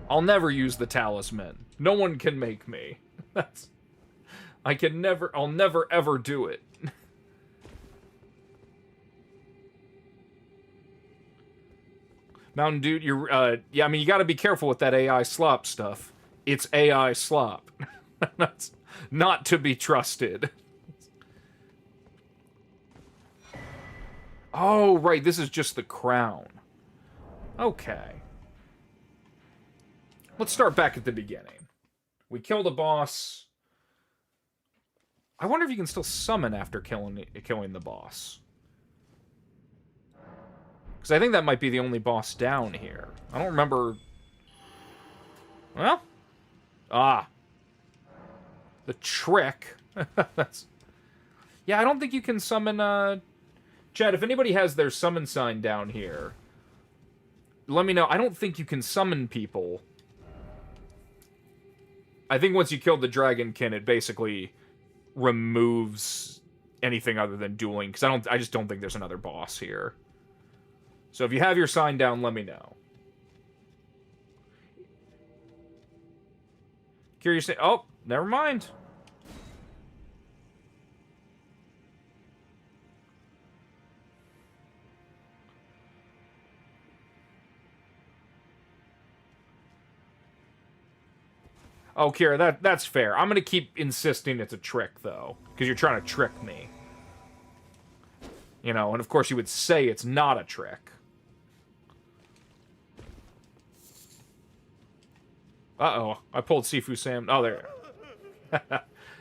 I'll never use the talisman. No one can make me. That's... I'll never ever do it. Mountain Dude, yeah, I mean, you gotta be careful with that AI slop stuff. It's AI slop. That's not to be trusted. Oh, right, this is just the crown. Okay. Let's start back at the beginning. We killed a boss. I wonder if you can still summon after killing the boss. Because I think that might be the only boss down here. I don't remember... Well... Ah. The trick. That's... Yeah, I don't think you can summon, Chad, if anybody has their summon sign down here, let me know. I don't think you can summon people. I think once you kill the dragonkin, it basically removes anything other than dueling, because I just don't think there's another boss here. So if you have your sign down, let me know. Curious... Oh, never mind. Oh, Kira, that's fair. I'm gonna keep insisting it's a trick, though, because you're trying to trick me. You know, and of course you would say it's not a trick. Uh-oh, I pulled Sifu Sam. Oh, there.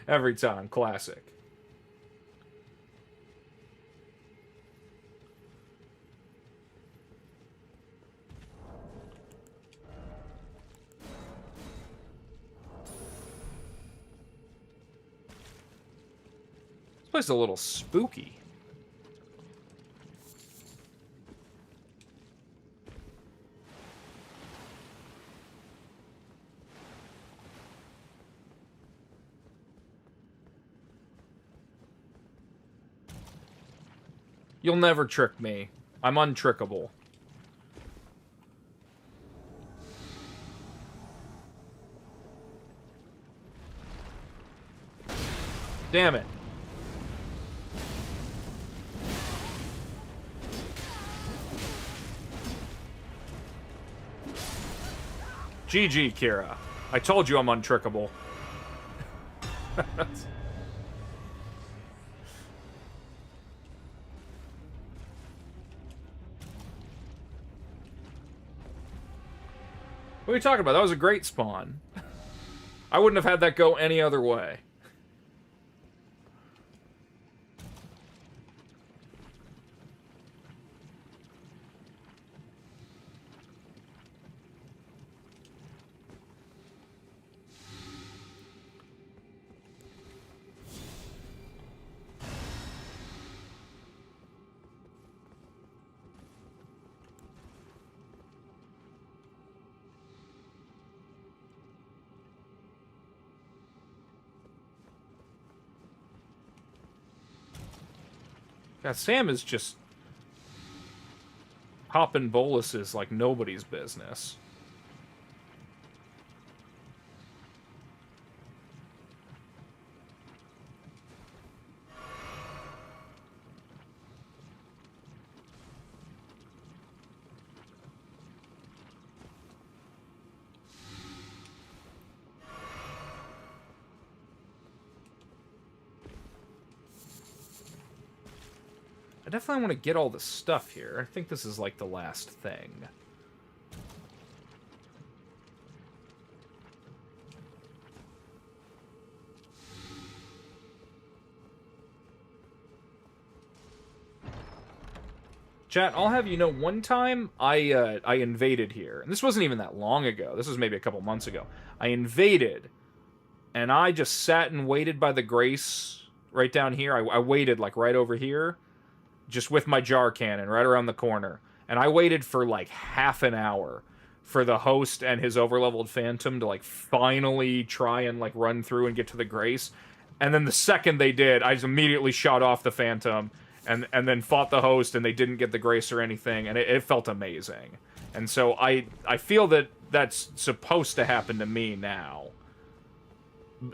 Every time, classic. This place is a little spooky. You'll never trick me. I'm untrickable. Damn it. GG, Kira. I told you I'm untrickable. What are you talking about? That was a great spawn. I wouldn't have had that go any other way. God, Sam is just popping boluses like nobody's business. I definitely want to get all the stuff here. I think this is like the last thing. Chat, I'll have you know, one time I invaded here. And this wasn't even that long ago. This was maybe a couple months ago. I invaded, and I just sat and waited by the Grace right down here. I waited like right over here, just with my jar cannon right around the corner. And I waited for like half an hour for the host and his overleveled phantom to like finally try and like run through and get to the Grace. And then the second they did, I just immediately shot off the phantom and then fought the host, and they didn't get the Grace or anything, and it felt amazing. And so I feel that that's supposed to happen to me now.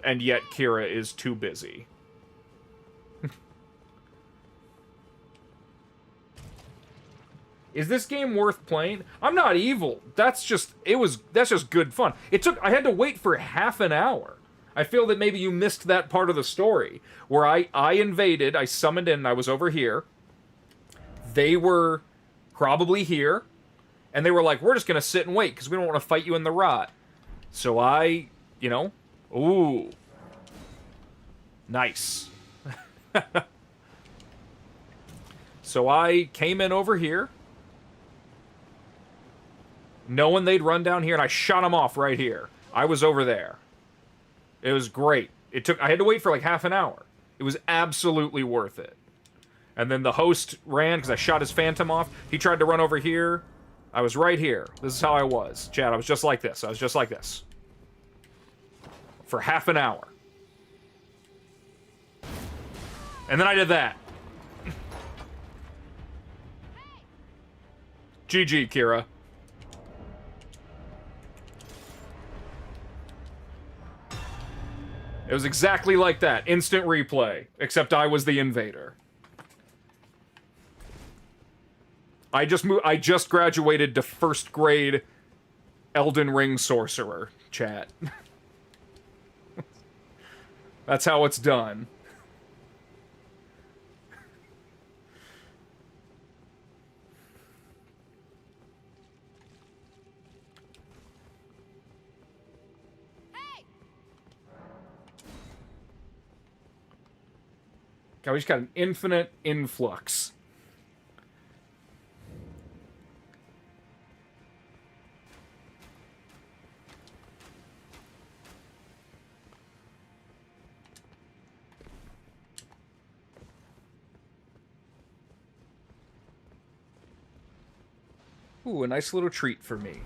And yet Kira is too busy. Is this game worth playing? I'm not evil. That's just good fun. I had to wait for half an hour. I feel that maybe you missed that part of the story where I invaded, I summoned in, I was over here. They were probably here, and they were like, we're just going to sit and wait because we don't want to fight you in the rot. So I, you know, ooh. Nice. So I came in over here, knowing they'd run down here, and I shot them off right here. I was over there. It was great. I had to wait for like half an hour. It was absolutely worth it. And then the host ran because I shot his phantom off. He tried to run over here. I was right here. This is how I was. Chad, I was just like this. I was just like this. For half an hour. And then I did that. GG, Kira. It was exactly like that. Instant replay. Except I was the invader. I just graduated to first grade Elden Ring sorcerer, chat. That's how it's done. God, we just got an infinite influx. Ooh, a nice little treat for me.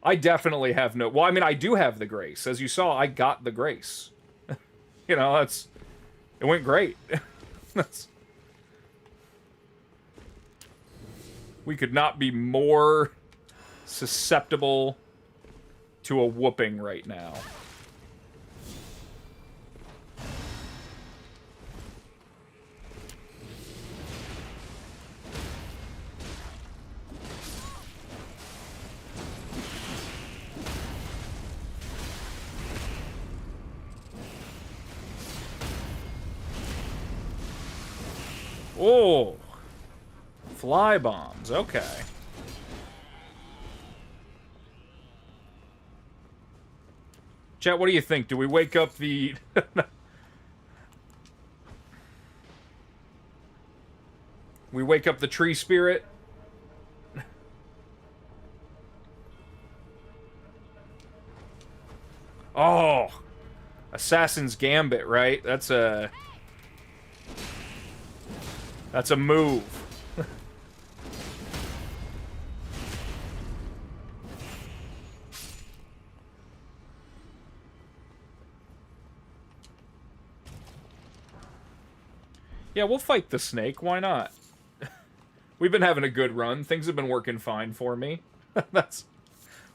I definitely have no... Well, I mean, I do have the grace. As you saw, I got the grace. You know, that's... It went great. We could not be more susceptible to a whooping right now. Oh, fly bombs. Okay. Chat, what do you think? Do we wake up the... We wake up the tree spirit? Oh, Assassin's Gambit, right? That's a move. Yeah, we'll fight the snake. Why not? We've been having a good run. Things have been working fine for me.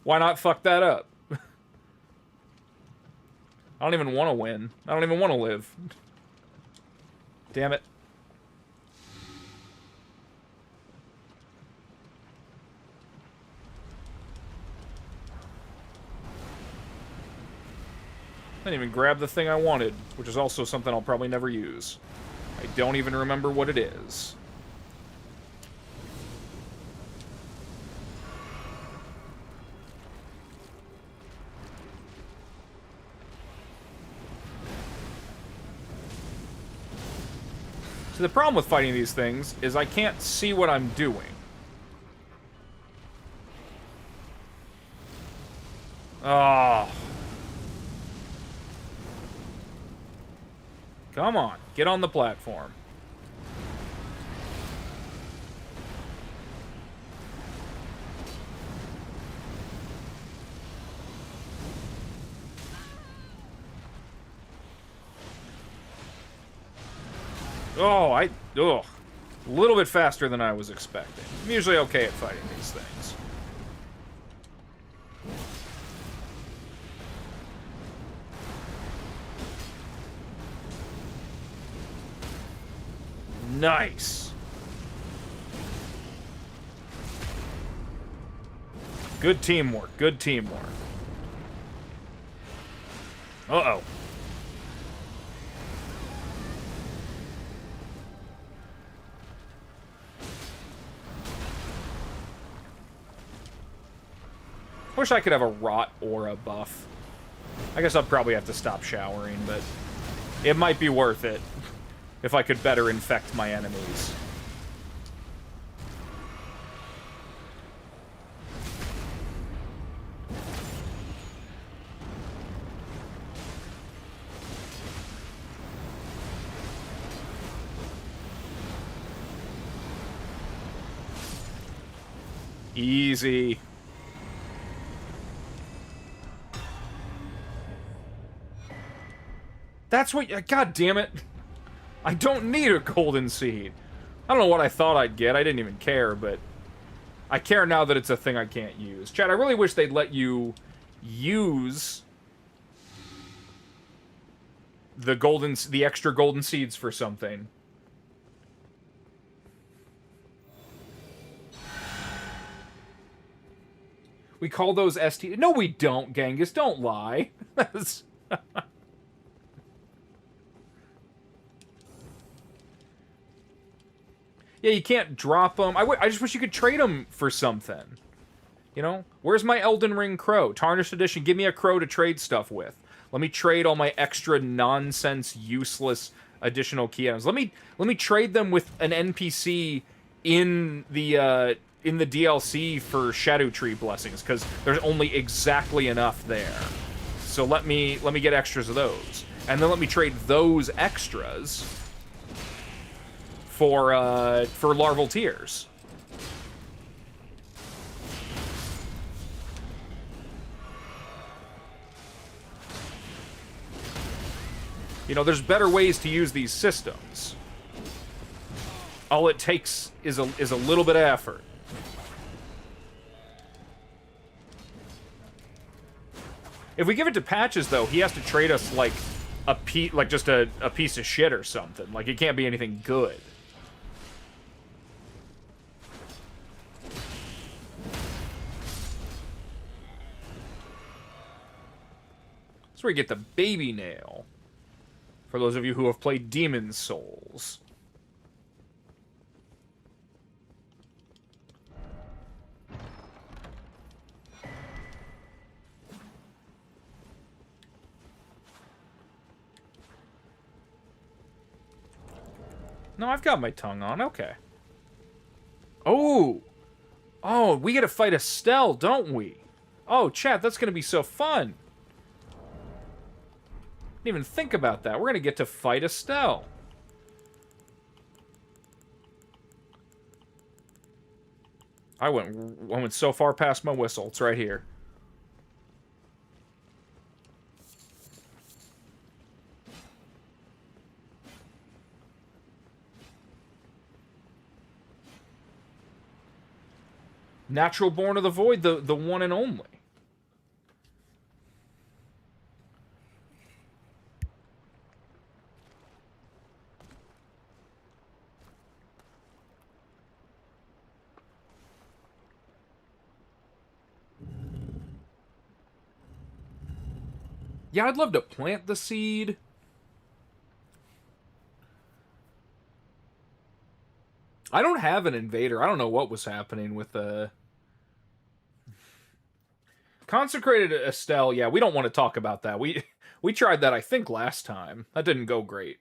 Why not fuck that up? I don't even want to win. I don't even want to live. Damn it. I didn't even grab the thing I wanted, which is also something I'll probably never use. I don't even remember what it is. So the problem with fighting these things is I can't see what I'm doing. Oh. Come on, get on the platform. Oh, a little bit faster than I was expecting. I'm usually okay at fighting these things. Nice. Good teamwork. Good teamwork. Uh-oh. Wish I could have a rot aura buff. I guess I'll probably have to stop showering, but it might be worth it if I could better infect my enemies. Easy. That's what... God damn it. I don't need a golden seed. I don't know what I thought I'd get. I didn't even care, but... I care now that it's a thing I can't use. Chad, I really wish they'd let you use... the extra golden seeds for something. We call those ST... No, we don't, Genghis. Don't lie. Yeah, you can't drop them. I just wish you could trade them for something. You know? Where's my Elden Ring crow? Tarnished Edition, give me a crow to trade stuff with. Let me trade all my extra nonsense, useless additional key items. Let me trade them with an NPC in the DLC for Shadow Tree Blessings, because there's only exactly enough there. So let me get extras of those. And then let me trade those extras for larval tears. You know, there's better ways to use these systems. All it takes is a little bit of effort. If we give it to Patches, though, he has to trade us like just a piece of shit or something. Like, it can't be anything good. That's where you get the baby nail. For those of you who have played Demon's Souls. No, I've got my tongue on. Okay. Oh! Oh, we get to fight Estelle, don't we? Oh, chat, that's going to be so fun. Didn't even think about that. We're going to get to fight Estelle. I went so far past my whistle. It's right here. Natural Born of the Void, the one and only. Yeah, I'd love to plant the seed. I don't have an Invader. I don't know what was happening with the... Consecrated Estelle, yeah, we don't want to talk about that. We tried that, I think, last time. That didn't go great.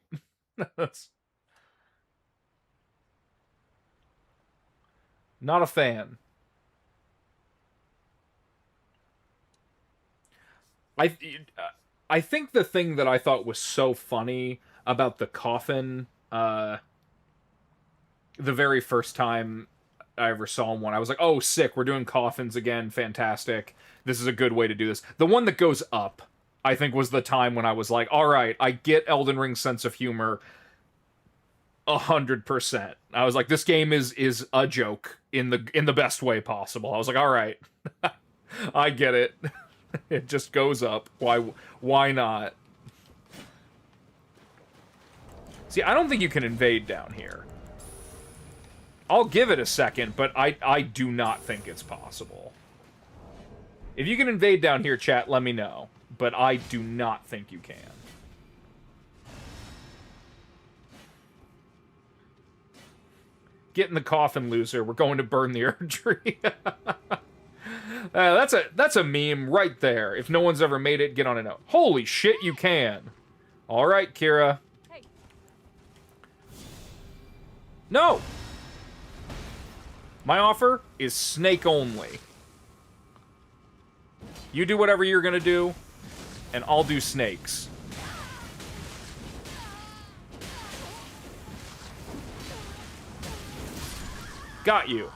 Not a fan. I think the thing that I thought was so funny about the coffin, the very first time I ever saw one, I was like, oh, sick, we're doing coffins again, fantastic. This is a good way to do this. The one that goes up, I think, was the time when I was like, all right, I get Elden Ring's sense of humor 100%. I was like, this game is a joke in the best way possible. I was like, all right, I get it. It just goes up. Why not? See, I don't think you can invade down here. I'll give it a second, but I do not think it's possible. If you can invade down here, chat, let me know. but I do not think you can. Get in the coffin, loser. We're going to burn the Erd Tree. That's a meme right there. If no one's ever made it, get on a note. Holy shit, you can. All right, Kira. Hey. No. My offer is snake only. You do whatever you're gonna do, and I'll do snakes. Got you.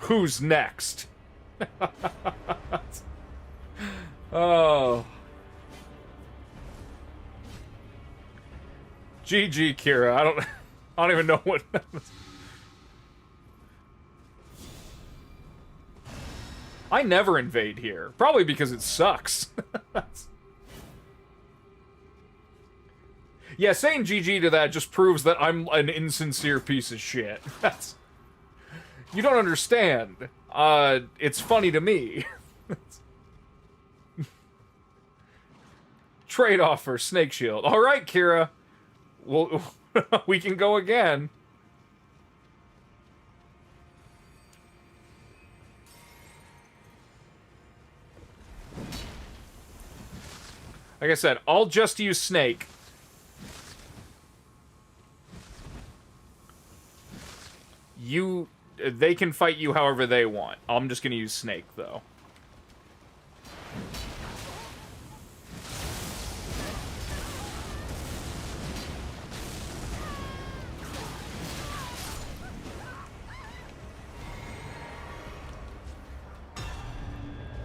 Who's next? Oh. GG, Kira. I don't even know what. I never invade here. Probably because it sucks. Yeah, saying GG to that just proves that I'm an insincere piece of shit. That's... You don't understand. It's funny to me. Trade offer, Snake Shield. All right, Kira. Well, we can go again. Like I said, I'll just use Snake. They can fight you however they want. I'm just gonna use Snake, though.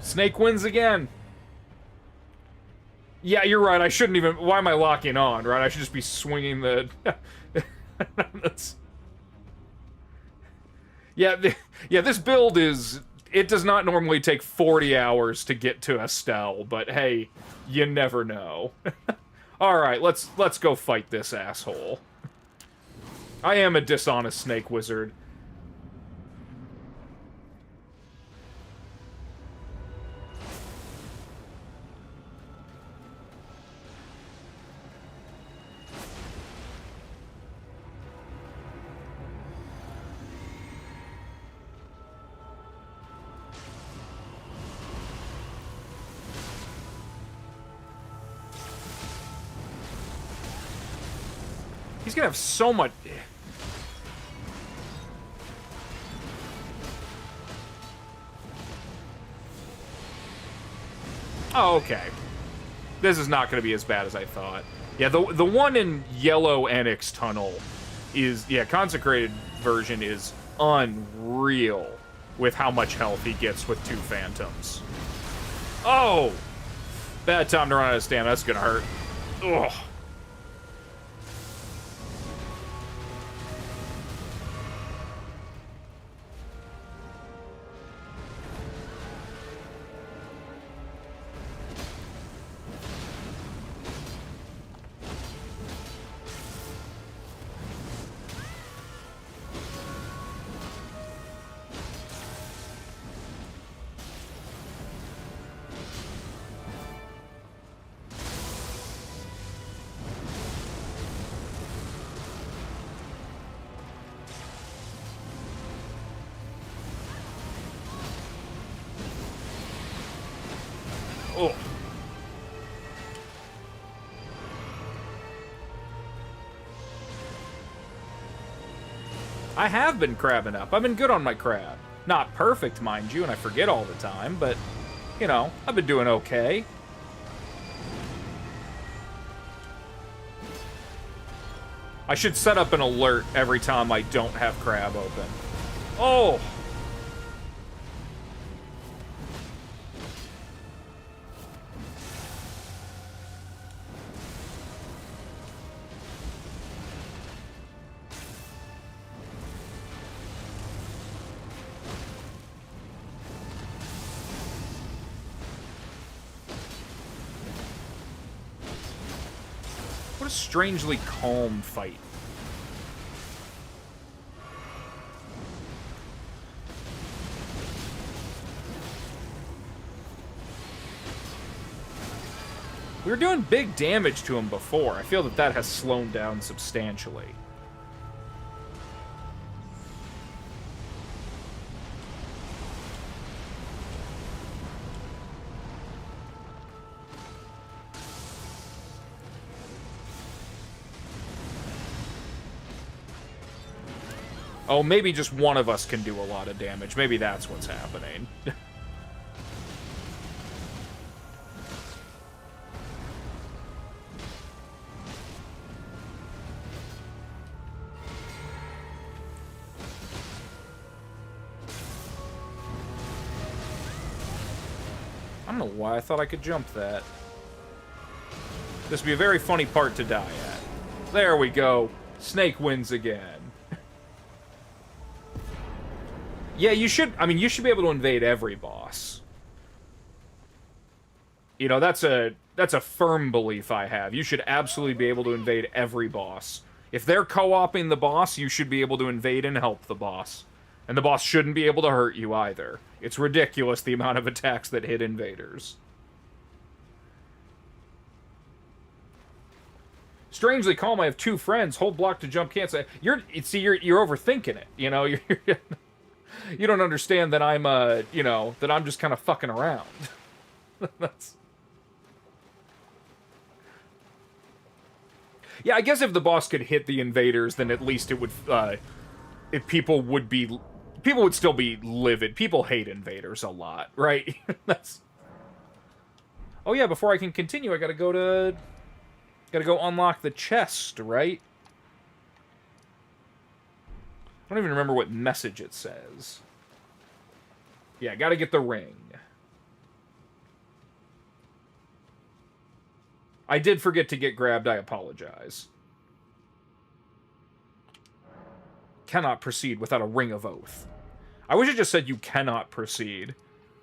Snake wins again. Yeah, you're right. I shouldn't even... Why am I locking on, right? I should just be swinging the... That's... Yeah, this build is... It does not normally take 40 hours to get to Estelle, but hey, you never know. Alright, let's go fight this asshole. I am a dishonest snake wizard. He's gonna have so much... Oh, okay. This is not gonna be as bad as I thought. Yeah, the one in Yellow Annex Tunnel is... Yeah, Consecrated version is unreal with how much health he gets with 2 Phantoms. Oh! Bad time to run out of stamina. That's gonna hurt. Ugh. Oh. I have been crabbing up. I've been good on my crab. Not perfect, mind you, and I forget all the time, but, you know, I've been doing okay. I should set up an alert every time I don't have crab open. Oh! What a strangely calm fight. We were doing big damage to him before. I feel that that has slowed down substantially. Oh, maybe just one of us can do a lot of damage. Maybe that's what's happening. I don't know why I thought I could jump that. This would be a very funny part to die at. There we go. Snake wins again. Yeah, you should... I mean, you should be able to invade every boss. You know, that's a firm belief I have. You should absolutely be able to invade every boss. If they're co-oping the boss, you should be able to invade and help the boss. And the boss shouldn't be able to hurt you either. It's ridiculous the amount of attacks that hit invaders. Strangely calm, I have 2 friends. Hold block to jump cancel. You're overthinking it. You know, you don't understand that I'm, you know, that I'm just kind of fucking around. That's... Yeah, I guess if the boss could hit the invaders, then at least it would, if people would still be livid. People hate invaders a lot, right? That's... Oh yeah, before I can continue, I gotta go unlock the chest, right? I don't even remember what message it says. Yeah, gotta get the ring. I did forget to get grabbed, I apologize. Cannot proceed without a ring of oath. I wish it just said you cannot proceed.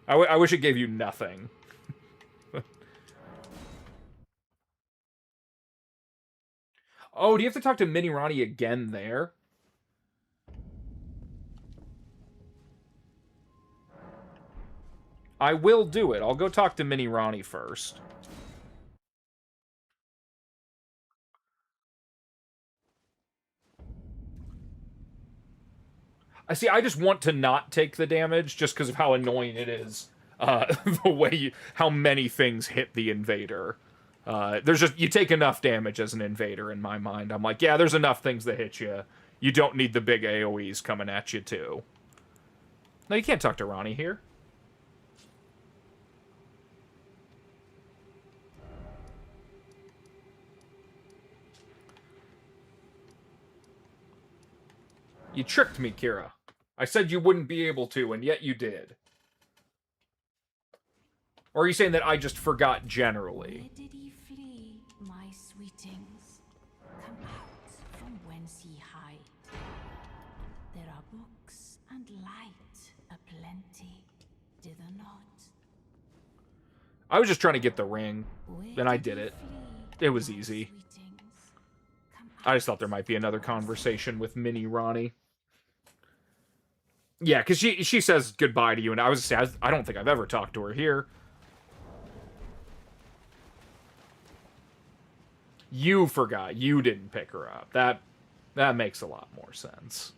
I wish it gave you nothing. Oh, do you have to talk to Mini Ronnie again there? I will do it. I'll go talk to Mini Ronnie first. I just want to not take the damage just because of how annoying it is. The way how many things hit the invader. You take enough damage as an invader in my mind. I'm like, yeah, there's enough things that hit you. You don't need the big AoEs coming at you too. No, you can't talk to Ronnie here. You tricked me, Kira. I said you wouldn't be able to, and yet you did. Or are you saying that I just forgot generally? Where did ye flee, my sweetings? Come out from whence ye hide. There are books and light aplenty, dither not. I was just trying to get the ring, Where and I did ye it. flee, It was my easy. sweetings? Come I just thought out there might be another from whence conversation with Mini Ronnie. Yeah, because she says goodbye to you, and I don't think I've ever talked to her here. You forgot. You didn't pick her up. That makes a lot more sense.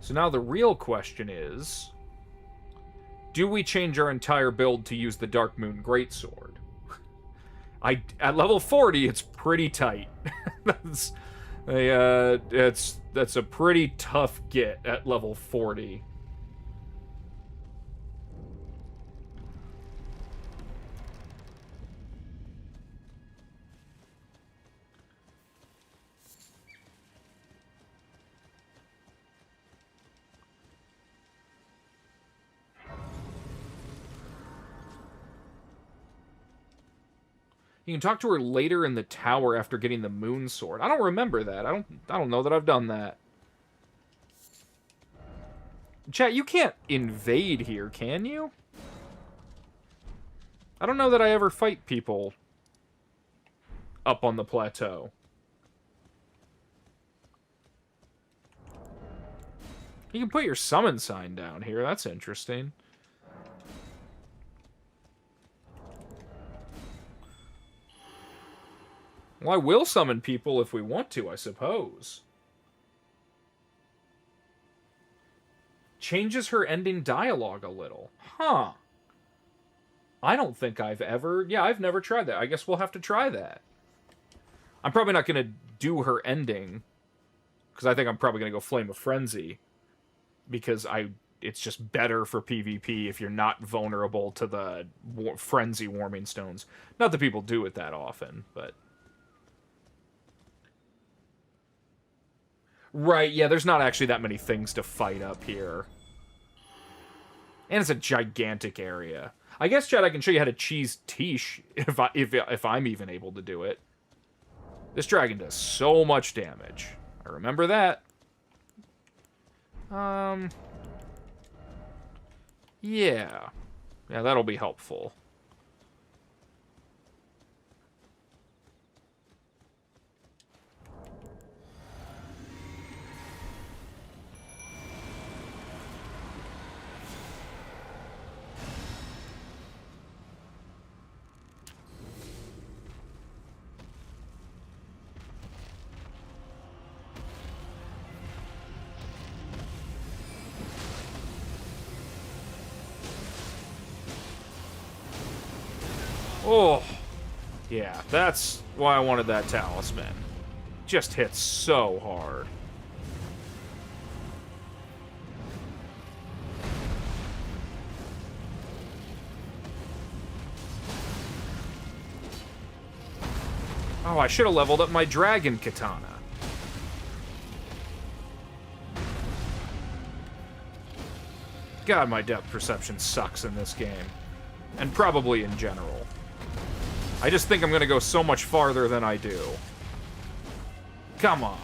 So now the real question is, do we change our entire build to use the Dark Moon Greatsword? At level 40, it's pretty tight. That's a pretty tough get at level 40. You can talk to her later in the tower after getting the moon sword. I don't remember that. I don't know that I've done that. Chat, you can't invade here, can you? I don't know that I ever fight people up on the plateau. You can put your summon sign down here. That's interesting. Well, I will summon people if we want to, I suppose. Changes her ending dialogue a little. Huh. I don't think I've ever... Yeah, I've never tried that. I guess we'll have to try that. I'm probably not going to do her ending, because I think I'm probably going to go Flame of Frenzy, because it's just better for PvP if you're not vulnerable to the Frenzy Warming Stones. Not that people do it that often, but... Right, yeah, there's not actually that many things to fight up here. And it's a gigantic area. I guess, Chad, I can show you how to cheese Tish if I'm even able to do it. This dragon does so much damage. I remember that. Yeah. Yeah, that'll be helpful. Oh, yeah, that's why I wanted that talisman. Just hits so hard. Oh, I should have leveled up my dragon katana. God, my depth perception sucks in this game. And probably in general. I just think I'm gonna go so much farther than I do. Come on.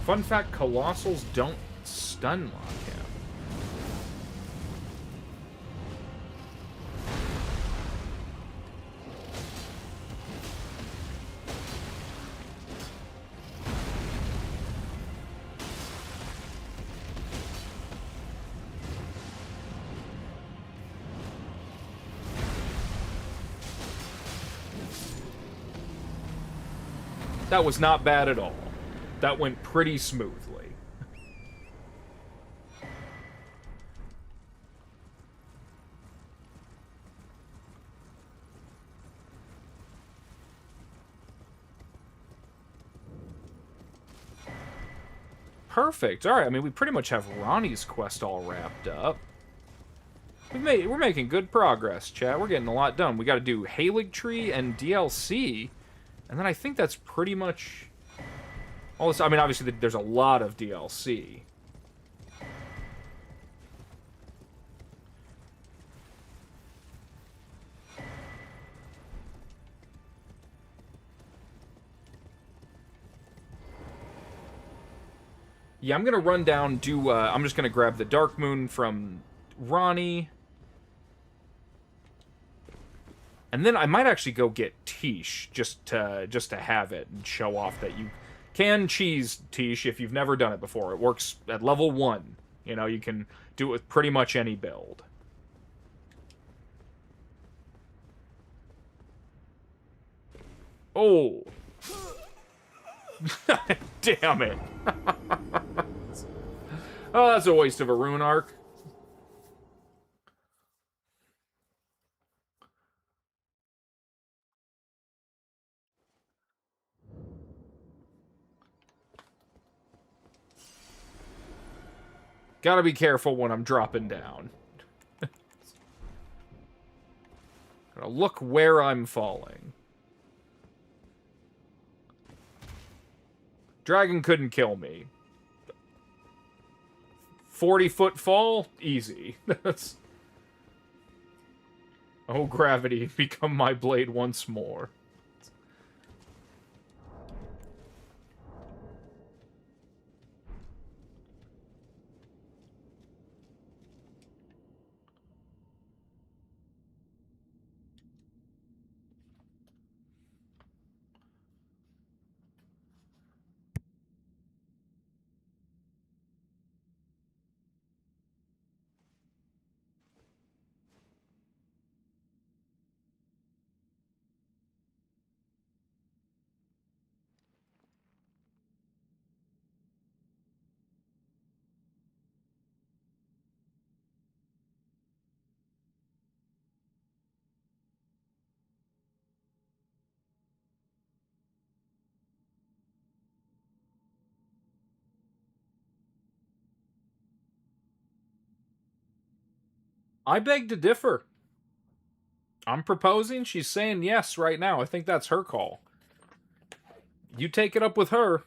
Fun fact, Colossals don't stun lock him. That was not bad at all. That went pretty smoothly. Perfect. All right, I mean, we pretty much have Ronnie's quest all wrapped up. We're making good progress, chat. We're getting a lot done. We got to do Halig Tree and DLC, and then I think that's pretty much all this. I mean, obviously, there's a lot of DLC. Yeah, I'm gonna run down, I'm just gonna grab the Dark Moon from Ronnie. And then I might actually go get Tish, just to have it and show off that you can cheese Tish if you've never done it before. It works at level 1. You know, you can do it with pretty much any build. Oh. Damn it. Oh, that's a waste of a rune arc. Gotta be careful when I'm dropping down. Gotta look where I'm falling. Dragon couldn't kill me. 40-foot fall? Easy. Oh, gravity, become my blade once more. I beg to differ. I'm proposing. She's saying yes right now. I think that's her call. You take it up with her.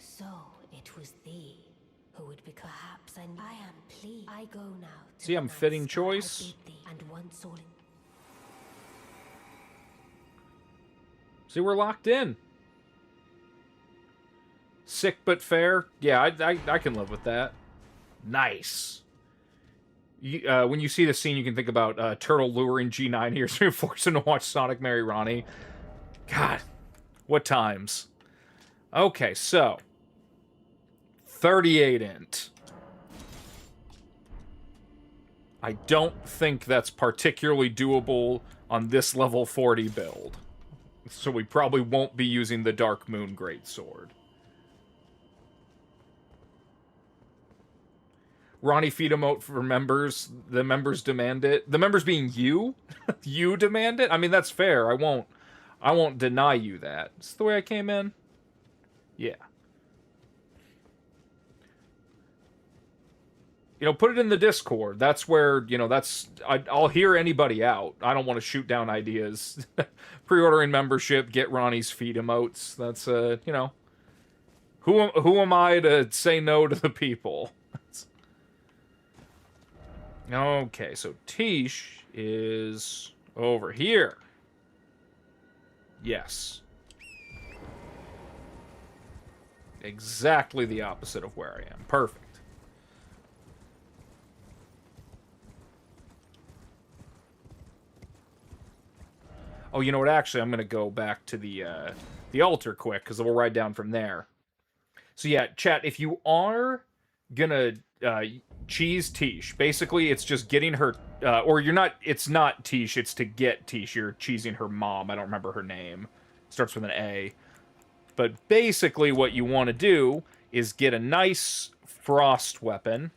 So it was thee who would be perhaps I am pleased. I go now. See, I'm fitting choice. And once all in See, we're locked in. Sick but fair. Yeah, I can live with that. Nice. When you see the scene, you can think about Turtle luring G9 here to force him to watch Sonic marry Ronnie. God, what times. Okay, so 38 int. I don't think that's particularly doable on this level 40 build. So we probably won't be using the Dark Moon Greatsword. Ronnie feed emote for members. The members demand it. The members being you? You demand it? I mean, that's fair. I won't deny you that. Is this the way I came in? Yeah. You know, put it in the Discord. That's where, you know, I'll hear anybody out. I don't want to shoot down ideas. Pre-ordering membership, get Ronnie's feed emotes. That's, you know, who am I to say no to the people? Okay, so Tish is over here. Yes. Exactly the opposite of where I am. Perfect. Oh, you know what? Actually, I'm going to go back to the altar quick, because we'll ride down from there. So yeah, chat, if you are going to cheese Tish, basically it's just getting her... or you're not... It's not Tish, it's to get Tish. You're cheesing her mom. I don't remember her name. It starts with an A. But basically what you want to do is get a nice frost weapon.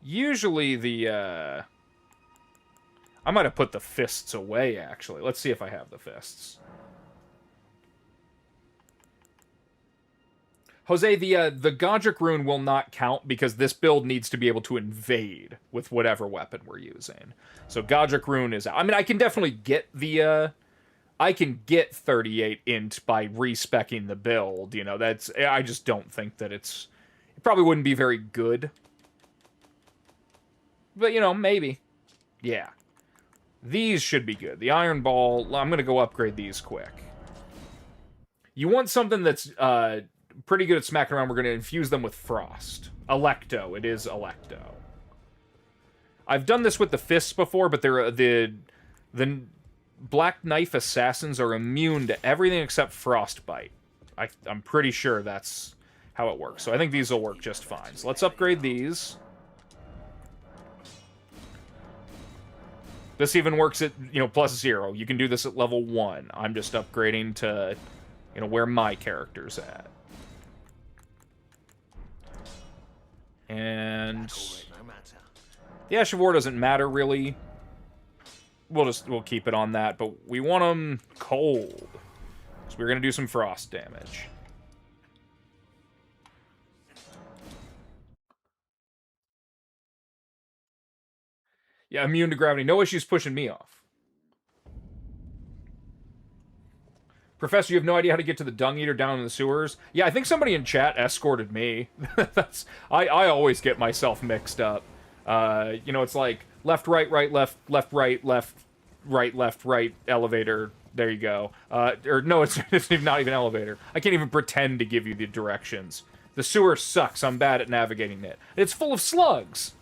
Usually the... I might have put the fists away, actually. Let's see if I have the fists. Jose, the Godric rune will not count because this build needs to be able to invade with whatever weapon we're using. So Godric rune is out. I mean, I can definitely get the... I can get 38 int by respecking the build. You know, that's... I just don't think that it's... It probably wouldn't be very good. But, you know, maybe. Yeah. These should be good. The Iron Ball, I'm going to go upgrade these quick. You want something that's pretty good at smacking around. We're going to infuse them with Frost. Electo. It is Electo. I've done this with the fists before, but they're the Black Knife Assassins are immune to everything except Frostbite. I'm pretty sure that's how it works. So I think these will work just fine. So let's upgrade these. This even works at, you know, +0. You can do this at level 1. I'm just upgrading to, you know, where my character's at. And the Ash of War doesn't matter, really. We'll keep it on that, but we want them cold. So we're going to do some frost damage. Yeah, immune to gravity. No issues pushing me off. Professor, you have no idea how to get to the Dung Eater down in the sewers? Yeah, I think somebody in chat escorted me. I always get myself mixed up. You know, it's like left, right, left, right, left, right, elevator. There you go. Or no, it's not even elevator. I can't even pretend to give you the directions. The sewer sucks. I'm bad at navigating it. It's full of slugs.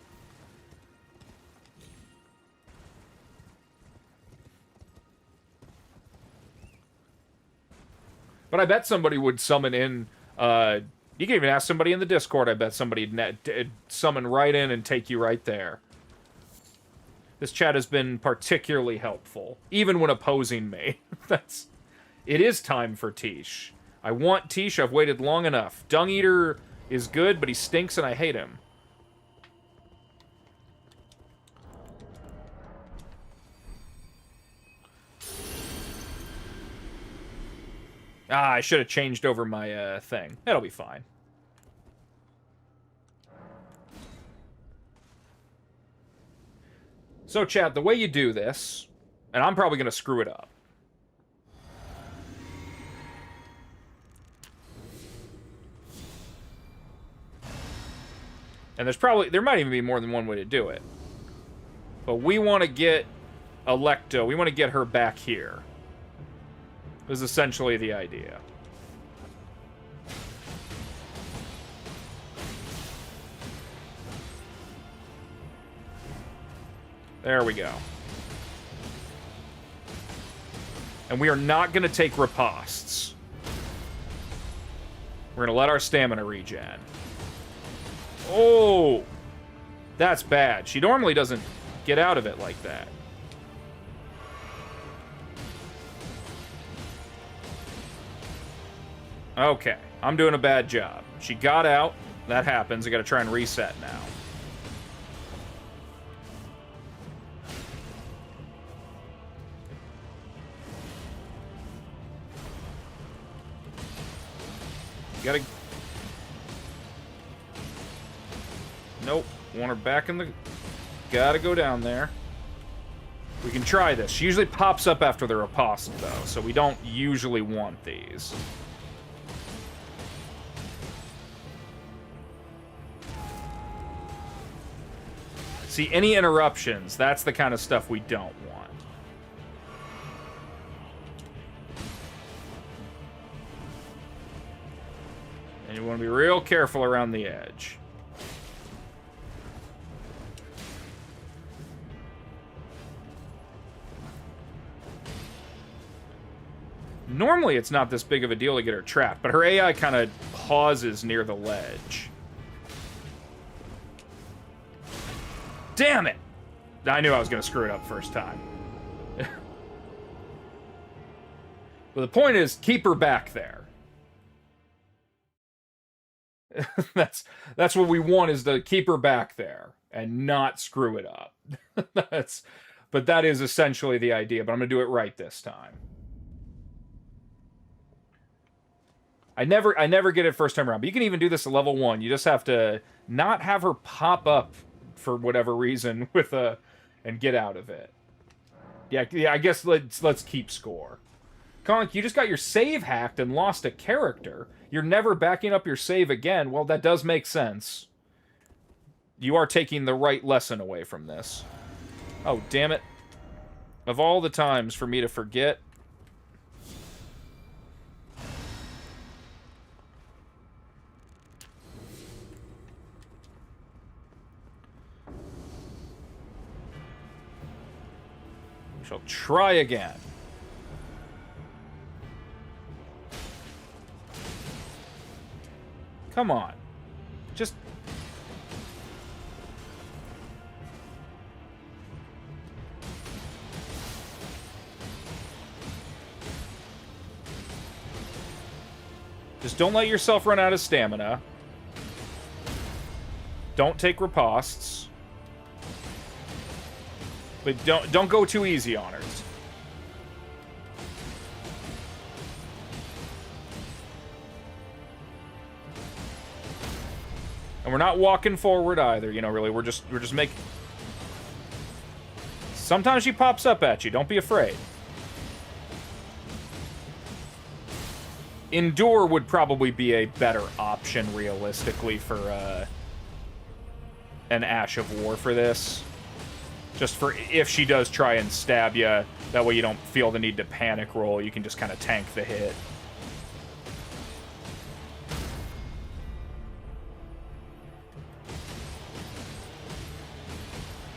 But I bet somebody would summon in... you can even ask somebody in the Discord. I bet somebody'd summon right in and take you right there. This chat has been particularly helpful, even when opposing me. It is time for Tish. I want Tish. I've waited long enough. Dung Eater is good, but he stinks and I hate him. Ah, I should have changed over my thing. That'll be fine. So, chat, the way you do this, and I'm probably going to screw it up. And there might even be more than one way to do it. But we want to get Electo, we want to get her back here. Is essentially the idea. There we go. And we are not going to take ripostes. We're going to let our stamina regen. Oh! That's bad. She normally doesn't get out of it like that. Okay, I'm doing a bad job. She got out. That happens. I gotta try and reset now. Gotta... Nope. Want her back in the... Gotta go down there. We can try this. She usually pops up after the riposte, though, so we don't usually want these. See, any interruptions, that's the kind of stuff we don't want. And you want to be real careful around the edge. Normally, it's not this big of a deal to get her trapped, but her AI kind of pauses near the ledge. Damn it! I knew I was going to screw it up first time. But the point is, keep her back there. That's what we want, is to keep her back there and not screw it up. But that is essentially the idea, but I'm going to do it right this time. I never get it first time around, but you can even do this at level 1. You just have to not have her pop up for whatever reason with and get out of it. Yeah, I guess let's keep score. Conk, you just got your save hacked and lost a character. You're never backing up your save again. Well, that does make sense. You are taking the right lesson away from this. Oh, damn it. Of all the times for me to forget... I'll try again. Come on. Just... Just don't let yourself run out of stamina. Don't take ripostes. But don't go too easy on her. And we're not walking forward either, you know, really. We're just making... Sometimes she pops up at you. Don't be afraid. Endure would probably be a better option, realistically, for an Ash of War for this. Just for if she does try and stab you, that way you don't feel the need to panic roll. You can just kind of tank the hit.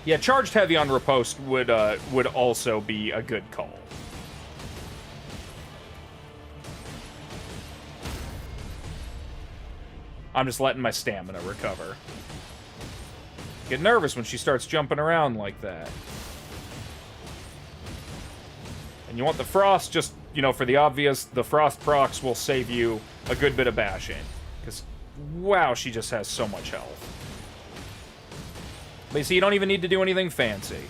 Yeah, charged heavy on riposte would also be a good call. I'm just letting my stamina recover. Get nervous when she starts jumping around like that. And you want the frost, just, you know, for the obvious, the frost procs will save you a good bit of bashing. Because Wow, she just has so much health. But you see, you don't even need to do anything fancy.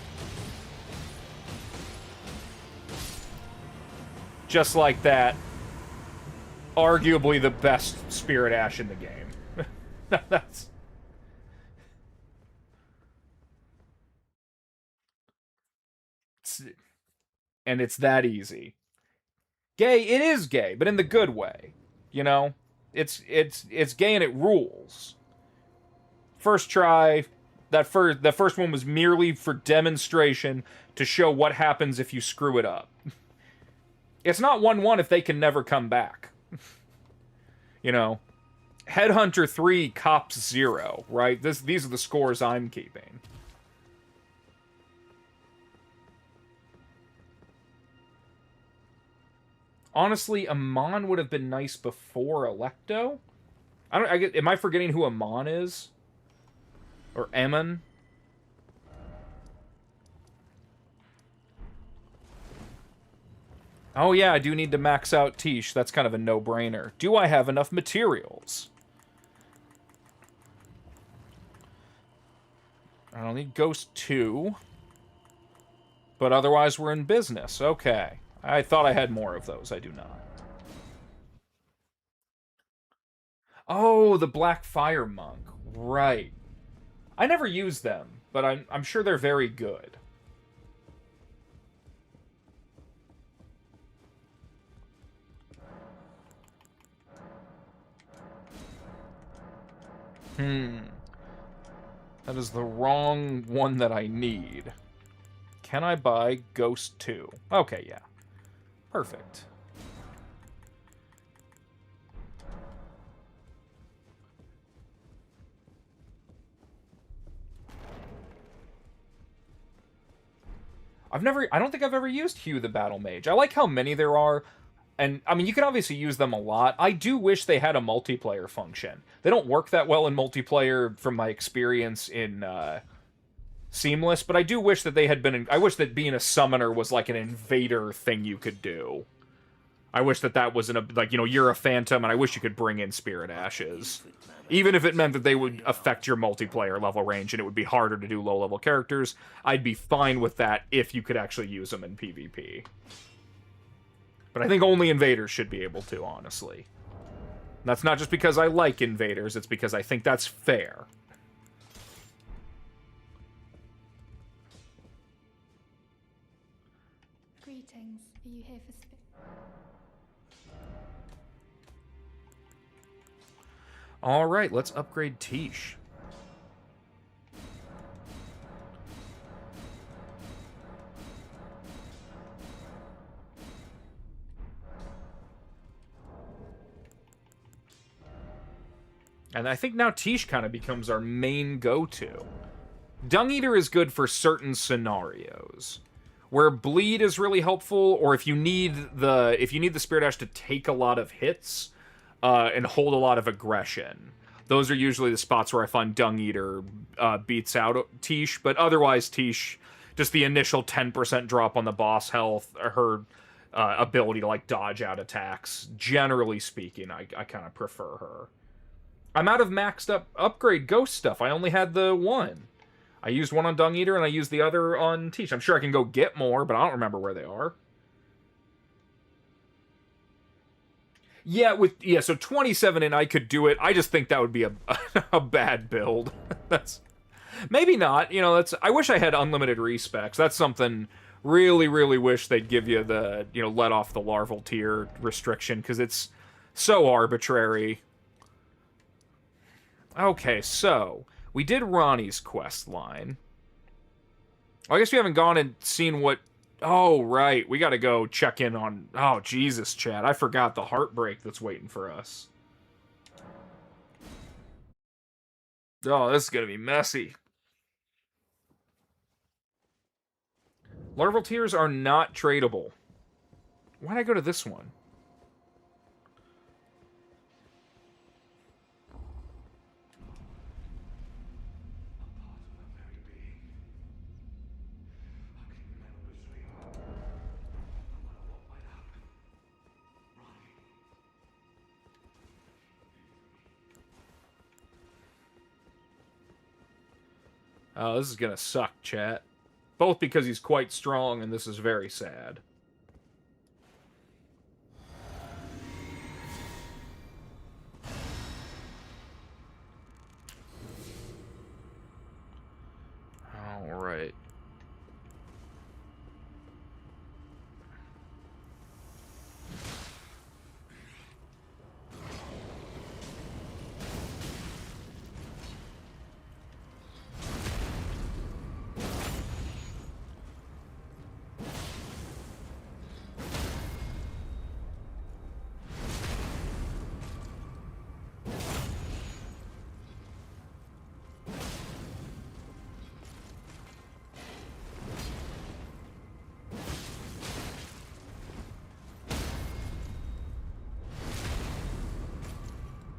Just like that, arguably the best Spirit Ash in the game. That's... And it's that easy. Gay, it is gay, but in the good way. You know? It's gay and it rules. First try, the first one was merely for demonstration to show what happens if you screw it up. It's not 1-1 if they can never come back. You know? Headhunter 3, Cops 0, right? These are the scores I'm keeping. Honestly, Amon would have been nice before Electo. Am I forgetting who Amon is? Or Ammon? Oh yeah, I do need to max out Tish. That's kind of a no-brainer. Do I have enough materials? I don't need Ghost 2. But otherwise we're in business. Okay. I thought I had more of those. I do not. Oh, the Black Fire Monk. Right. I never used them, but I'm sure they're very good. That is the wrong one that I need. Can I buy Ghost 2? Okay, yeah. Perfect. I don't think I've ever used Hugh the Battle Mage. I like how many there are. And, I mean, you can obviously use them a lot. I do wish they had a multiplayer function. They don't work that well in multiplayer from my experience in Seamless, but I do wish that they had been... I wish that being a summoner was like an invader thing you could do. I wish that that was like, you know, you're a phantom, and I wish you could bring in Spirit Ashes. Even if it meant that they would affect your multiplayer level range and it would be harder to do low-level characters, I'd be fine with that if you could actually use them in PvP. But I think only invaders should be able to, honestly. And that's not just because I like invaders, it's because I think that's fair. Greetings. Are you here for Alright, let's upgrade Tish. And I think now Tish kind of becomes our main go-to. Dung Eater is good for certain scenarios. Where Bleed is really helpful, or if you need the Spirit Ash to take a lot of hits, and hold a lot of aggression. Those are usually the spots where I find Dung Eater beats out Tish, but otherwise Tish, just the initial 10% drop on the boss health, her ability to like dodge out attacks, generally speaking, I kind of prefer her. I'm out of maxed up upgrade ghost stuff. I only had the one. I used one on Dung Eater and I used the other on Tish. I'm sure I can go get more, but I don't remember where they are. Yeah, so 27 and I could do it. I just think that would be a bad build. That's maybe not. You know, I wish I had unlimited respecs. That's something really, really wish they'd give you the, you know, let off the larval tier restriction, because it's so arbitrary. Okay, so we did Ronnie's quest line. I guess we haven't gone and seen what... Oh, right. We gotta go check in on... Oh, Jesus, Chad. I forgot the heartbreak that's waiting for us. Oh, this is gonna be messy. Larval tiers are not tradable. Why'd I go to this one? Oh, this is gonna suck, chat. Both because he's quite strong, and this is very sad. Alright.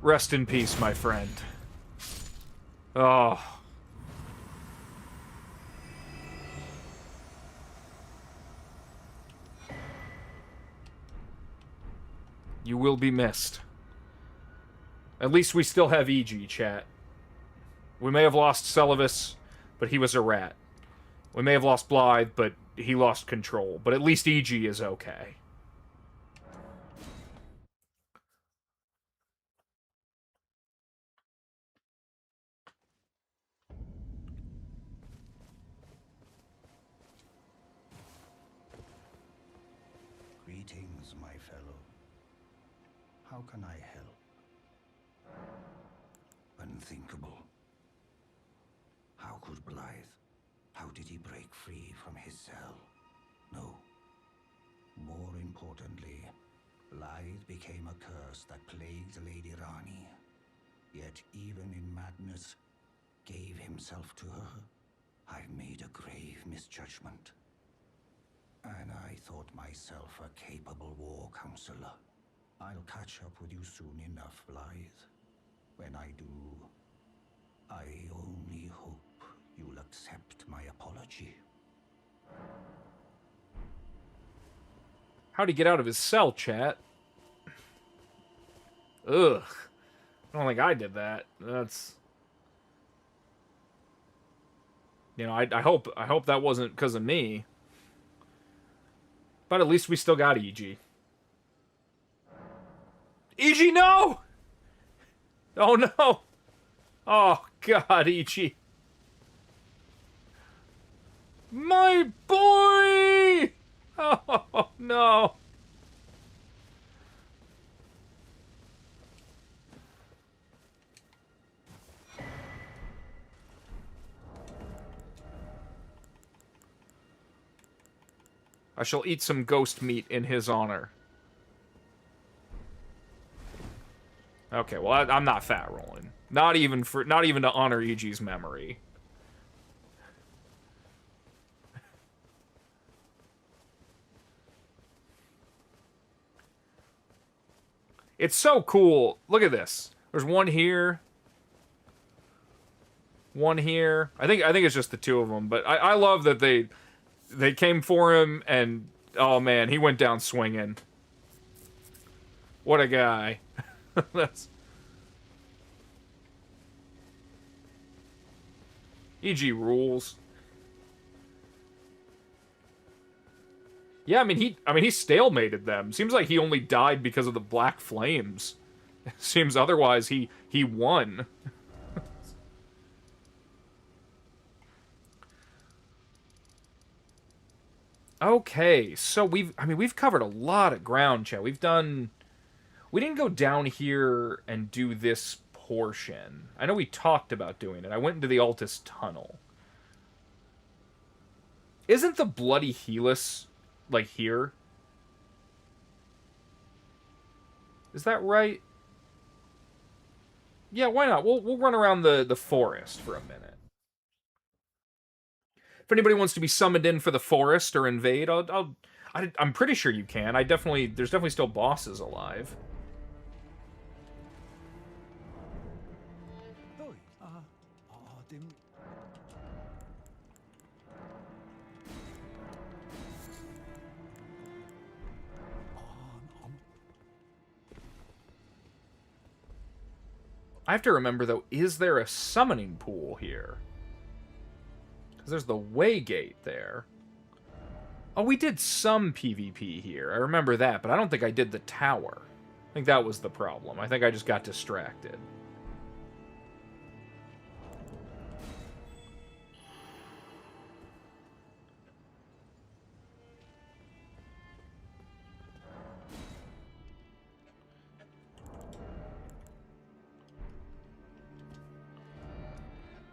Rest in peace, my friend. Oh. You will be missed. At least we still have EG, chat. We may have lost Celavis, but he was a rat. We may have lost Blythe, but he lost control. But at least EG is okay. Greetings, my fellow. How can I help? Unthinkable. How could Blythe? How did he break free from his cell? No. More importantly, Blythe became a curse that plagued Lady Rani. Yet even in madness, gave himself to her. I've made a grave misjudgment. And I thought myself a capable war counselor. I'll catch up with you soon enough, Blythe. When I do, I only hope you'll accept my apology. How'd he get out of his cell, chat? Ugh. I don't think I did that. That's... You know, I hope that wasn't because of me. But at least we still got EG. EG, no! Oh, no! Oh, God, EG. My boy! Oh, no. I shall eat some ghost meat in his honor. Okay, well, I'm not fat rolling. Not even to honor EG's memory. It's so cool. Look at this. There's one here. One here. I think it's just the two of them, but I love that they came for him, and oh man, he went down swinging. What a guy. That's... EG rules. Yeah, I mean he stalemated them. Seems like he only died because of the black flames. Seems otherwise he won. Okay, so we've covered a lot of ground, chat. We didn't go down here and do this portion. I know we talked about doing it. I went into the Altus Tunnel. Isn't the Bloody Helix, like, here? Is that right? Yeah, why not? We'll run around the forest for a minute. If anybody wants to be summoned in for the forest or invade, I'm pretty sure you can. There's definitely still bosses alive. I have to remember, though, is there a summoning pool here? There's the way gate there. Oh, we did some PvP here. I remember that, but I don't think I did the tower. I think that was the problem. I think I just got distracted.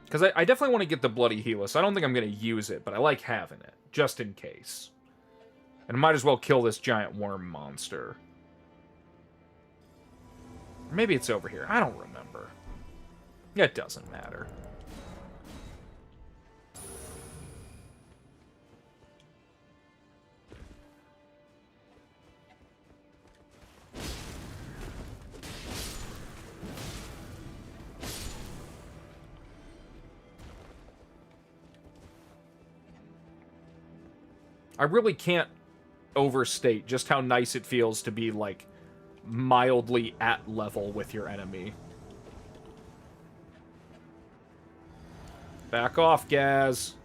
Because I definitely want to get the Bloody Helix. I don't think I'm going to use it, but I like having it, just in case. And I might as well kill this giant worm monster. Maybe it's over here. I don't remember. It doesn't matter. I really can't overstate just how nice it feels to be, like, mildly at level with your enemy. Back off, Gaz.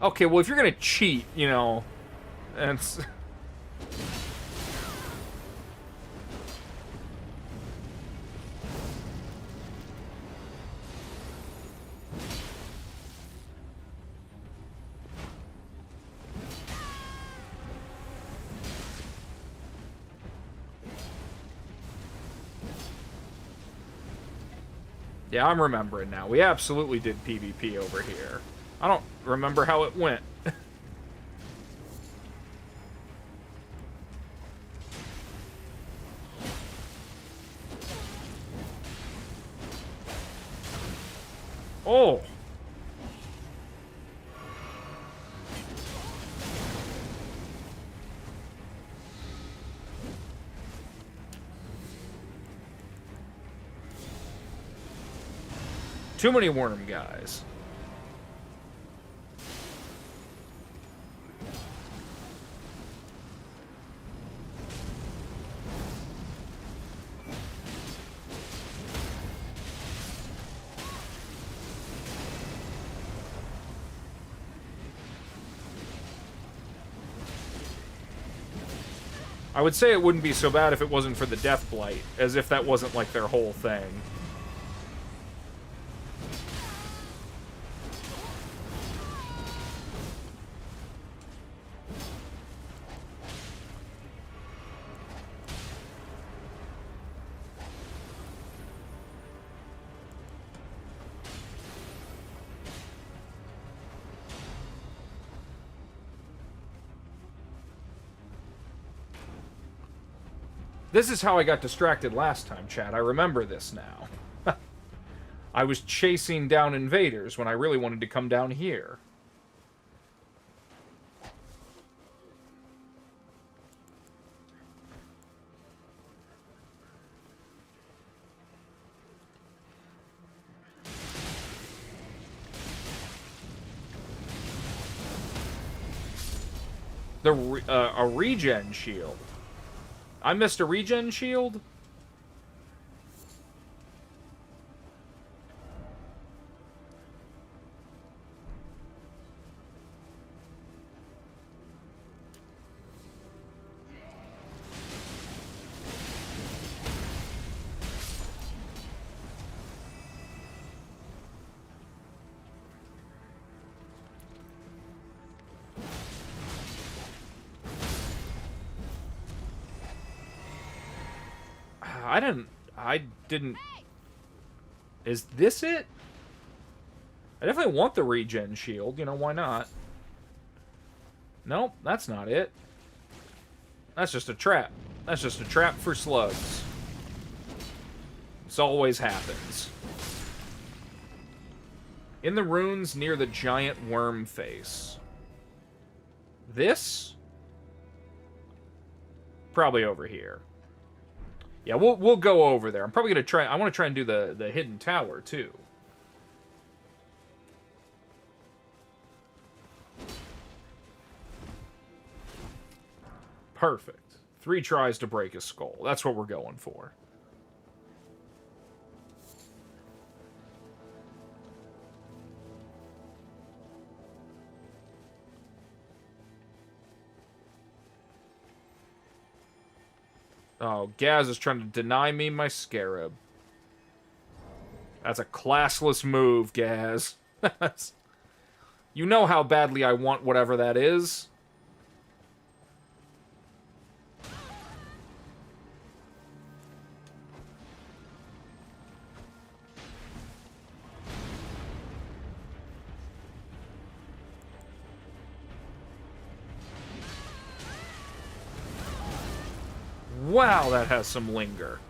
Okay, well, if you're gonna cheat, you know, that's... Yeah, I'm remembering now. We absolutely did PvP over here. I don't remember how it went. Oh! Too many worm guys. I would say it wouldn't be so bad if it wasn't for the Death Blight, as if that wasn't like their whole thing. This is how I got distracted last time, chat. I remember this now. I was chasing down invaders when I really wanted to come down here. A regen shield. I missed a regen shield? I didn't... Is this it? I definitely want the regen shield, you know, why not? Nope, that's not it. That's just a trap. That's just a trap for slugs. This always happens. In the ruins near the giant worm face. This? Probably over here. Yeah, we'll go over there. I'm probably gonna try. I want to try and do the hidden tower too. Perfect. 3 tries to break his skull. That's what we're going for. Oh, Gaz is trying to deny me my scarab. That's a classless move, Gaz. You know how badly I want whatever that is. Wow, that has some linger.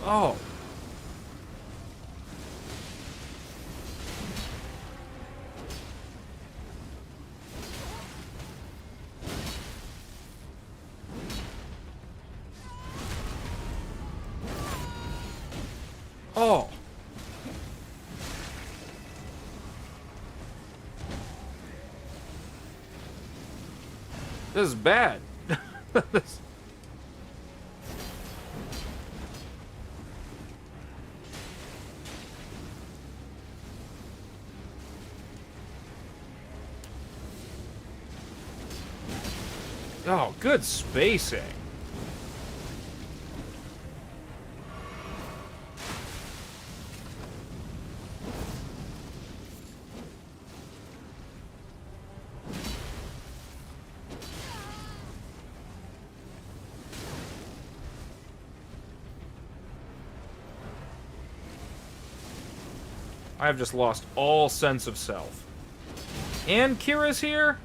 Oh. Oh. This is bad. This... Oh, good spacing. I have just lost all sense of self. And Kira's here?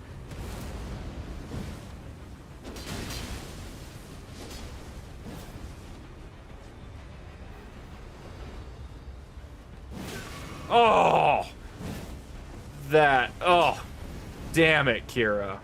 Oh! That... Oh. Damn it, Kira.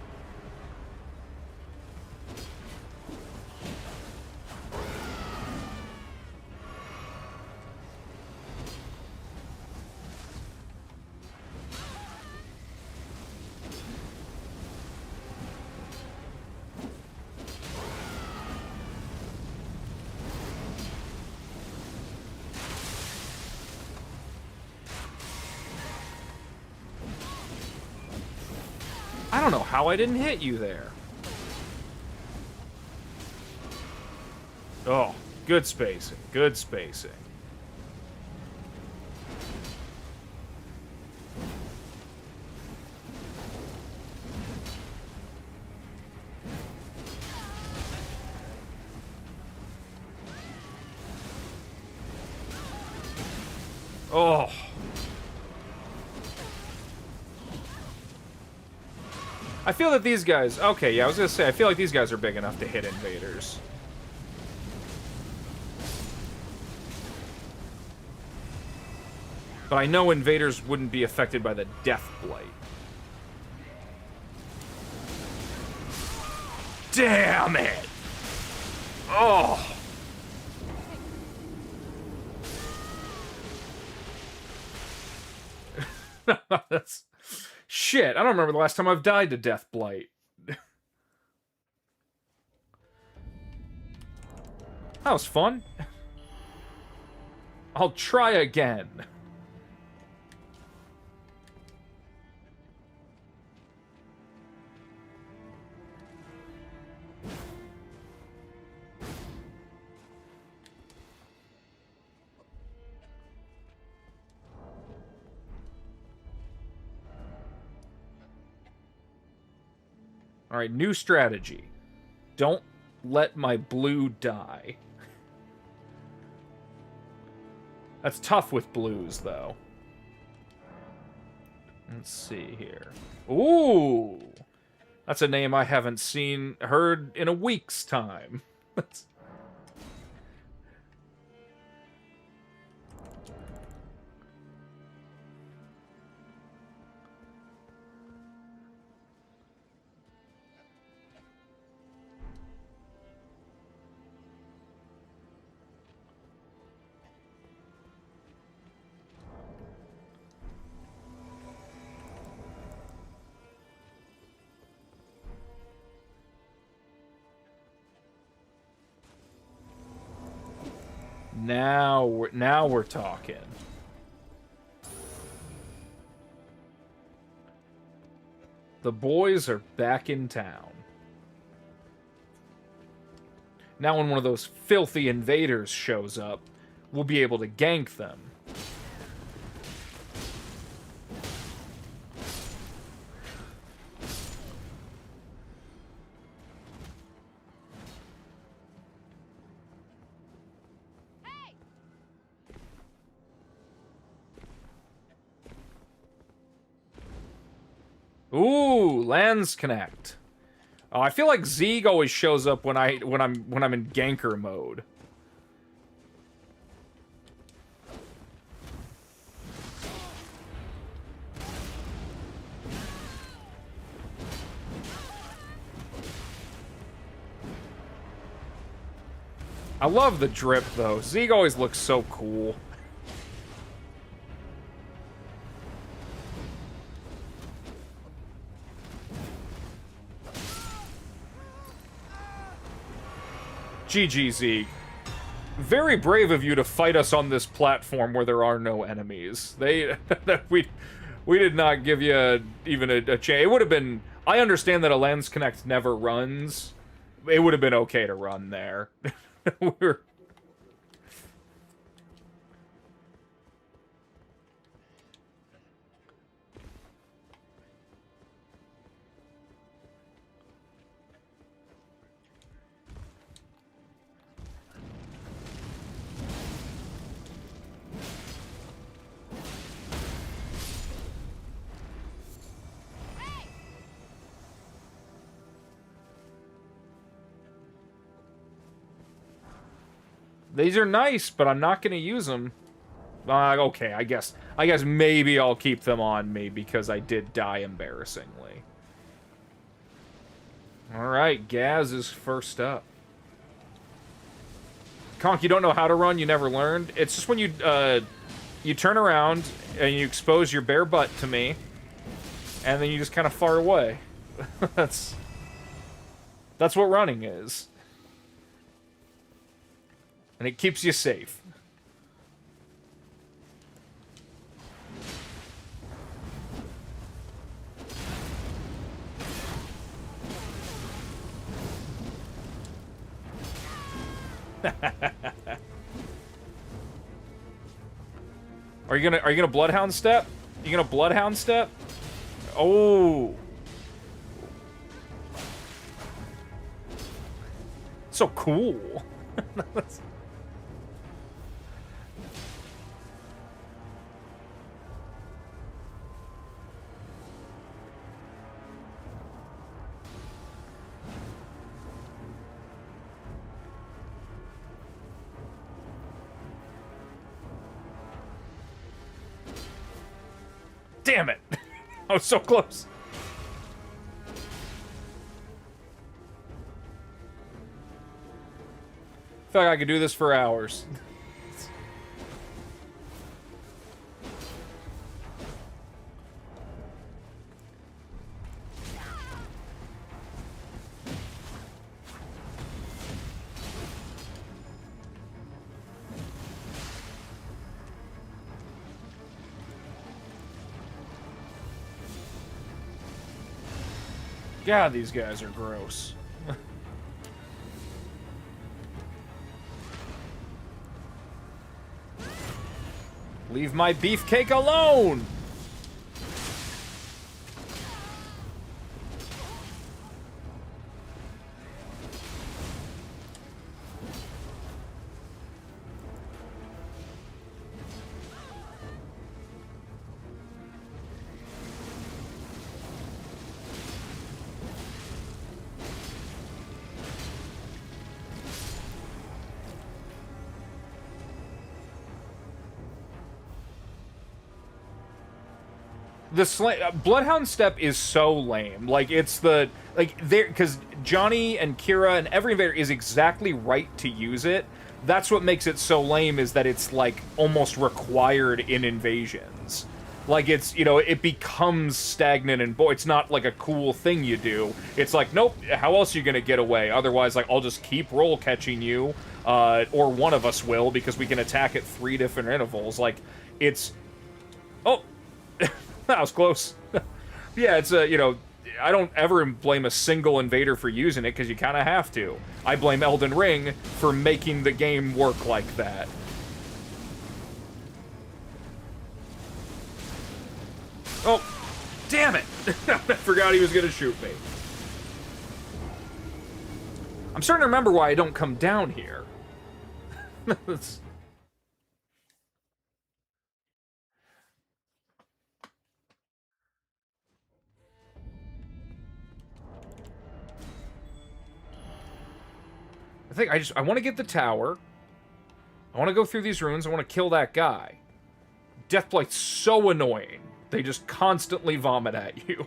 I don't know how I didn't hit you there. Oh, good spacing. Good spacing. Oh. I feel that these guys... Okay, yeah, I was gonna say, I feel like these guys are big enough to hit invaders. But I know invaders wouldn't be affected by the Death Blight. Damn it! Oh! That's... Shit, I don't remember the last time I've died to Death Blight. That was fun. I'll try again. Alright, new strategy. Don't let my blue die. That's tough with blues, though. Let's see here. Ooh! That's a name I haven't heard in a week's time. Now we're talking. The boys are back in town. Now when one of those filthy invaders shows up, we'll be able to gank them. Ooh, Lands Connect. Oh, I feel like Zeeg always shows up when I'm in ganker mode. I love the drip though. Zeeg always looks so cool. GG, Zeeg. Very brave of you to fight us on this platform where there are no enemies. We did not give you even a chance. It would have been... I understand that a Lens Connect never runs. It would have been okay to run there. We're... These are nice, but I'm not going to use them. Okay, I guess maybe I'll keep them on me because I did die embarrassingly. Alright, Gaz is first up. Conk, you don't know how to run? You never learned? It's just when you turn around and you expose your bare butt to me, and then you just kind of far away. That's what running is. And it keeps you safe. Are you gonna bloodhound step? You gonna bloodhound step? Oh. So cool. Damn it! I was so close. I feel like I could do this for hours. God, these guys are gross. Leave my beefcake alone! The Bloodhound Step is so lame. Like, it's the... Like, there... Because Johnny and Kira and every invader is exactly right to use it. That's what makes it so lame, is that it's, like, almost required in invasions. Like, it's, you know, it becomes stagnant and it's not like a cool thing you do. It's like, nope, how else are you gonna get away? Otherwise, like, I'll just keep roll catching you, or one of us will, because we can attack at 3 different intervals. Like, it's... Oh! That was close. Yeah, it's a, you know, I don't ever blame a single invader for using it, because you kind of have to. I blame Elden Ring for making the game work like that. Oh, damn it! I forgot he was gonna shoot me. I'm starting to remember why I don't come down here. I think I want to get the tower. I want to go through these ruins. I want to kill that guy. Deathblight's so annoying. They just constantly vomit at you.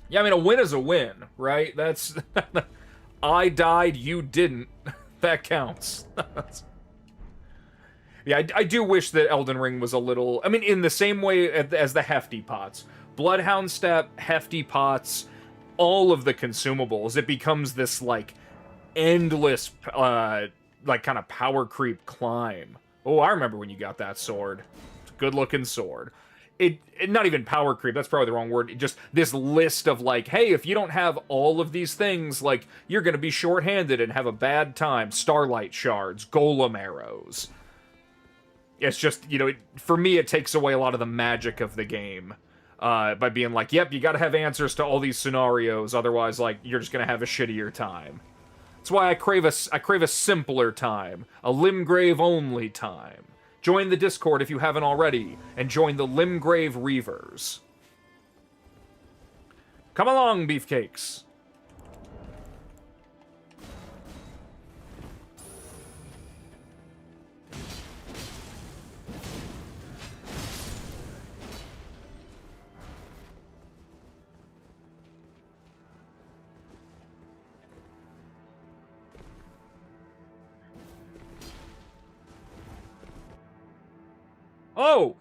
Yeah, I mean, a win is a win, right? That's... I died, you didn't. That counts. Yeah, I do wish that Elden Ring was a little... I mean, in the same way as the Hefty Pots. Bloodhound Step, Hefty Pots, all of the consumables, it becomes this, like, endless, like, kind of power creep climb. Oh, I remember when you got that sword. It's a good-looking sword. It not even power creep, that's probably the wrong word. Just this list of, like, hey, if you don't have all of these things, like, you're gonna be short-handed and have a bad time. Starlight shards, golem arrows. It's just, you know, for me, it takes away a lot of the magic of the game. By being like, yep, you gotta have answers to all these scenarios, otherwise, like, you're just gonna have a shittier time. That's why I crave a simpler time. A Limgrave-only time. Join the Discord if you haven't already, and join the Limgrave Reavers. Come along, beefcakes. Oh!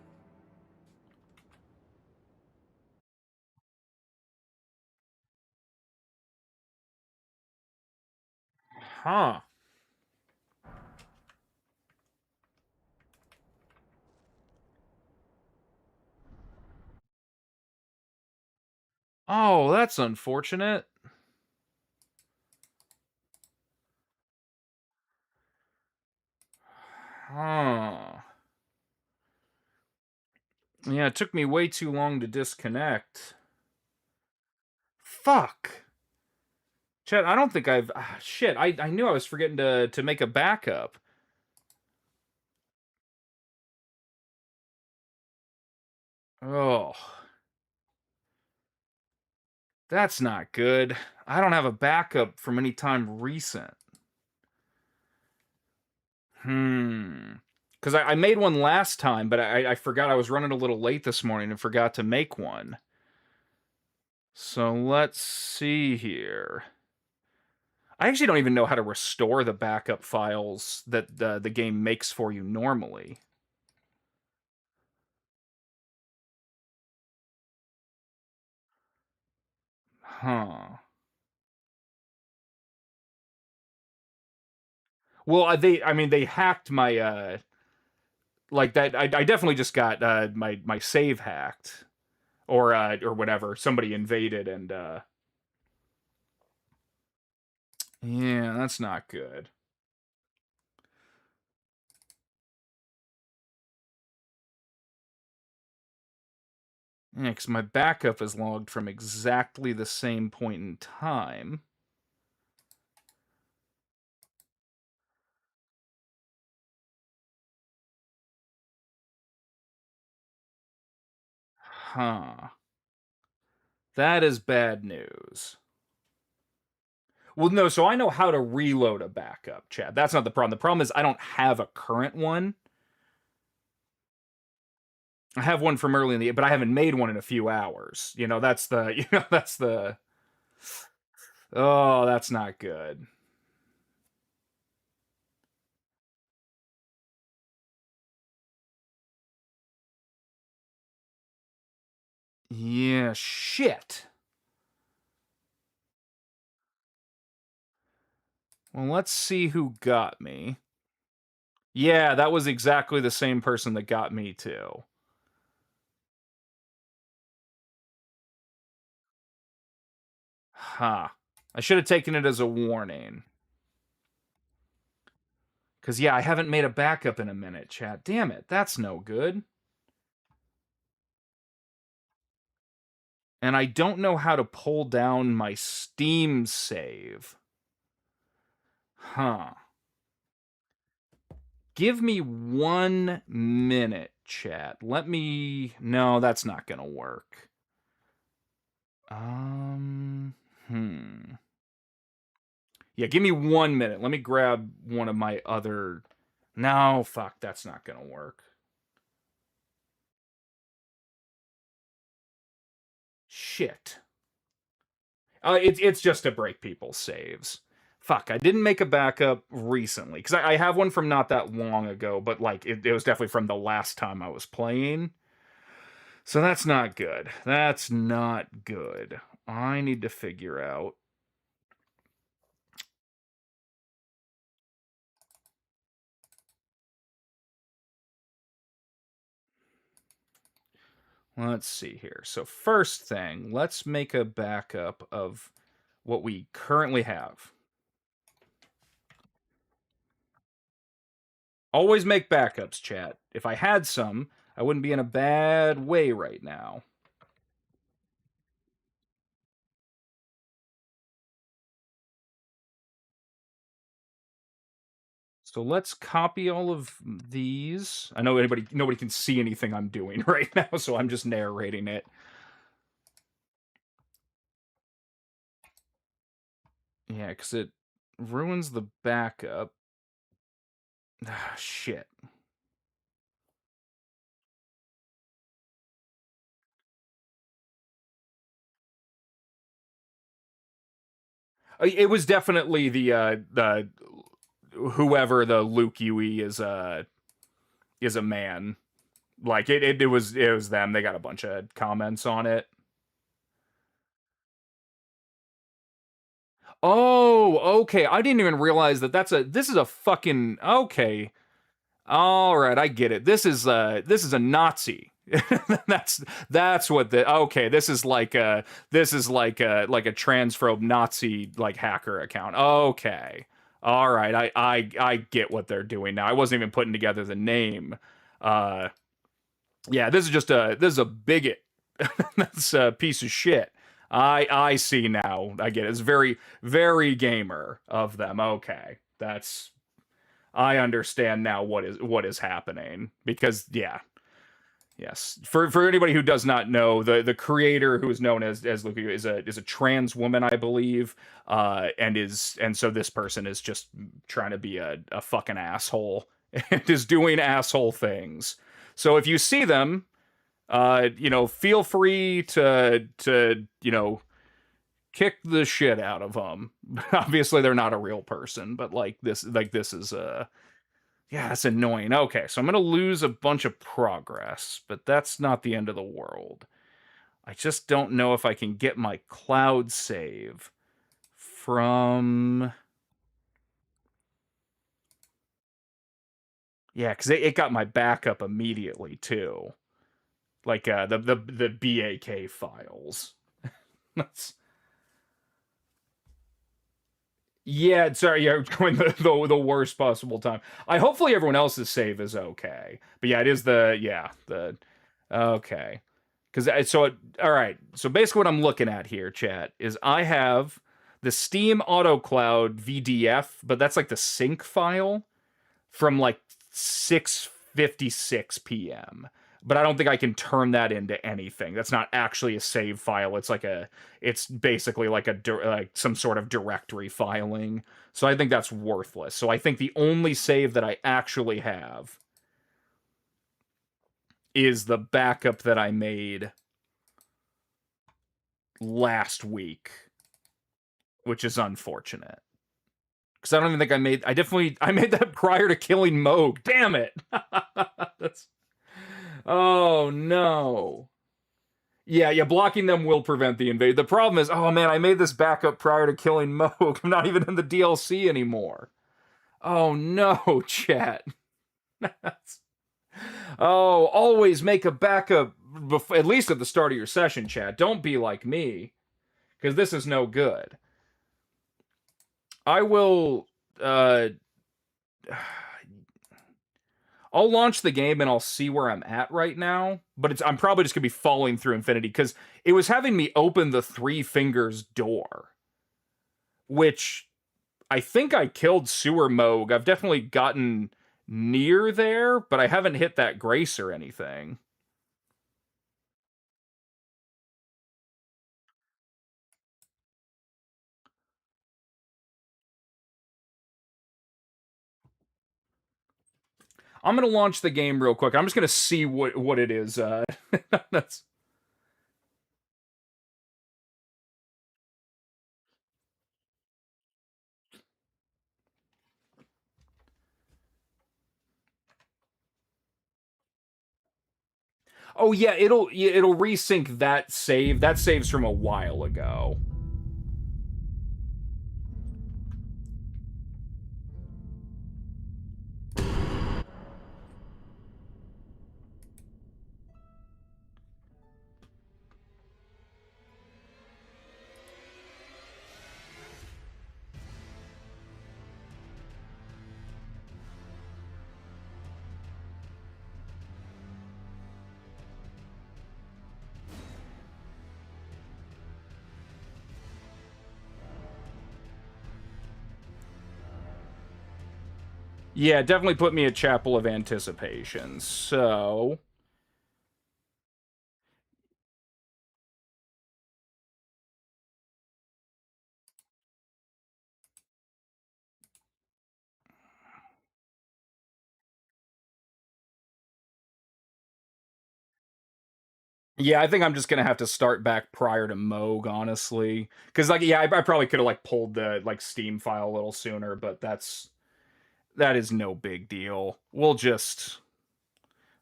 Huh. Oh, that's unfortunate. Huh. Yeah, it took me way too long to disconnect. Fuck. Chet, I don't think I've... shit, I knew I was forgetting to make a backup. Oh. That's not good. I don't have a backup from any time recent. Because I made one last time, but I forgot I was running a little late this morning and forgot to make one. So let's see here. I actually don't even know how to restore the backup files that the game makes for you normally. Huh. Well, I mean, they hacked my, like that, I definitely just got, my save hacked. Or whatever, somebody invaded and, yeah, that's not good. Yeah, because my backup is logged from exactly the same point in time. Huh. That is bad news. Well, no, so I know how to reload a backup, Chad. That's not the problem. The problem is I don't have a current one. I have one from early in the... but I haven't made one in a few hours. You know, that's the... You know, that's the... Oh, that's not good. Yeah, shit. Well, let's see who got me. Yeah, that was exactly the same person that got me too. Huh. I should have taken it as a warning. Because, yeah, I haven't made a backup in a minute, chat. Damn it, that's no good. And I don't know how to pull down my Steam save. Huh. Give me 1 minute, chat. Let me... No, that's not gonna work. Yeah, give me 1 minute. Let me grab one of my other... No, fuck, that's not gonna work. Shit. It's just to break people's saves. Fuck, I didn't make a backup recently. Because I have one from not that long ago, but like it was definitely from the last time I was playing. So that's not good. That's not good. I need to figure out... Let's see here. So first thing, let's make a backup of what we currently have. Always make backups, chat. If I had some, I wouldn't be in a bad way right now. So let's copy all of these. I know nobody can see anything I'm doing right now, so I'm just narrating it. Yeah, because it ruins the backup. Ah, shit. It was definitely the whoever the Luke Yui is a man. Like it was them. They got a bunch of comments on it. Oh, okay. I didn't even realize that this is a fucking okay. All right, I get it. This is a Nazi. that's what the okay. This is like a transphobe Nazi like hacker account. Okay, all right. I get what they're doing now. I wasn't even putting together the name. Yeah, this is a bigot. That's a piece of shit. I see now. I get it. It's very very gamer of them. Okay, that's I understand now what is happening because yeah. Yes. For anybody who does not know, the creator who is known as Luke is a trans woman, I believe, and so this person is just trying to be a fucking asshole and is doing asshole things. So if you see them, feel free to kick the shit out of them. Obviously, they're not a real person, but this is yeah, that's annoying. Okay, so I'm going to lose a bunch of progress, but that's not the end of the world. I just don't know if I can get my cloud save from... Yeah, because it got my backup immediately, too. Like, the BAK files. That's... Yeah, sorry, yeah, going the worst possible time. Hopefully everyone else's save is okay. But yeah, it is okay. All right. So basically what I'm looking at here, chat, is I have the Steam Auto Cloud VDF, but that's like the sync file from like 6:56 p.m. But I don't think I can turn that into anything. That's not actually a save file. It's basically like some sort of directory filing. So I think that's worthless. So I think the only save that I actually have is the backup that I made last week, which is unfortunate. Because I don't even think I made that prior to killing Moog. Damn it! Oh no. Yeah, blocking them will prevent the invade. The problem is, oh man, I made this backup prior to killing Moog. I'm not even in the DLC anymore. Oh no, chat. Oh, always make a backup, at least at the start of your session, chat. Don't be like me, because this is no good. I will, I'll launch the game and I'll see where I'm at right now, but I'm probably just gonna be falling through infinity, because it was having me open the Three Fingers door, which I think I killed Sewer Moog. I've definitely gotten near there, but I haven't hit that Grace or anything. I'm gonna launch the game real quick. I'm just gonna see what it is. That's. Oh yeah, it'll resync that save. That saves from a while ago. Yeah, definitely put me a Chapel of Anticipation. So, yeah, I think I'm just gonna have to start back prior to Moog, honestly, because like, yeah, I probably could have like pulled the like Steam file a little sooner, but that is no big deal.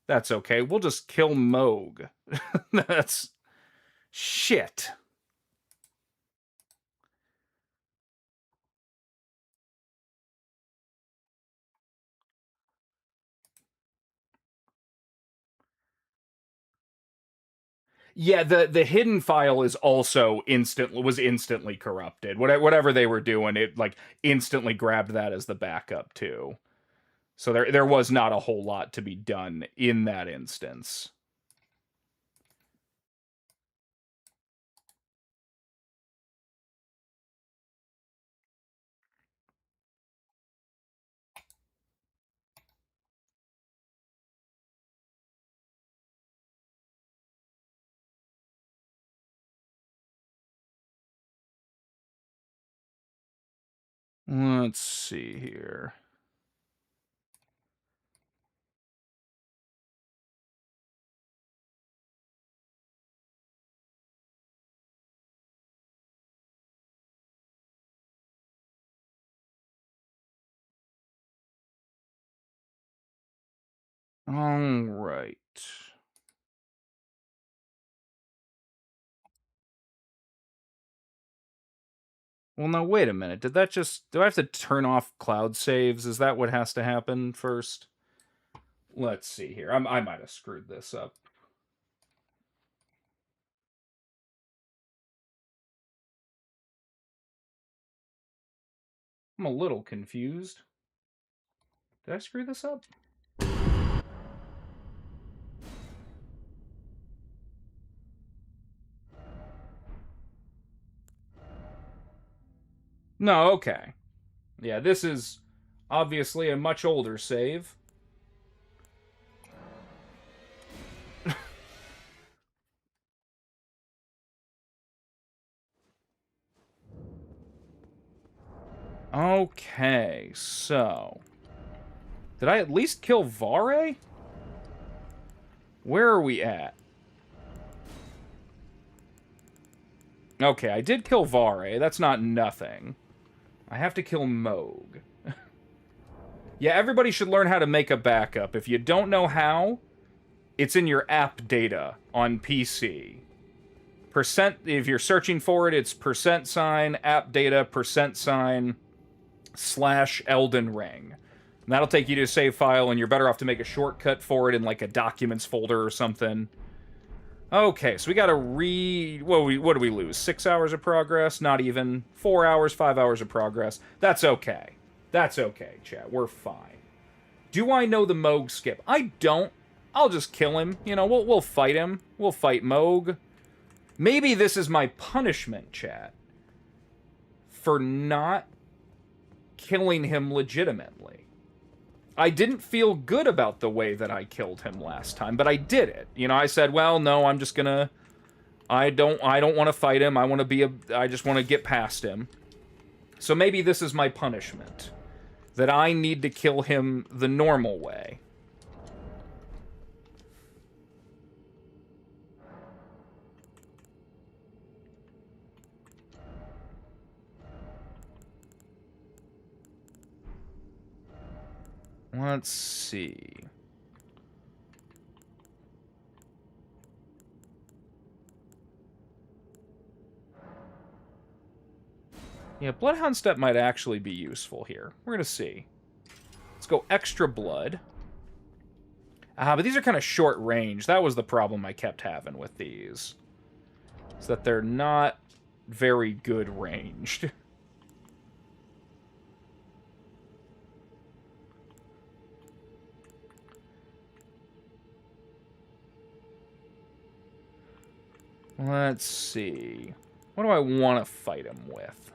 That's okay. We'll just kill Moog. That's shit. Yeah, the hidden file is also instantly corrupted. Whatever they were doing, it like instantly grabbed that as the backup too. So there was not a whole lot to be done in that instance. Let's see here. All right. Well, now wait a minute. Do I have to turn off cloud saves? Is that what has to happen first? Let's see here. I might have screwed this up. I'm a little confused. Did I screw this up? No, okay. Yeah, this is obviously a much older save. Okay, so... Did I at least kill Vare? Where are we at? Okay, I did kill Vare. That's not nothing. I have to kill Moog. Yeah, everybody should learn how to make a backup. If you don't know how, it's in your app data on PC. percent, if you're searching for it, it's %, app data, %, / Elden Ring. And that'll take you to a save file, and you're better off to make a shortcut for it in, like, a documents folder or something. Okay, so we gotta what do we lose? 6 hours of progress? Not even. 4 hours, 5 hours of progress. That's okay. That's okay, chat. We're fine. Do I know the Moog skip? I don't. I'll just kill him. You know, we'll fight him. We'll fight Moog. Maybe this is my punishment, chat, for not killing him legitimately. I didn't feel good about the way that I killed him last time, but I did it. You know, I said, well, no, I'm just gonna... I don't want to fight him. I just want to get past him. So maybe this is my punishment. That I need to kill him the normal way. Let's see. Yeah, Bloodhound Step might actually be useful here. We're going to see. Let's go extra blood. But these are kind of short range. That was the problem I kept having with these. Is that they're not very good ranged. Let's see. What do I want to fight him with?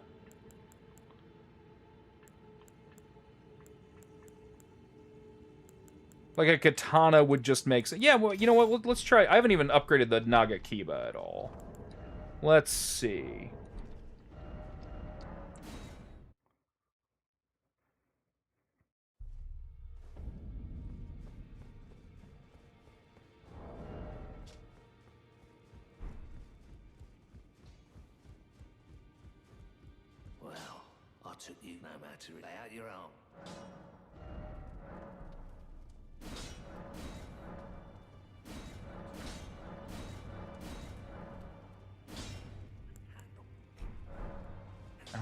Like a katana would just make sense. Yeah, well, you know what? Let's try. I haven't even upgraded the Nagakiba at all. Let's see. Well, I took you no matter lay out your own.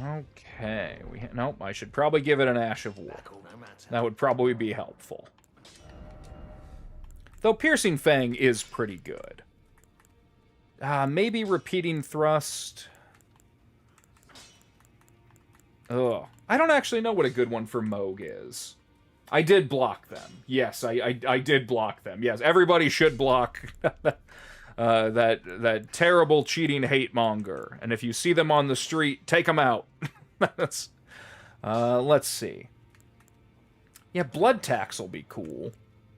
Okay. Nope, I should probably give it an Ash of War. That would probably be helpful. Though Piercing Fang is pretty good. Maybe Repeating Thrust. Ugh. I don't actually know what a good one for Moog is. I did block them. Yes, I did block them. Yes, everybody should block that terrible cheating hate monger. And if you see them on the street, take them out. Let's see. Yeah, Blood Tax will be cool.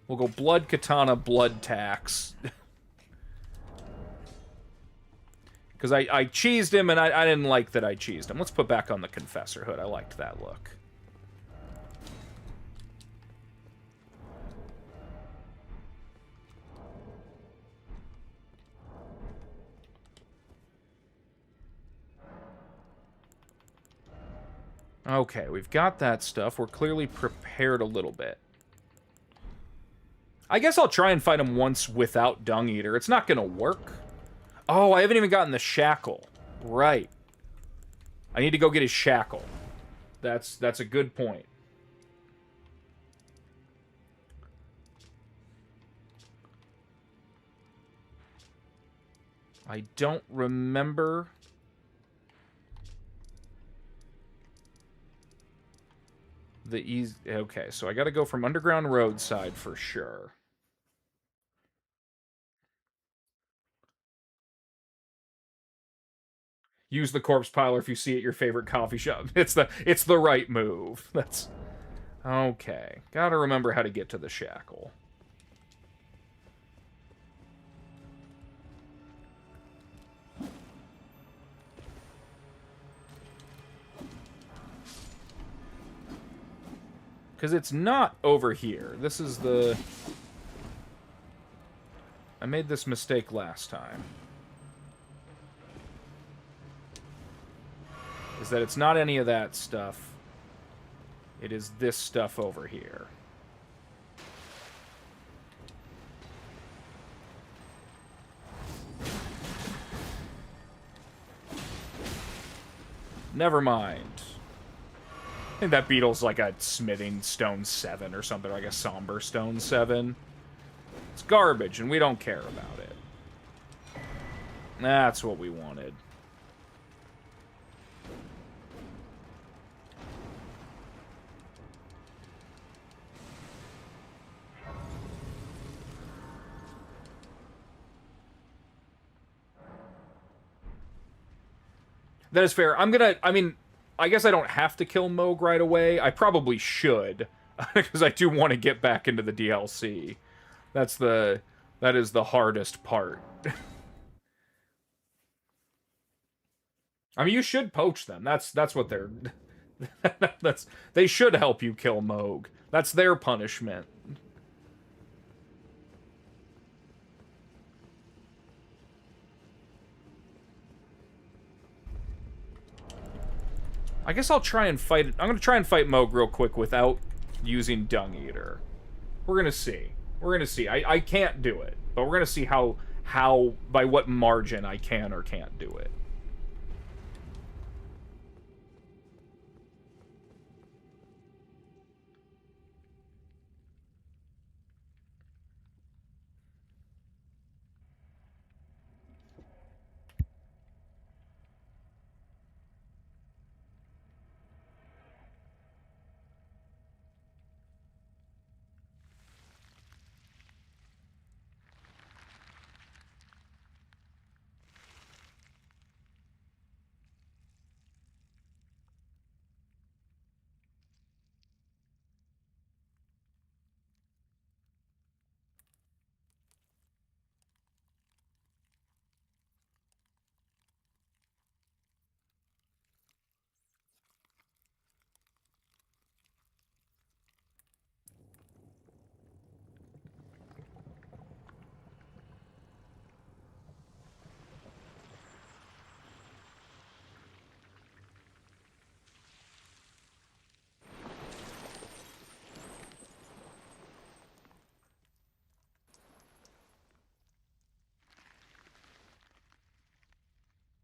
We'll go Blood Katana, Blood Tax. Because I cheesed him, and I didn't like that I cheesed him. Let's put back on the Confessor Hood. I liked that look. Okay, we've got that stuff. We're clearly prepared a little bit. I guess I'll try and fight him once without Dung Eater. It's not going to work. Oh, I haven't even gotten the Shackle. Right. I need to go get his Shackle. That's a good point. I don't remember... Okay, so I gotta go from Underground Roadside for sure. Use the corpse piler if you see it at your favorite coffee shop. It's the right move. That's okay. Gotta remember how to get to the Shackle. Because it's not over here. This is the... I made this mistake last time. Is that it's not any of that stuff. It is this stuff over here. Never mind. I think that beetle's like a smithing stone 7 or something, like a somber stone 7. It's garbage, and we don't care about it. That's what we wanted. That is fair. I mean, I guess I don't have to kill Moog right away. I probably should, because I do want to get back into the DLC. That is the hardest part. I mean, you should poach them. That's what they're... they should help you kill Moog. That's their punishment. I guess I'll try and fight it. I'm going to try and fight Moog real quick without using Dung Eater. We're going to see. We're going to see. I can't do it, but we're going to see how, by what margin I can or can't do it.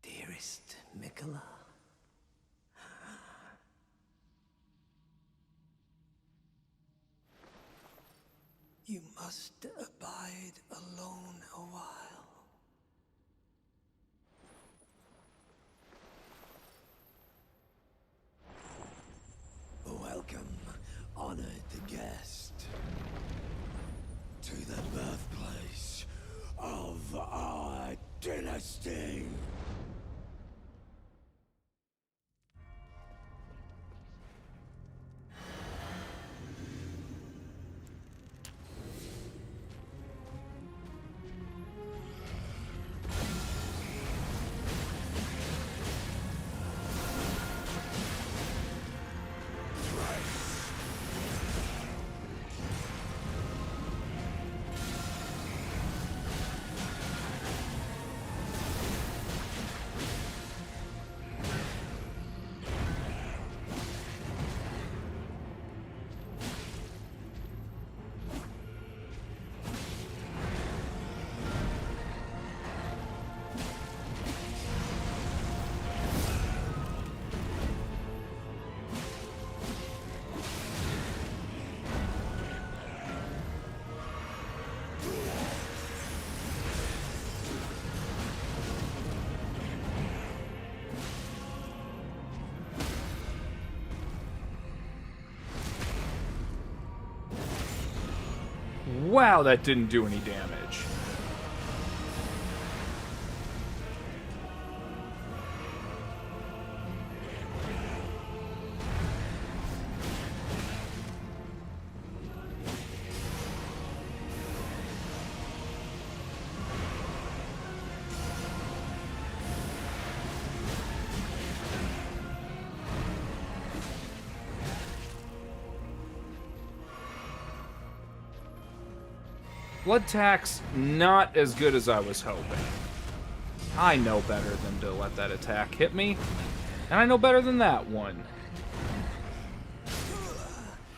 Dearest Mikola, you must abide alone a while. Welcome, honored guest, to the birthplace of our dynasty. Wow, that didn't do any damage. Blood tax, not as good as I was hoping. I know better than to let that attack hit me. And I know better than that one.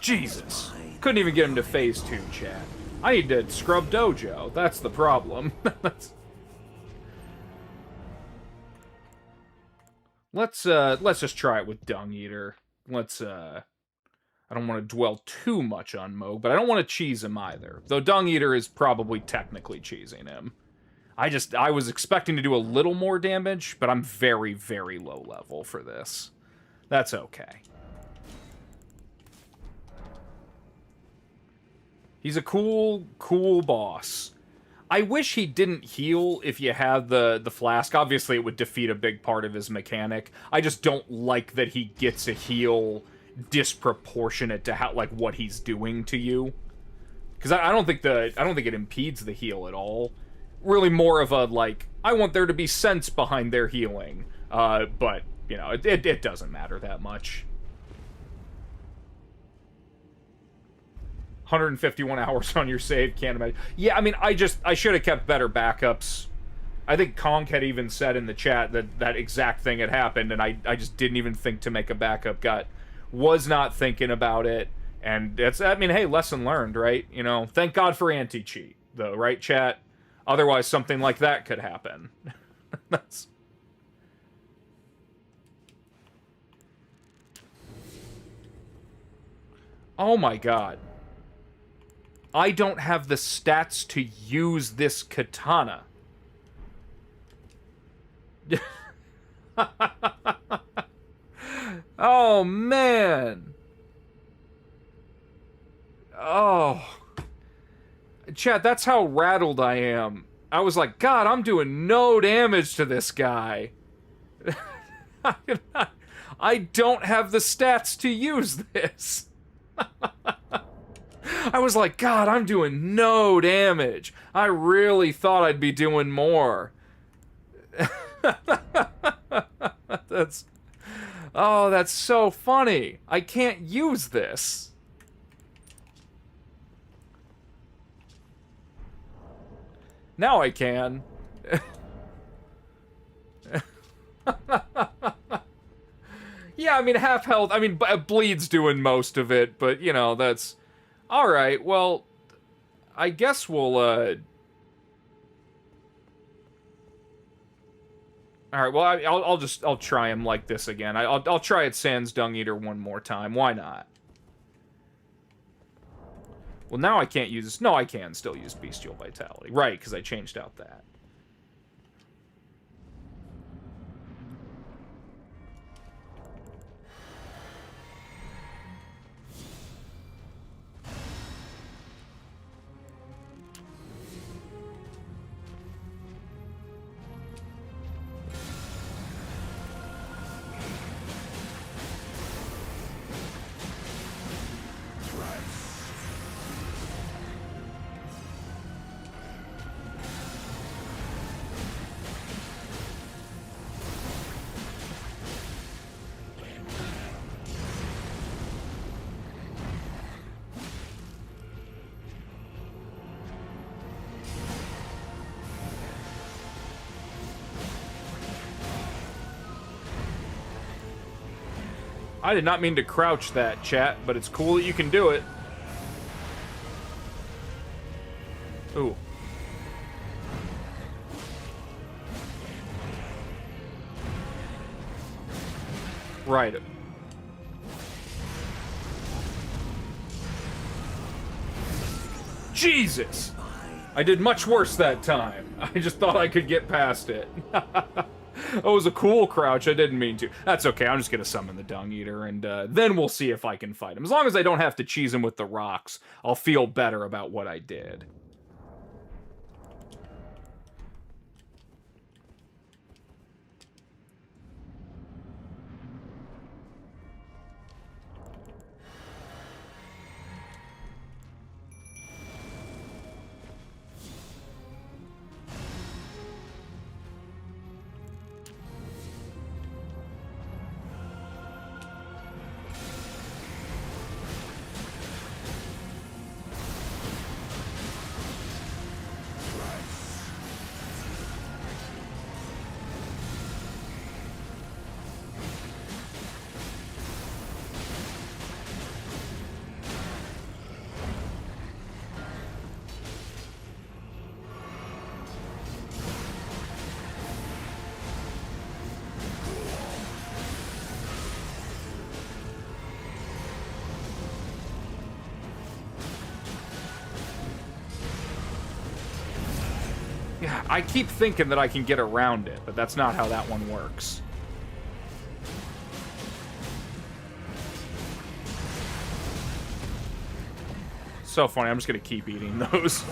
Jesus. Couldn't even get him to phase 2, chat. I need to scrub dojo. That's the problem. Let's just try it with Dung Eater. I don't want to dwell too much on Moog, but I don't want to cheese him either. Though Dung Eater is probably technically cheesing him. I was expecting to do a little more damage, but I'm very, very low level for this. That's okay. He's a cool boss. I wish he didn't heal if you had the flask. Obviously, it would defeat a big part of his mechanic. I just don't like that he gets a heal disproportionate to how what he's doing to you. Because I don't think it impedes the heal at all. Really more of a I want there to be sense behind their healing. But you know, it doesn't matter that much. 151 hours on your save, can't imagine. Yeah, I mean, I should have kept better backups. I think Conk had even said in the chat that exact thing had happened, and I just didn't even think to make a backup. Was not thinking about it, and I mean, hey, lesson learned, right? You know, thank God for anti-cheat, though, right, chat? Otherwise, something like that could happen. That's... Oh my God. I don't have the stats to use this katana. Oh, man. Oh. Chat, that's how rattled I am. I was like, God, I'm doing no damage to this guy. I don't have the stats to use this. I was like, God, I'm doing no damage. I really thought I'd be doing more. That's so funny. I can't use this. Now I can. Yeah, I mean, half health. I mean, Bleed's doing most of it, but, you know, that's... Alright, well, I guess we'll, Alright, well, I'll try him like this again. I'll try it sans Dung Eater one more time. Why not? Well, now I can't use... No, I can still use Bestial Vitality. Right, because I changed out that. I did not mean to crouch that, chat, but it's cool that you can do it. Ooh. Right. Jesus! I did much worse that time. I just thought I could get past it. That was a cool crouch. I didn't mean to. That's okay. I'm just going to summon the Dung Eater, and then we'll see if I can fight him. As long as I don't have to cheese him with the rocks, I'll feel better about what I did. I keep thinking that I can get around it, but that's not how that one works. So funny, I'm just gonna keep eating those.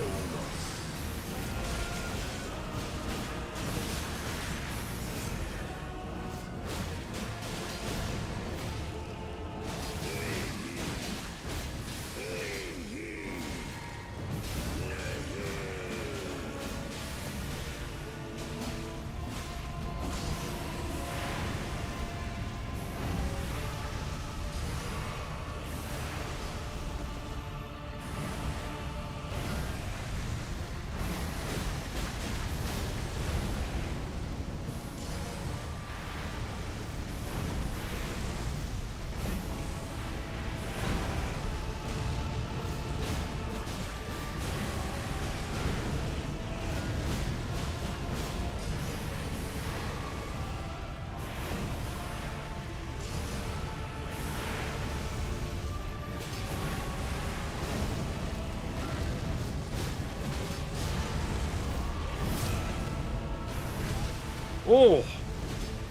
Oh,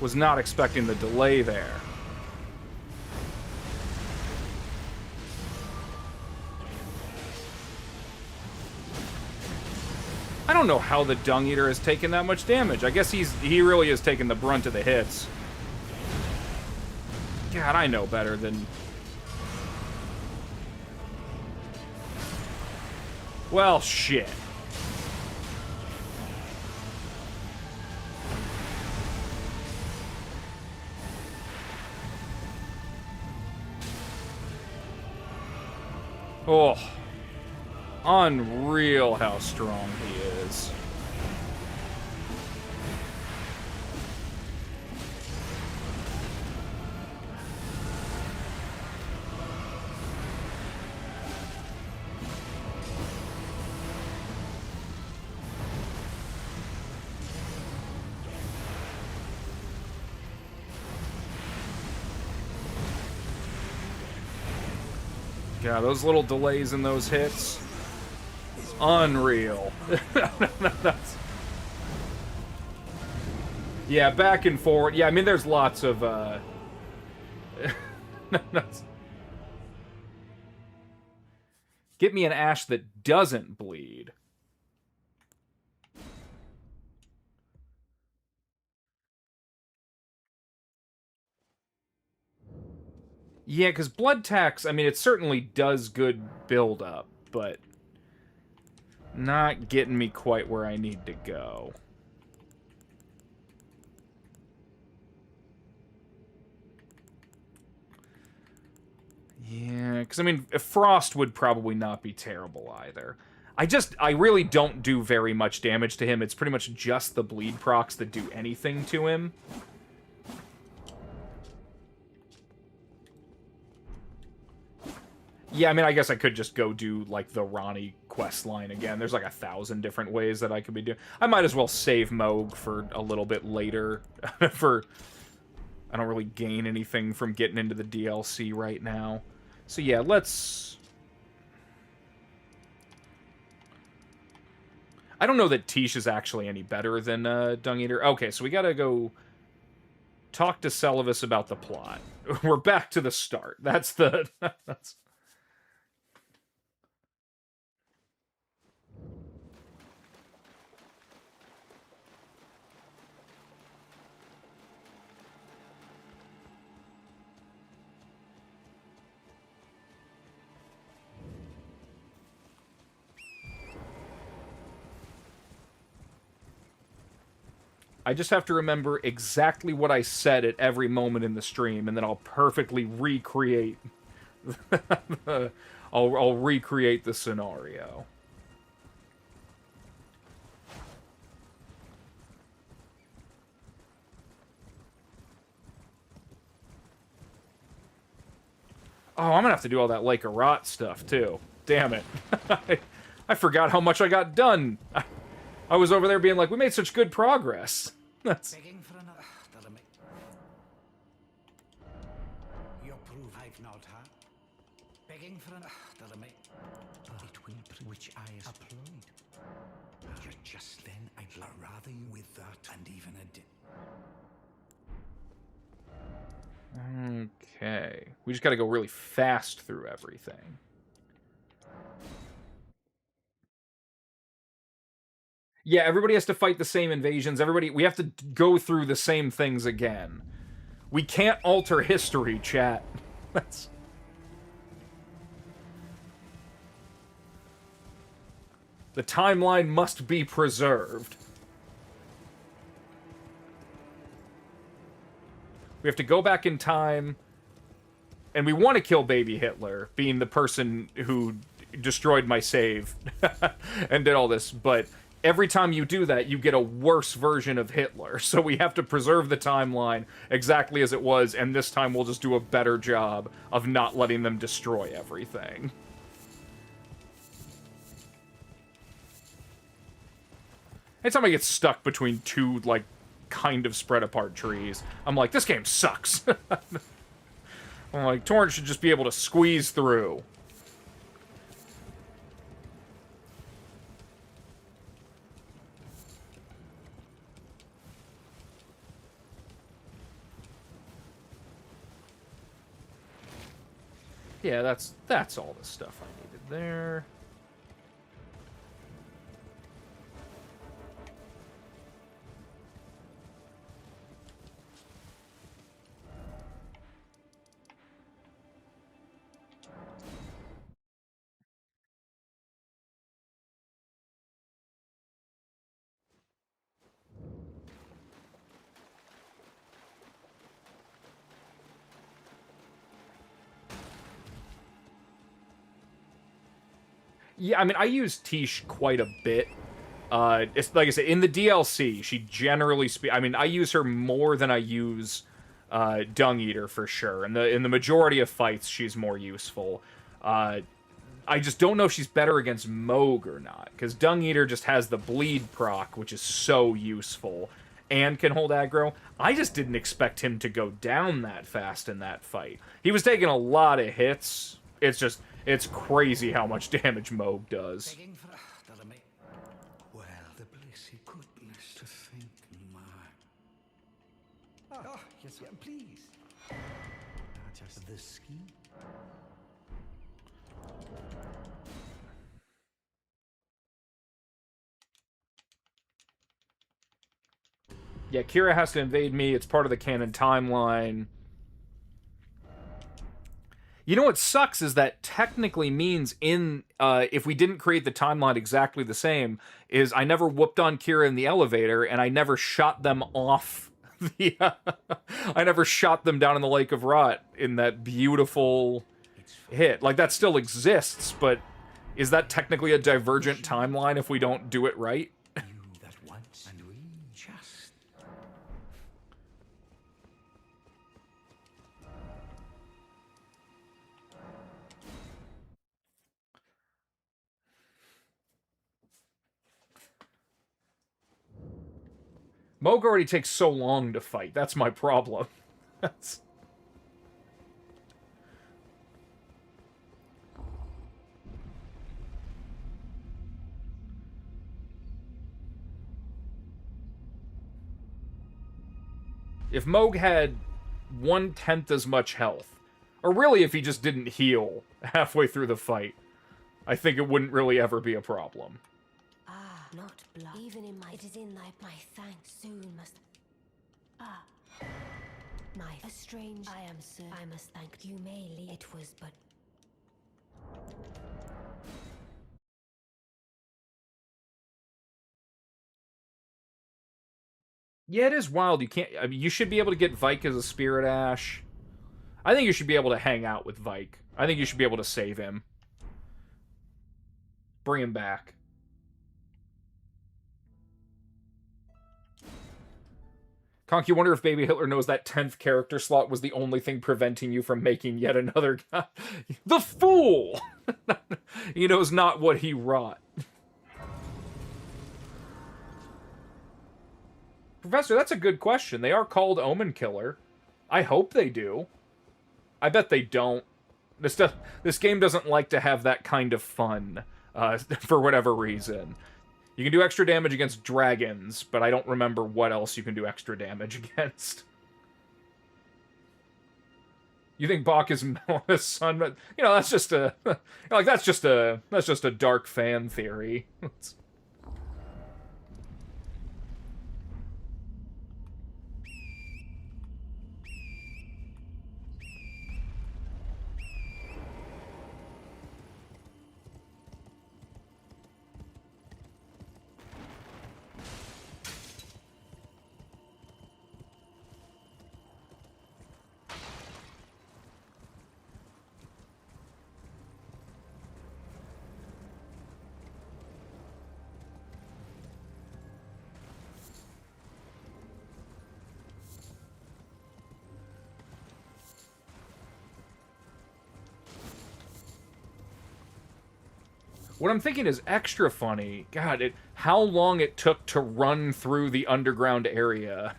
was not expecting the delay there. I don't know how the Dung Eater has taken that much damage. I guess he really is taking the brunt of the hits. God, I know better than... Well, shit. Oh, unreal how strong he is. Yeah, those little delays in those hits. Unreal. Yeah, back and forward. Yeah, I mean, there's lots of, Get me an Ash that doesn't bleed. Yeah, because Blood Tax, I mean, it certainly does good build-up, but not getting me quite where I need to go. Yeah, because, I mean, Frost would probably not be terrible either. I really don't do very much damage to him. It's pretty much just the bleed procs that do anything to him. Yeah, I mean, I guess I could just go do, like, the Ronnie quest line again. There's, like, 1,000 different ways that I could be doing. I might as well save Moog for a little bit later. I don't really gain anything from getting into the DLC right now. So, yeah, let's... I don't know that Tish is actually any better than Dung Eater. Okay, so we gotta go talk to Celavis about the plot. We're back to the start. That's the... that's... I just have to remember exactly what I said at every moment in the stream, and then I'll perfectly recreate... I'll recreate the scenario. Oh, I'm gonna have to do all that Lake of Rot stuff, too. Damn it. I forgot how much I got done. I was over there being like, we made such good progress. That's... Begging for another. You prove I've not had. Begging for another. It will prove which I applied. You're just then, I'd rather you with that and even a Okay. We just gotta go really fast through everything. Yeah, everybody has to fight the same invasions. We have to go through the same things again. We can't alter history, chat. That's... The timeline must be preserved. We have to go back in time, and we want to kill baby Hitler, being the person who destroyed my save and did all this, but every time you do that, you get a worse version of Hitler. So we have to preserve the timeline exactly as it was, and this time we'll just do a better job of not letting them destroy everything. Anytime I get stuck between two, like, kind of spread apart trees, I'm like, this game sucks. I'm like, Torrent should just be able to squeeze through. Yeah, that's all the stuff I needed there. Yeah, I mean, I use Tish quite a bit. It's like I said, in the DLC, she generally I mean, I use her more than I use Dung Eater for sure. In the majority of fights, she's more useful. I just don't know if she's better against Moog or not, because Dung Eater just has the bleed proc, which is so useful, and can hold aggro. I just didn't expect him to go down that fast in that fight. He was taking a lot of hits. It's crazy how much damage Moog does. well, the blissy goodness to think, my. Oh, yes, yeah, please. Just the ski. Yeah, Kira has to invade me. It's part of the canon timeline. You know what sucks is that technically means if we didn't create the timeline exactly the same, is I never whooped on Kira in the elevator, and I never shot them off the... I never shot them down in the Lake of Rot in that beautiful hit. Like, that still exists, but is that technically a divergent timeline if we don't do it right? Moog already takes so long to fight. That's my problem. If Moog had 1/10 as much health, or really if he just didn't heal halfway through the fight, I think it wouldn't really ever be a problem. Not blood. Even in my... It is in my thanks soon must... A strange... I am sir. I must thank you may leave. It was but... Yeah, it is wild. You can't... I mean, you should be able to get Vike as a Spirit Ash. I think you should be able to hang out with Vike. I think you should be able to save him. Bring him back. Conk, you wonder if Baby Hitler knows that 10th character slot was the only thing preventing you from making yet another guy. The fool! He knows not what he wrought. Professor, that's a good question. They are called Omen Killer. I hope they do. I bet they don't. This game doesn't like to have that kind of fun, for whatever reason. You can do extra damage against dragons, but I don't remember what else you can do extra damage against. You think Bach is Melona's son, but you know that's just a like that's just a dark fan theory. What I'm thinking is extra funny. God, how long it took to run through the underground area.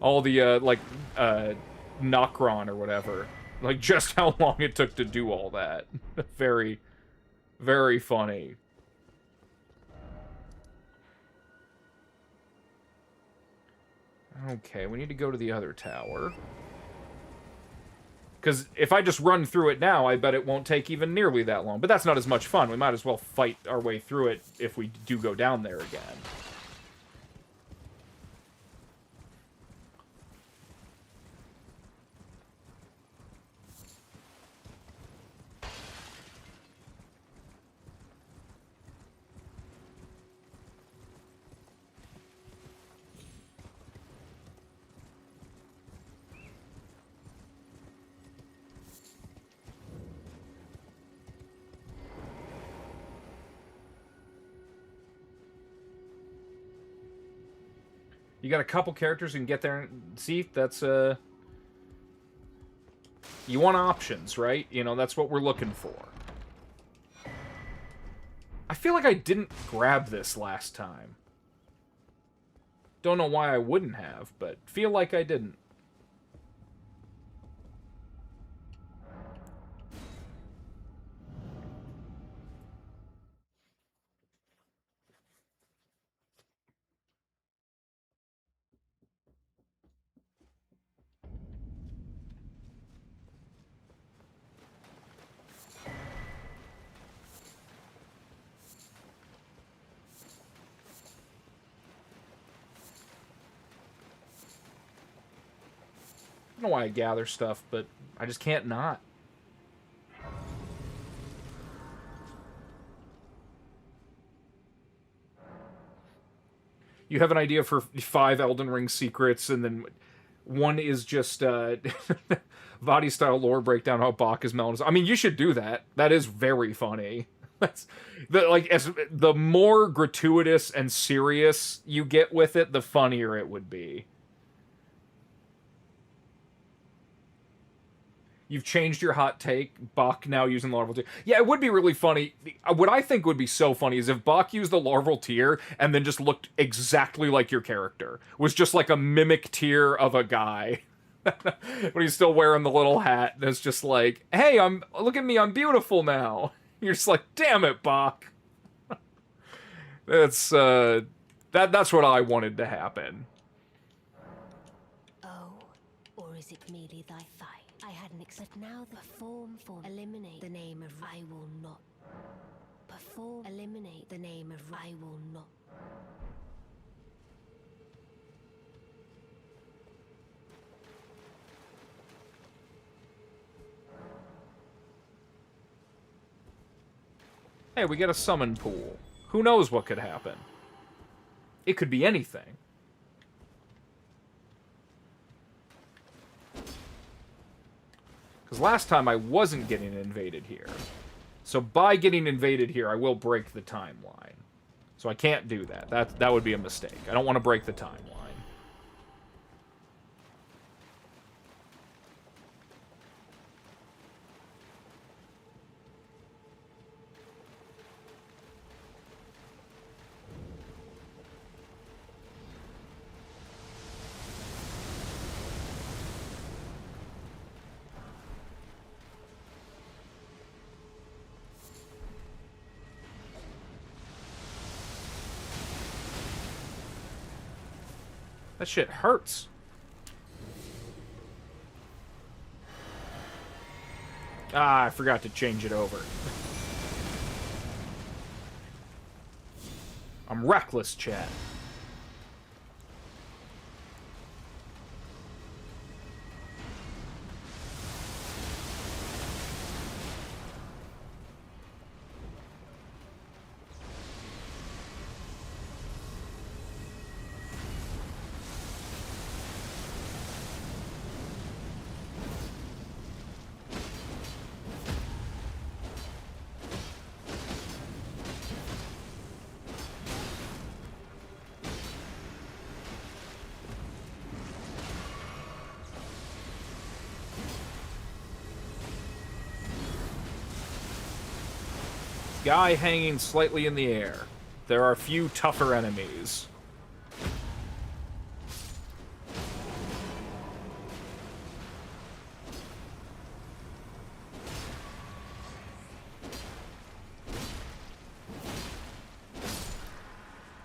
All the, Nokron or whatever. Like, just how long it took to do all that. Very, very funny. Okay, we need to go to the other tower. Because if I just run through it now, I bet it won't take even nearly that long. But that's not as much fun. We might as well fight our way through it if we do go down there again. You got a couple characters who can get there and see. That's, you want options, right? You know, that's what we're looking for. I feel like I didn't grab this last time. Don't know why I wouldn't have, but feel like I didn't. I don't know why I gather stuff, but I just can't not. You have an idea for 5 Elden Ring secrets, and then one is just Vadi-style lore breakdown how Bach is Melona's. I mean, you should do that. That is very funny. That's the more gratuitous and serious you get with it, the funnier it would be. You've changed your hot take. Bach now using the larval tear. Yeah, it would be really funny. What I think would be so funny is if Bach used the larval tear and then just looked exactly like your character. Was just like a mimic tear of a guy. When he's still wearing the little hat. That's just like, hey, look at me, I'm beautiful now. You're just like, damn it, Bach. That's what I wanted to happen. Oh, or is it merely thy fight? I hadn't accepted now the form eliminate the name of I will not. Perform eliminate the name of I will not. Hey, we get a summon pool. Who knows what could happen? It could be anything. Because last time I wasn't getting invaded here. So by getting invaded here, I will break the timeline. So I can't do that. That would be a mistake. I don't want to break the timeline. That shit hurts. Ah, I forgot to change it over. I'm reckless, chat. Guy hanging slightly in the air. There are a few tougher enemies.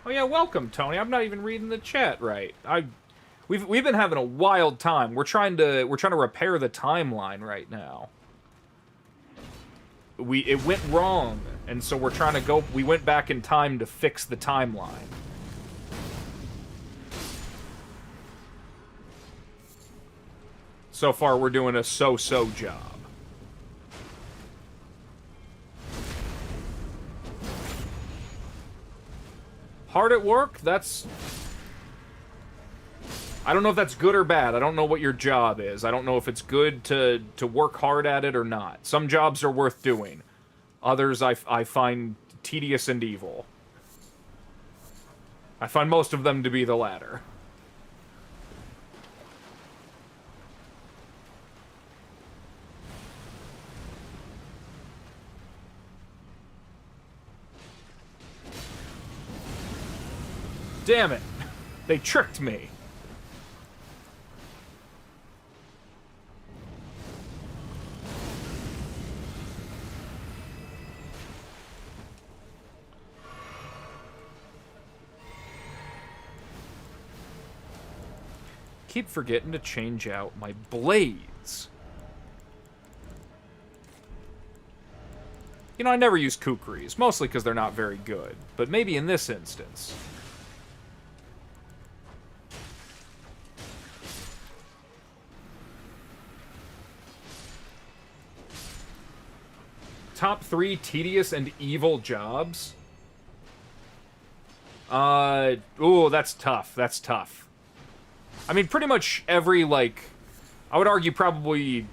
Oh yeah, welcome, Tony. I'm not even reading the chat right. We've been having a wild time. We're trying to repair the timeline right now. It went wrong, and so we're trying to go. We went back in time to fix the timeline. So far, we're doing a so-so job. Hard at work? That's... I don't know if that's good or bad. I don't know what your job is. I don't know if it's good to work hard at it or not. Some jobs are worth doing. Others I find tedious and evil. I find most of them to be the latter. Damn it. They tricked me. Keep forgetting to change out my blades. You know, I never use kukris, mostly because they're not very good. But maybe in this instance. Top 3 tedious and evil jobs? Ooh, that's tough. That's tough. I mean, pretty much every, like... I would argue probably...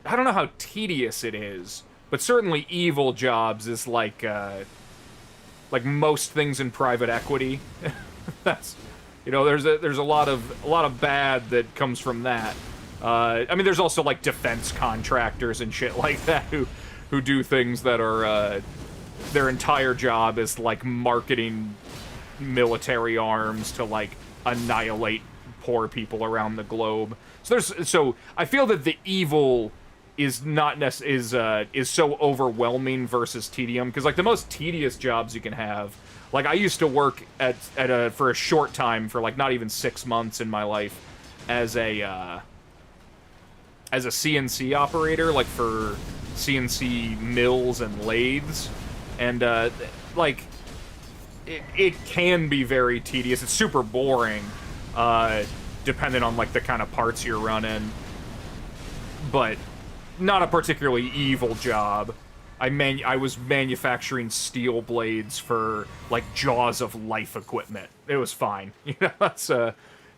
I don't know how tedious it is, but certainly evil jobs is like most things in private equity. That's... You know, there's a lot of bad that comes from that. I mean, there's also, like, defense contractors and shit like that who do things that are, their entire job is, like, marketing military arms to, like, annihilate poor people around the globe. So I feel that the evil is not is so overwhelming versus tedium, because, like, the most tedious jobs you can have, like, I used to work for a short time, for, like, not even 6 months in my life, as a CNC operator, like, for CNC mills and lathes, and like, it can be very tedious. It's super boring, depending on, like, the kind of parts you're running, but not a particularly evil job. I was manufacturing steel blades for, like, Jaws of Life equipment. It was fine. You know, that's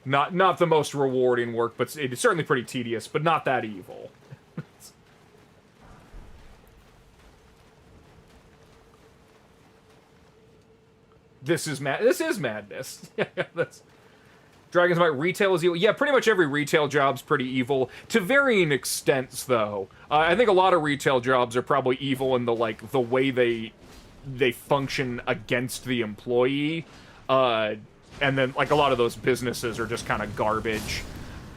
not the most rewarding work, but it's certainly pretty tedious, but not that evil. This is madness. Yeah, that's... Dragon's Might retail is evil. Yeah, pretty much every retail job's pretty evil. To varying extents, though. I think a lot of retail jobs are probably evil in the way they function against the employee. And then, like, a lot of those businesses are just kind of garbage.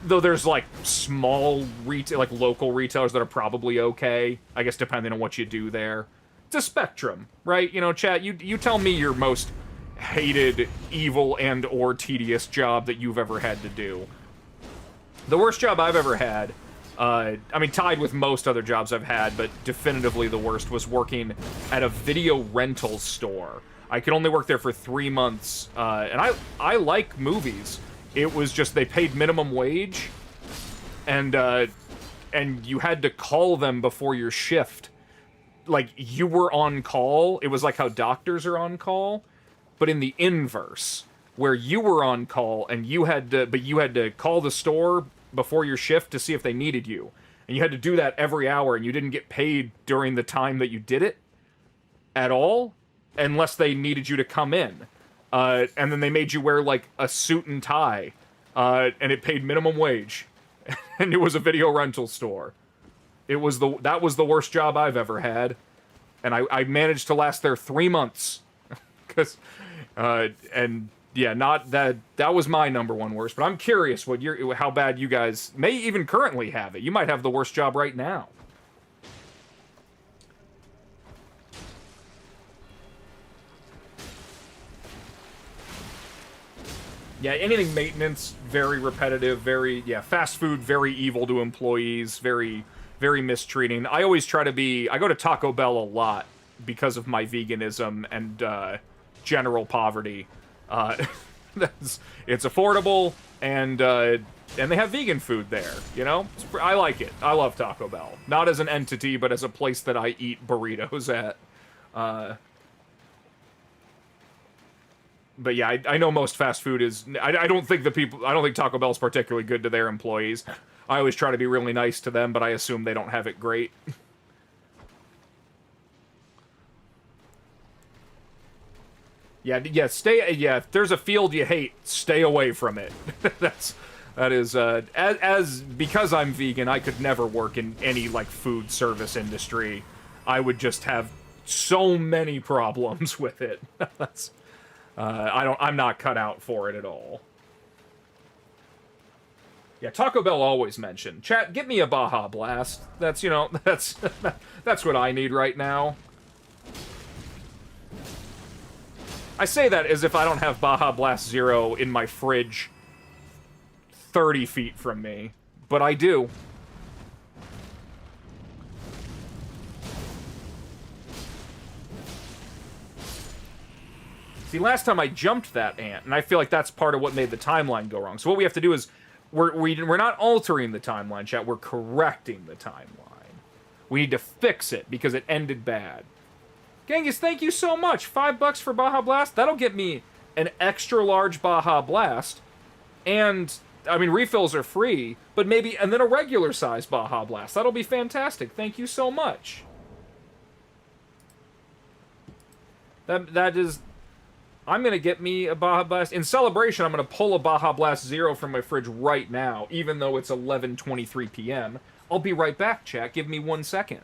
Though there's, like, small retail, like, local retailers that are probably okay. I guess depending on what you do there. It's a spectrum, right? You know, chat, you tell me your most... hated, evil, and or tedious job that you've ever had to do. The worst job I've ever had, I mean, tied with most other jobs I've had, but definitively the worst, was working at a video rental store. I could only work there for 3 months, and I like movies. It was just they paid minimum wage, and you had to call them before your shift. Like, you were on call. It was like how doctors are on call, but in the inverse, where you were on call and you had to call the store before your shift to see if they needed you. And you had to do that every hour, and you didn't get paid during the time that you did it at all, unless they needed you to come in. And then they made you wear, like, a suit and tie, and it paid minimum wage. And it was a video rental store. That was the worst job I've ever had. And I managed to last there 3 months. Because, and yeah, not that was my number one worst, but I'm curious how bad you guys may even currently have it. You might have the worst job right now. Yeah, anything maintenance, very repetitive, fast food, very evil to employees, very, very mistreating. I always try to I go to Taco Bell a lot because of my veganism and, general poverty. It's affordable, and they have vegan food there, you know? I like it. I love Taco Bell. Not as an entity, but as a place that I eat burritos at. But yeah, I know most fast food is... I don't think Taco Bell's particularly good to their employees. I always try to be really nice to them, but I assume they don't have it great. If there's a field you hate, stay away from it. Because I'm vegan, I could never work in any, like, food service industry. I would just have so many problems with it. I'm not cut out for it at all. Yeah, Taco Bell always mentioned. Chat, get me a Baja Blast. That's what I need right now. I say that as if I don't have Baja Blast Zero in my fridge 30 feet from me, but I do. See, last time I jumped that ant, and I feel like that's part of what made the timeline go wrong. So what we have to do is, we're not altering the timeline, chat, we're correcting the timeline. We need to fix it, because it ended bad. Genghis, thank you so much. $5 for Baja Blast. That'll get me an extra large Baja Blast. And, I mean, refills are free, but and then a regular size Baja Blast. That'll be fantastic. Thank you so much. That is... I'm going to get me a Baja Blast. In celebration, I'm going to pull a Baja Blast Zero from my fridge right now, even though it's 11:23 p.m. I'll be right back, chat. Give me 1 second.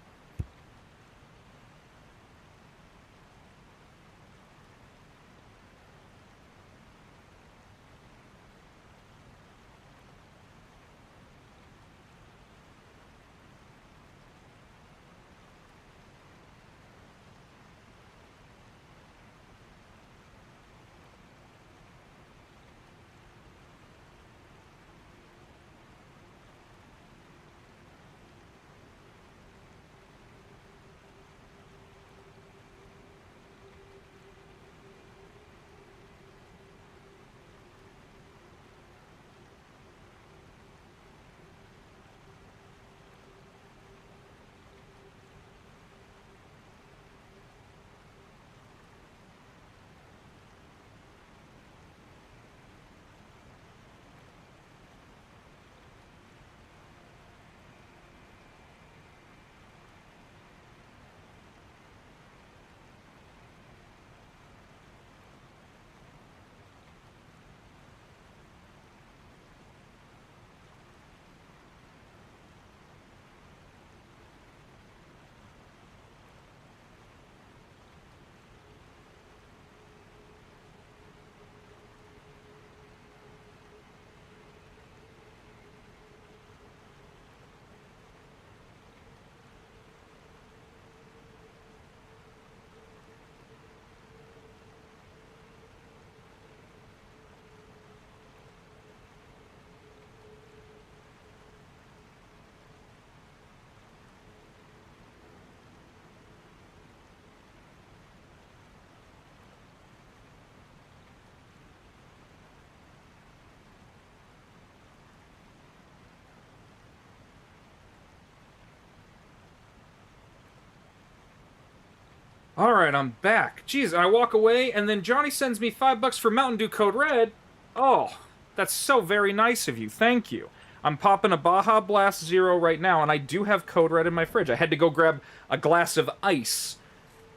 Alright, I'm back. Jeez, and I walk away, and then Johnny sends me $5 for Mountain Dew Code Red. Oh, that's so very nice of you. Thank you. I'm popping a Baja Blast Zero right now, and I do have Code Red in my fridge. I had to go grab a glass of ice,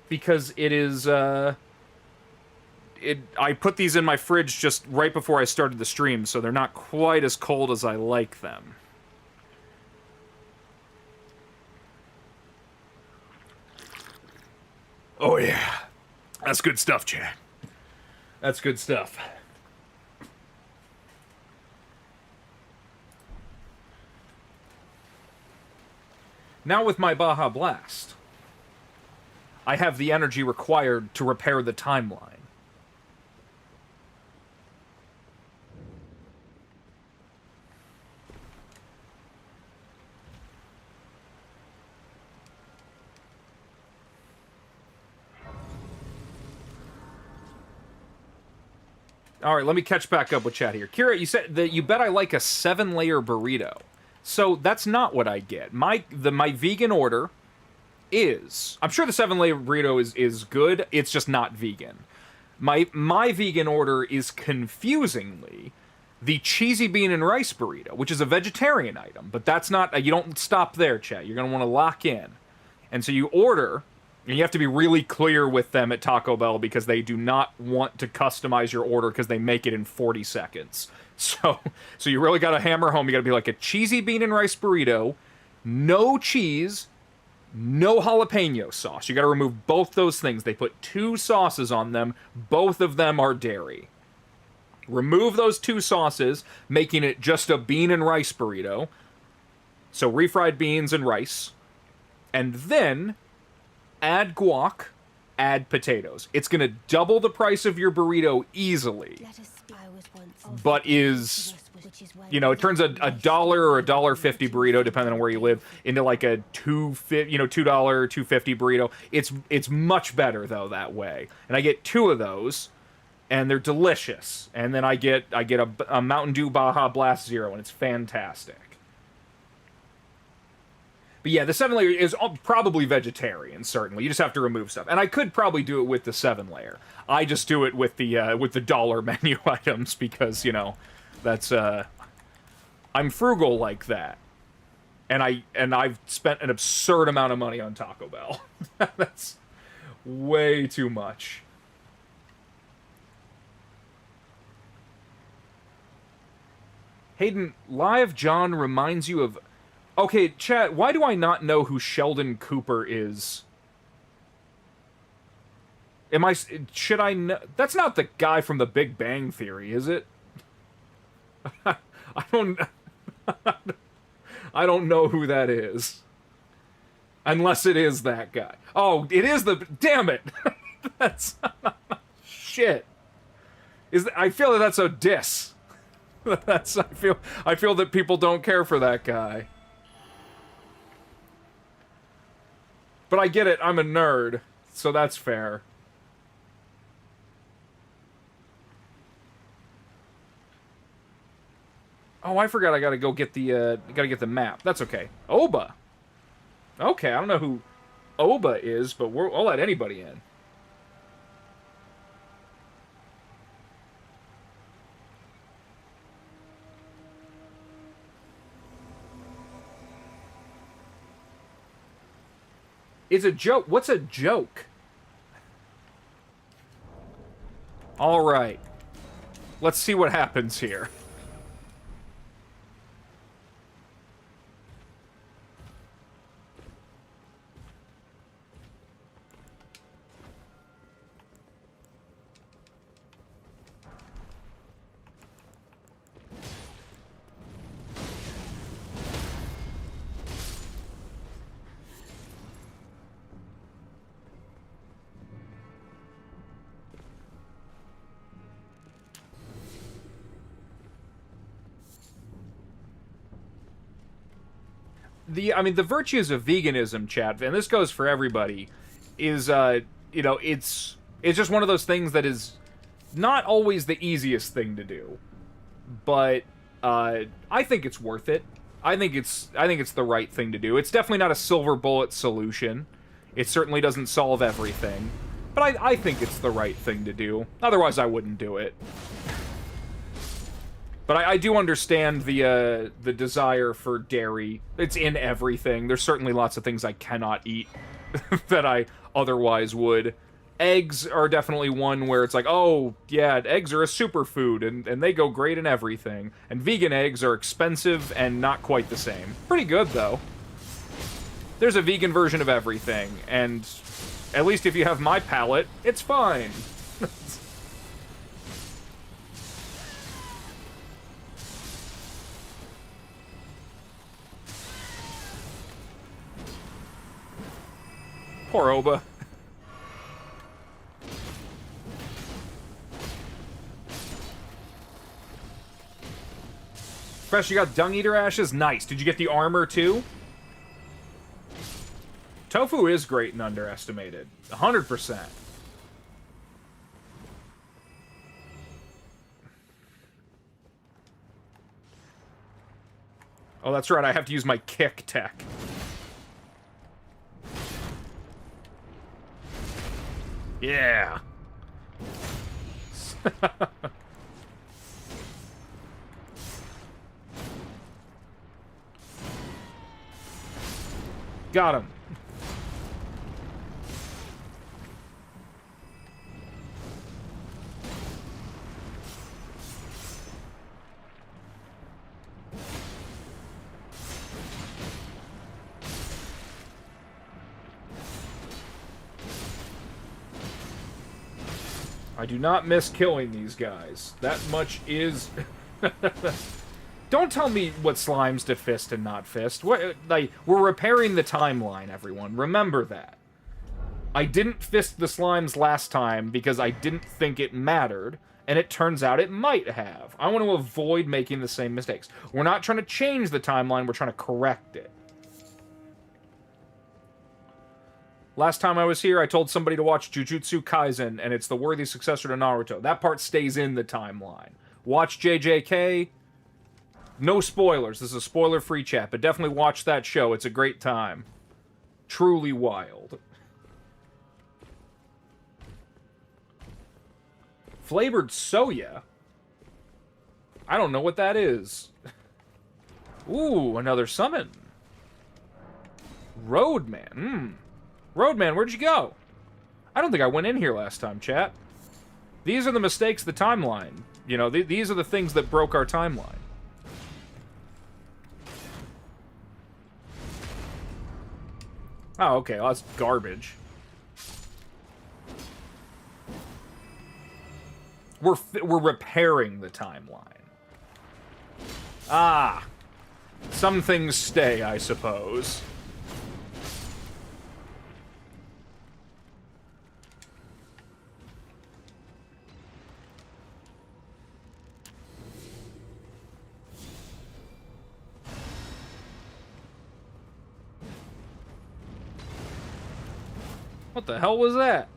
because it is, I put these in my fridge just right before I started the stream, so they're not quite as cold as I like them. Oh yeah. That's good stuff, Chad. That's good stuff. Now with my Baja Blast, I have the energy required to repair the timeline. Alright, let me catch back up with chat here. Kira, you said that you bet I like a 7-layer burrito. So that's not what I get. My vegan order is... I'm sure the 7-layer burrito is good, it's just not vegan. My vegan order is confusingly the cheesy bean and rice burrito, which is a vegetarian item, but that's not... You don't stop there, chat. You're going to want to lock in. And so you order... And you have to be really clear with them at Taco Bell because they do not want to customize your order because they make it in 40 seconds. So you really got to hammer home. You got to be like a cheesy bean and rice burrito, no cheese, no jalapeno sauce. You got to remove both those things. They put 2 sauces on them. Both of them are dairy. Remove those 2 sauces, making it just a bean and rice burrito. So refried beans and rice. And then... add guac, add potatoes. It's going to double the price of your burrito easily. But is, you know, it turns a $1 or $1.50 burrito, depending on where you live, into like a $2.50 burrito. It's much better though that way. And I get 2 of those, and they're delicious. And then I get a Mountain Dew Baja Blast Zero, and it's fantastic. But yeah, the 7-layer is probably vegetarian, certainly. You just have to remove stuff. And I could probably do it with the 7-layer. I just do it with the dollar menu items because, you know, that's I'm frugal like that. And I've spent an absurd amount of money on Taco Bell. That's way too much. Hayden, Live John reminds you of... Okay, chat, why do I not know who Sheldon Cooper is? Should I know? That's not the guy from the Big Bang Theory, is it? I don't know who that is. Unless it is that guy. Oh, it is damn it! That's... Shit. I feel that that's a diss. I feel that people don't care for that guy. But I get it, I'm a nerd, so that's fair. Oh, I forgot I gotta go get the map. That's okay. Oba! Okay, I don't know who Oba is, but I'll let anybody in. It's a joke. What's a joke? All right. Let's see what happens here. The virtues of veganism, chat, and this goes for everybody, is, you know, it's just one of those things that is not always the easiest thing to do. But, I think it's worth it. I think it's the right thing to do. It's definitely not a silver bullet solution. It certainly doesn't solve everything. But I think it's the right thing to do. Otherwise, I wouldn't do it. But I do understand the desire for dairy. It's in everything. There's certainly lots of things I cannot eat that I otherwise would. Eggs are definitely one where it's like, oh, yeah, eggs are a superfood, and they go great in everything. And vegan eggs are expensive and not quite the same. Pretty good, though. There's a vegan version of everything, and at least if you have my palate, it's fine. Poor Oba. Fresh, you got Dung Eater ashes? Nice. Did you get the armor, too? Tofu is great and underestimated. 100%. Oh, that's right. I have to use my kick tech. Yeah. Got him. I do not miss killing these guys. That much is... Don't tell me what slimes to fist and not fist. We're repairing the timeline, everyone. Remember that. I didn't fist the slimes last time because I didn't think it mattered, and it turns out it might have. I want to avoid making the same mistakes. We're not trying to change the timeline, we're trying to correct it. Last time I was here, I told somebody to watch Jujutsu Kaisen, and it's the worthy successor to Naruto. That part stays in the timeline. Watch JJK. No spoilers. This is a spoiler-free chat, but definitely watch that show. It's a great time. Truly wild. Flavored soya? I don't know what that is. Ooh, another summon. Roadman. Roadman, where'd you go? I don't think I went in here last time, chat. These are the mistakes of the timeline. You know, these are the things that broke our timeline. Oh, okay, well, that's garbage. We're repairing the timeline. Ah. Some things stay, I suppose. What the hell was that?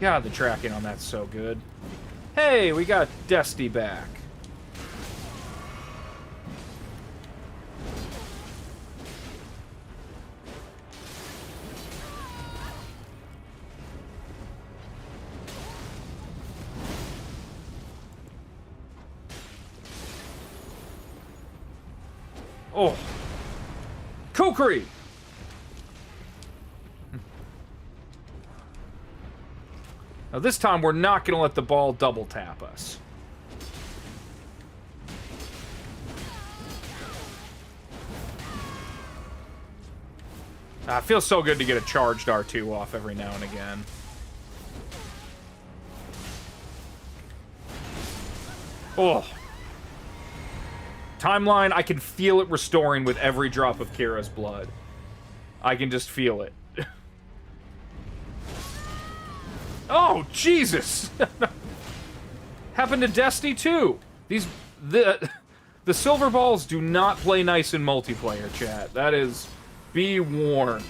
God, the tracking on that's so good. Hey, we got Dusty back. Oh. Kukri! Now this time we're not going to let the ball double tap us. It feels so good to get a charged R2 off every now and again. Oh. Timeline, I can feel it restoring with every drop of Kira's blood. I can just feel it. Oh, Jesus! Happened to Dusty, too. The silver balls do not play nice in multiplayer, chat. That is Be warned.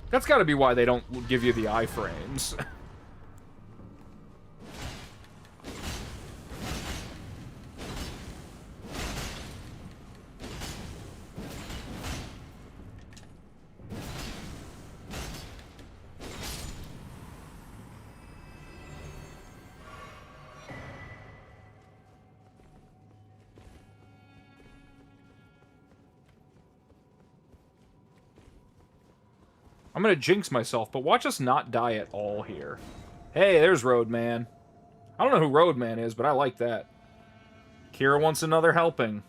That's gotta be why they don't give you the iframes. I'm gonna jinx myself, but watch us not die at all here. Hey, there's Roadman. I don't know who Roadman is, but I like that. Kira wants another helping.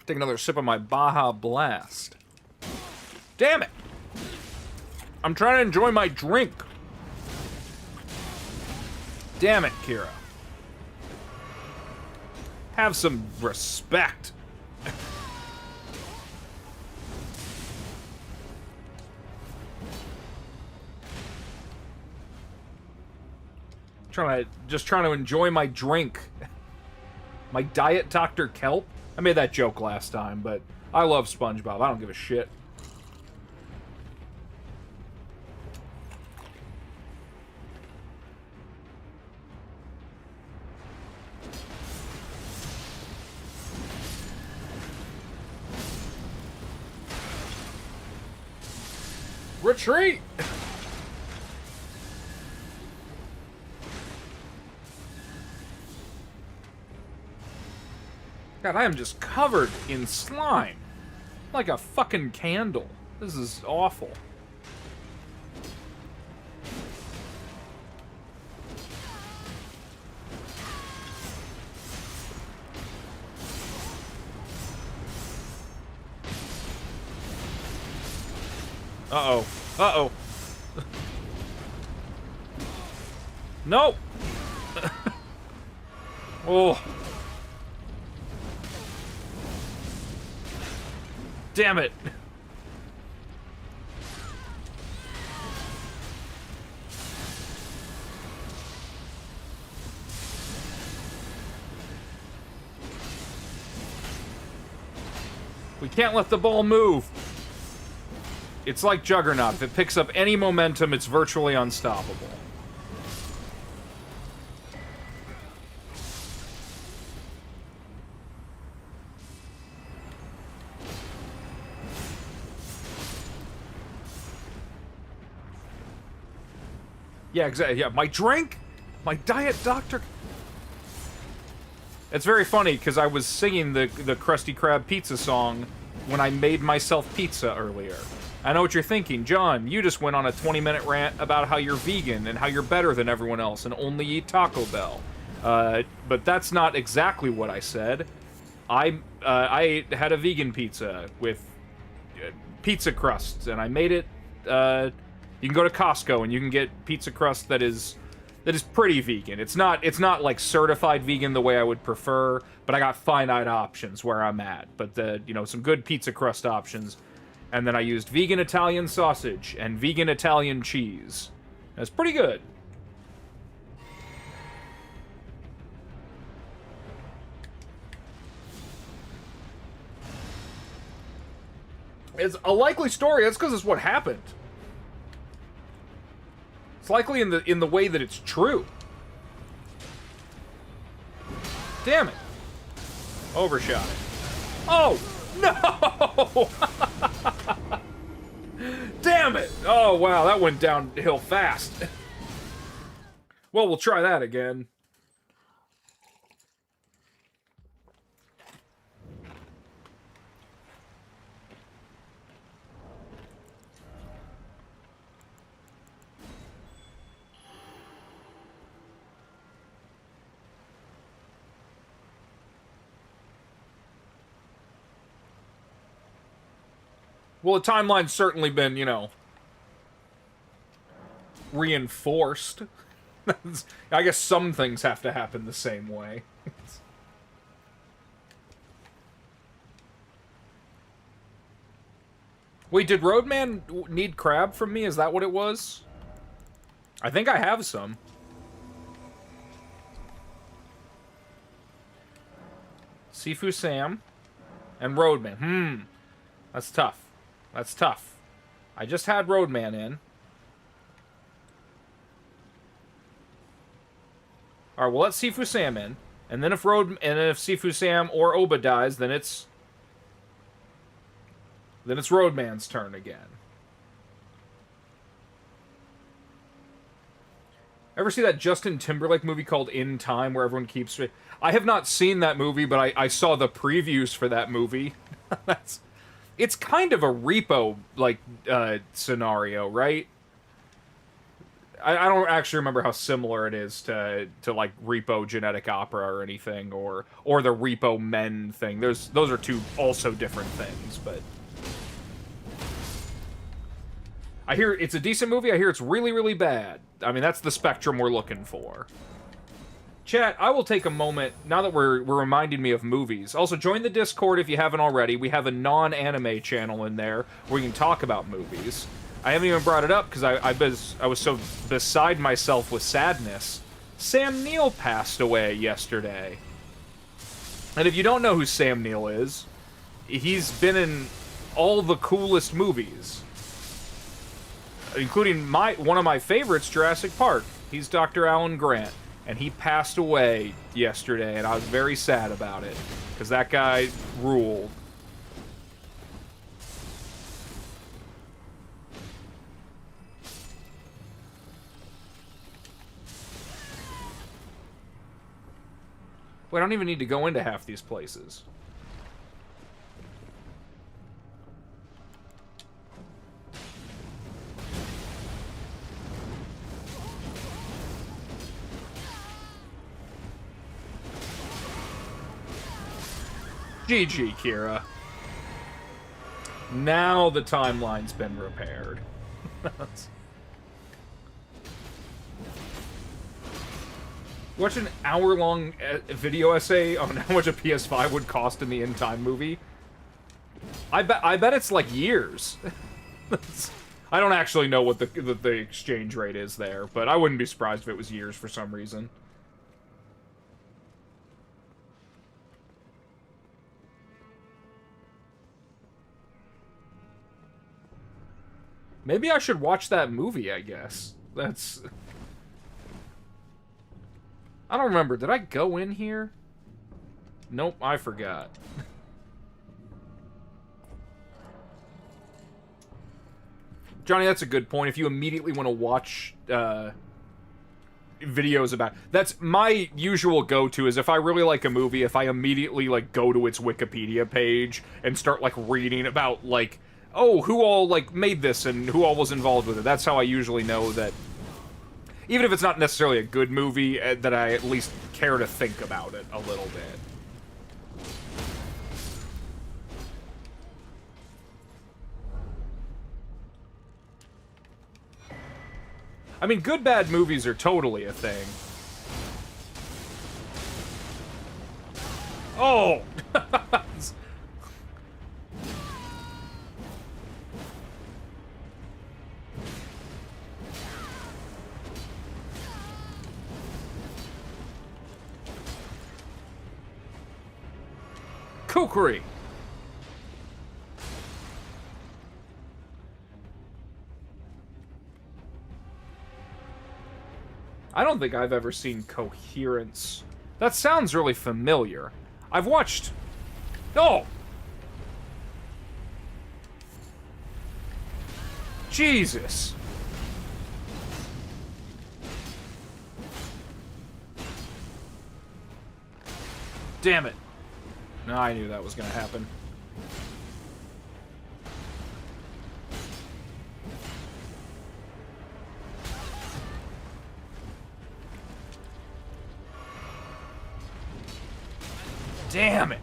Take another sip of my Baja Blast. Damn it! I'm trying to enjoy my drink. Damn it, Kira. Have some respect. Just trying to enjoy my drink. My Diet Dr. Kelp? I made that joke last time, but I love SpongeBob. I don't give a shit. Retreat! God, I am just covered in slime. Like a fucking candle. This is awful. Uh-oh. Uh-oh. No! Oh. Damn it! We can't let the ball move. It's like Juggernaut. If it picks up any momentum, it's virtually unstoppable. Yeah, exactly. Yeah, my drink? My Diet Dr. It's very funny, because I was singing the Krusty Krab pizza song when I made myself pizza earlier. I know what you're thinking. John, you just went on a 20-minute rant about how you're vegan and how you're better than everyone else and only eat Taco Bell. But that's not exactly what I said. I had a vegan pizza with pizza crusts, and I made it... you can go to Costco and you can get pizza crust that is pretty vegan. It's not like certified vegan the way I would prefer, but I got finite options where I'm at. But some good pizza crust options. And then I used vegan Italian sausage and vegan Italian cheese. That's pretty good. It's a likely story. That's because it's what happened. It's likely in the way that it's true. Damn it. Overshot it. Oh, no! Damn it! Oh, wow, that went downhill fast. Well, we'll try that again. Well, the timeline's certainly been, reinforced. I guess some things have to happen the same way. Wait, did Roadman need crab from me? Is that what it was? I think I have some. Sifu Sam and Roadman. That's tough. That's tough. I just had Roadman in. Alright, well, let Sifu Sam in. And then if Sifu Sam or Oba dies, then it's Roadman's turn again. Ever see that Justin Timberlake movie called In Time, where everyone keeps... I have not seen that movie, but I saw the previews for that movie. It's kind of a repo, like, scenario, right? I don't actually remember how similar it is to like Repo Genetic Opera or anything, or the Repo Men thing. Those are two also different things, but I hear it's a decent movie. I hear it's really, really bad. I mean, that's the spectrum we're looking for. Chat, I will take a moment, now that we're reminding me of movies. Also, join the Discord if you haven't already. We have a non-anime channel in there where you can talk about movies. I haven't even brought it up because I was so beside myself with sadness. Sam Neill passed away yesterday. And if you don't know who Sam Neill is, he's been in all the coolest movies. Including one of my favorites, Jurassic Park. He's Dr. Alan Grant. And he passed away yesterday, and I was very sad about it. Because that guy ruled. Wait, I don't even need to go into half these places. GG, Kira. Now the timeline's been repaired. Watch an hour-long video essay on how much a PS5 would cost in the In Time movie. I bet it's like years. I don't actually know what the exchange rate is there, but I wouldn't be surprised if it was years for some reason. Maybe I should watch that movie, I guess. That's... I don't remember. Did I go in here? Nope, I forgot. Johnny, that's a good point. If you immediately want to watch videos about... That's my usual go-to, is if I really like a movie, if I immediately, like, go to its Wikipedia page and start, like, reading about, like... Oh, who all, like, made this and who all was involved with it. That's how I usually know that, even if it's not necessarily a good movie, that I at least care to think about it a little bit. I mean, good, bad movies are totally a thing. Oh! Kukri. I don't think I've ever seen Coherence. That sounds really familiar. I've watched... Oh! Jesus. Damn it. No, I knew that was going to happen. Damn it.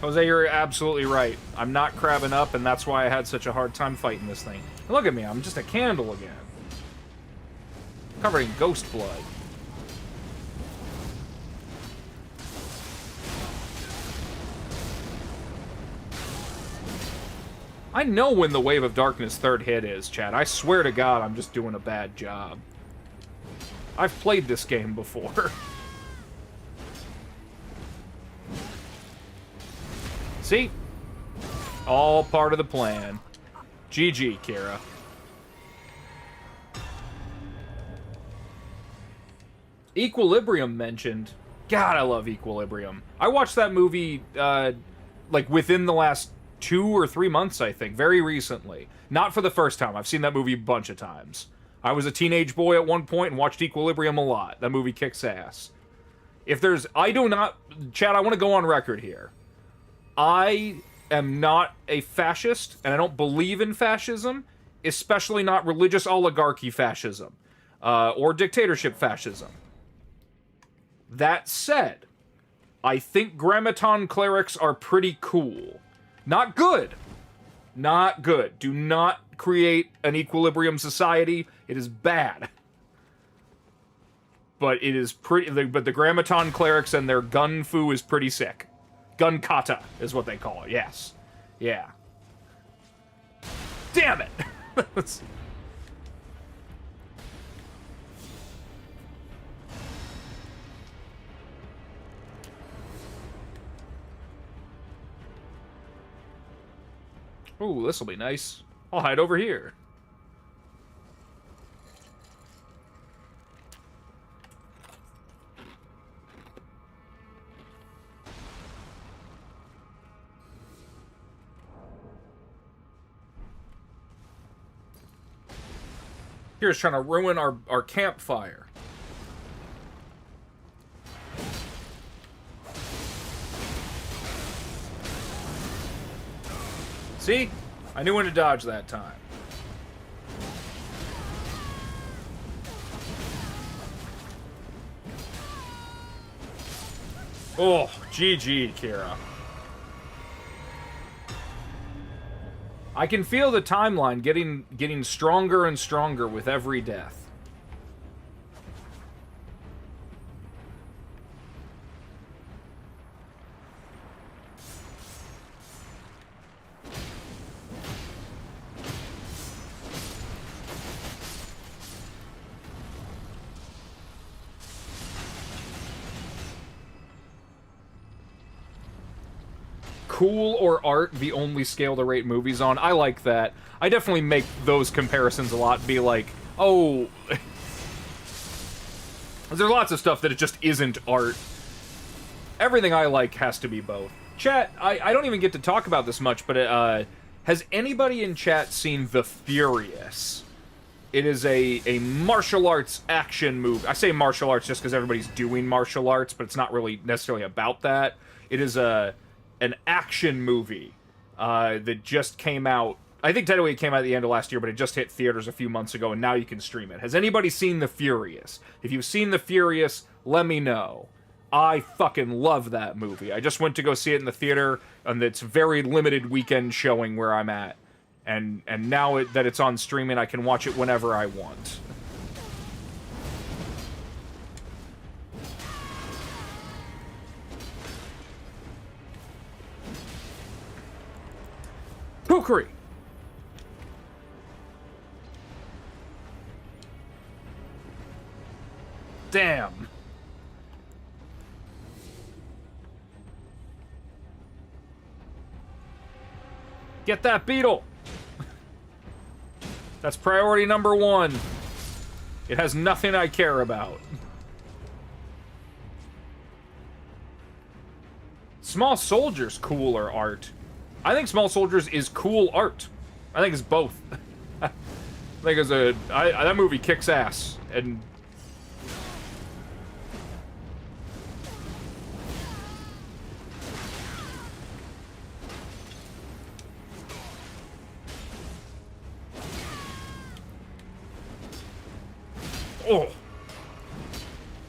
Jose, you're absolutely right. I'm not crabbing up, and that's why I had such a hard time fighting this thing. And look at me, I'm just a candle again. Covered in ghost blood. I know when the Wave of Darkness third hit is, Chad. I swear to God I'm just doing a bad job. I've played this game before. See? All part of the plan. GG, Kira. Equilibrium mentioned. God, I love Equilibrium. I watched that movie, like, within the last 2 or 3 months, I think. Very recently. Not for the first time. I've seen that movie a bunch of times. I was a teenage boy at one point and watched Equilibrium a lot. That movie kicks ass. If there's... I do not... Chad, I want to go on record here. I am not a fascist, and I don't believe in fascism, especially not religious oligarchy fascism, or dictatorship fascism. That said, I think grammaton clerics are pretty cool. Not good. Not good. Do not create an Equilibrium society. It is bad. But it is pretty... But the grammaton clerics and their gun fu is pretty sick. Gun kata is what they call it, yes. Yeah. Damn it! Ooh, this'll be nice. I'll hide over here. Here's trying to ruin our campfire. See? I knew when to dodge that time. Oh, GG, Kira. I can feel the timeline getting stronger and stronger with every death. Cool or art the only scale to rate movies on? I like that. I definitely make those comparisons a lot, be like, oh... There's lots of stuff that it just isn't art. Everything I like has to be both. Chat, I don't even get to talk about this much, but has anybody in chat seen The Furious? It is a martial arts action movie. I say martial arts just because everybody's doing martial arts, but it's not really necessarily about that. It is an action movie that just came out. I think technically it came out at the end of last year, but it just hit theaters a few months ago, and now you can stream it. Has anybody seen The Furious? If you've seen The Furious, let me know. I fucking love that movie. I just went to go see it in the theater, and it's very limited weekend showing where I'm at. And now that it's on streaming, I can watch it whenever I want. Pookery! Damn. Get that beetle! That's priority number 1. It has nothing I care about. Small Soldiers cooler art. I think Small Soldiers is cool art. I think it's both. I think it's that movie kicks ass, and oh,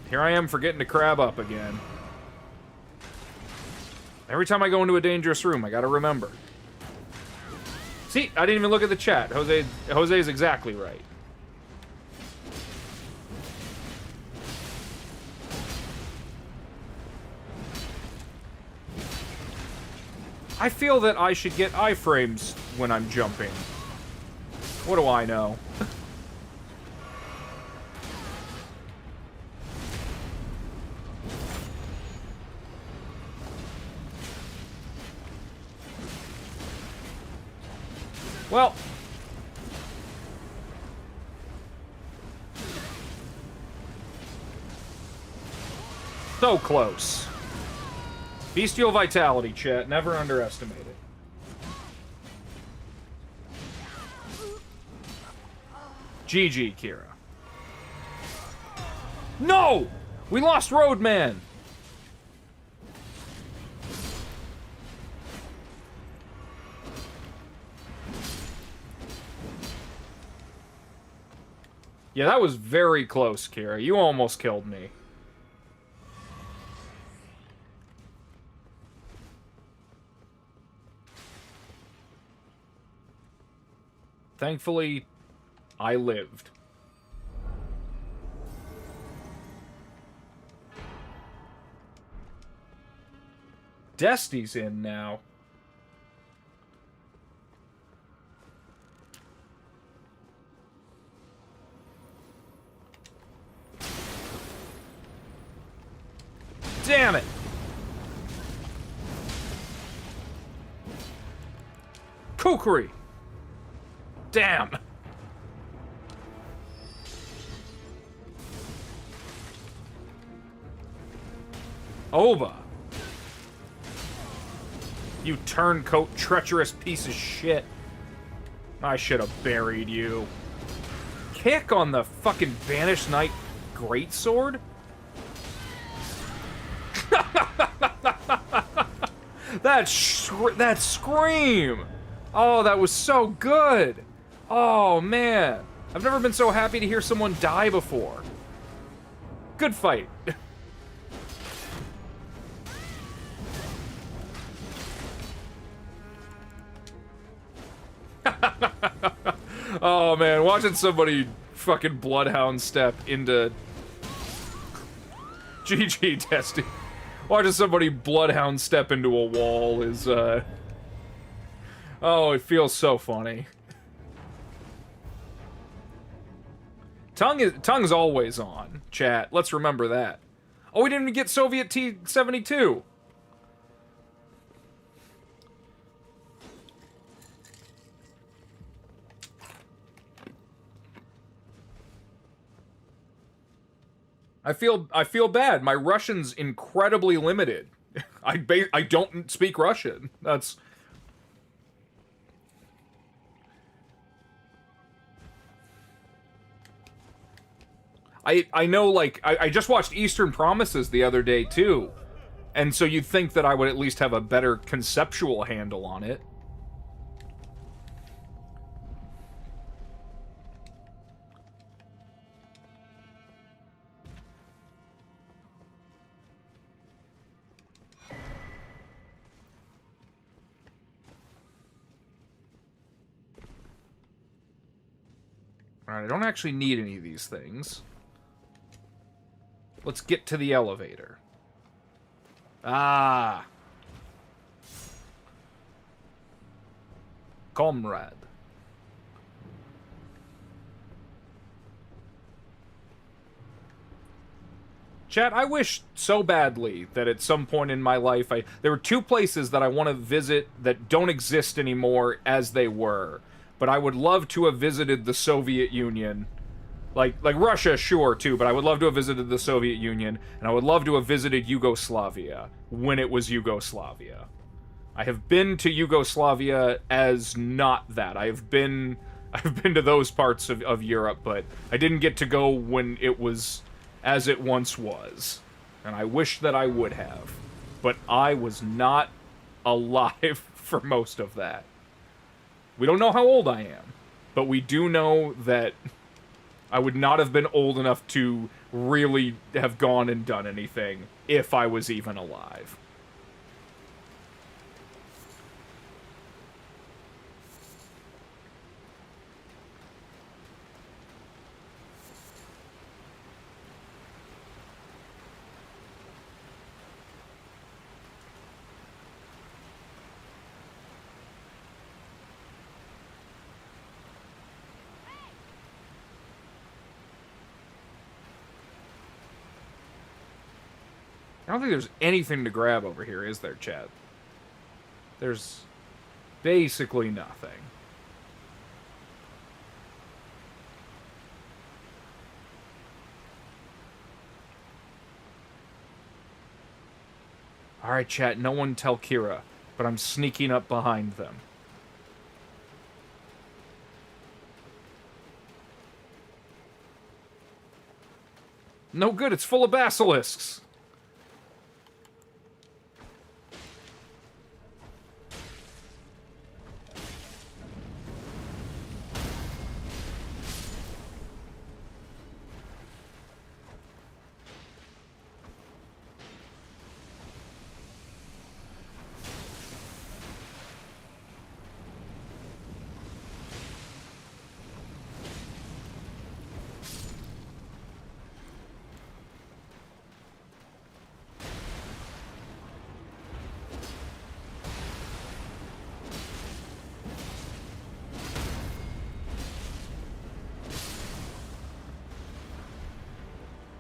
here I am forgetting to crab up again. Every time I go into a dangerous room, I gotta remember. See, I didn't even look at the chat. Jose's exactly right. I feel that I should get iframes when I'm jumping. What do I know? Well. So close. Bestial vitality, chat. Never underestimate it. GG, Kira. No! We lost Roadman! Yeah, that was very close, Kira. You almost killed me. Thankfully, I lived. Destiny's in now. Damn it! Kukri! Damn! Oba! You turncoat, treacherous piece of shit. I should have buried you. Kick on the fucking Banished Knight greatsword? That scream! Oh, that was so good! Oh, man. I've never been so happy to hear someone die before. Good fight. Oh, man. Watching somebody fucking Bloodhound step into... GG, Testy. Watching somebody Bloodhound step into a wall is, Oh, it feels so funny. Tongue's always on, chat. Let's remember that. Oh, we didn't even get Soviet T-72. I feel bad. My Russian's incredibly limited. I don't speak Russian. That's... I know, like, I just watched Eastern Promises the other day, too. And so you'd think that I would at least have a better conceptual handle on it. Alright, I don't actually need any of these things. Let's get to the elevator. Ah. Comrade. Chat, I wish so badly that at some point in my life, there were two places that I want to visit that don't exist anymore as they were. But I would love to have visited the Soviet Union. Like Russia, sure, too, but I would love to have visited the Soviet Union, and I would love to have visited Yugoslavia when it was Yugoslavia. I have been to Yugoslavia as not that. I've been to those parts of Europe, but I didn't get to go when it was as it once was. And I wish that I would have. But I was not alive for most of that. We don't know how old I am, but we do know that I would not have been old enough to really have gone and done anything if I was even alive. I don't think there's anything to grab over here, is there, chat? There's basically nothing. Alright, chat, no one tell Kira, but I'm sneaking up behind them. No good, it's full of basilisks.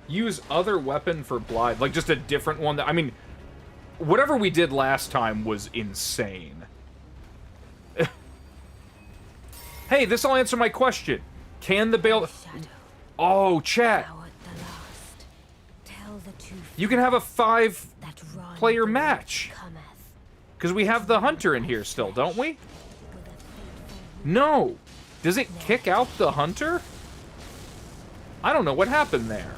Use other weapon for Blythe. Like, just a different one. That, I mean, whatever we did last time was insane. Hey, this'll answer my question. Can the Bale... Oh, chat. You can have a 5-player match. Because we have the Hunter in here still, don't we? No. Does it kick out the Hunter? I don't know what happened there.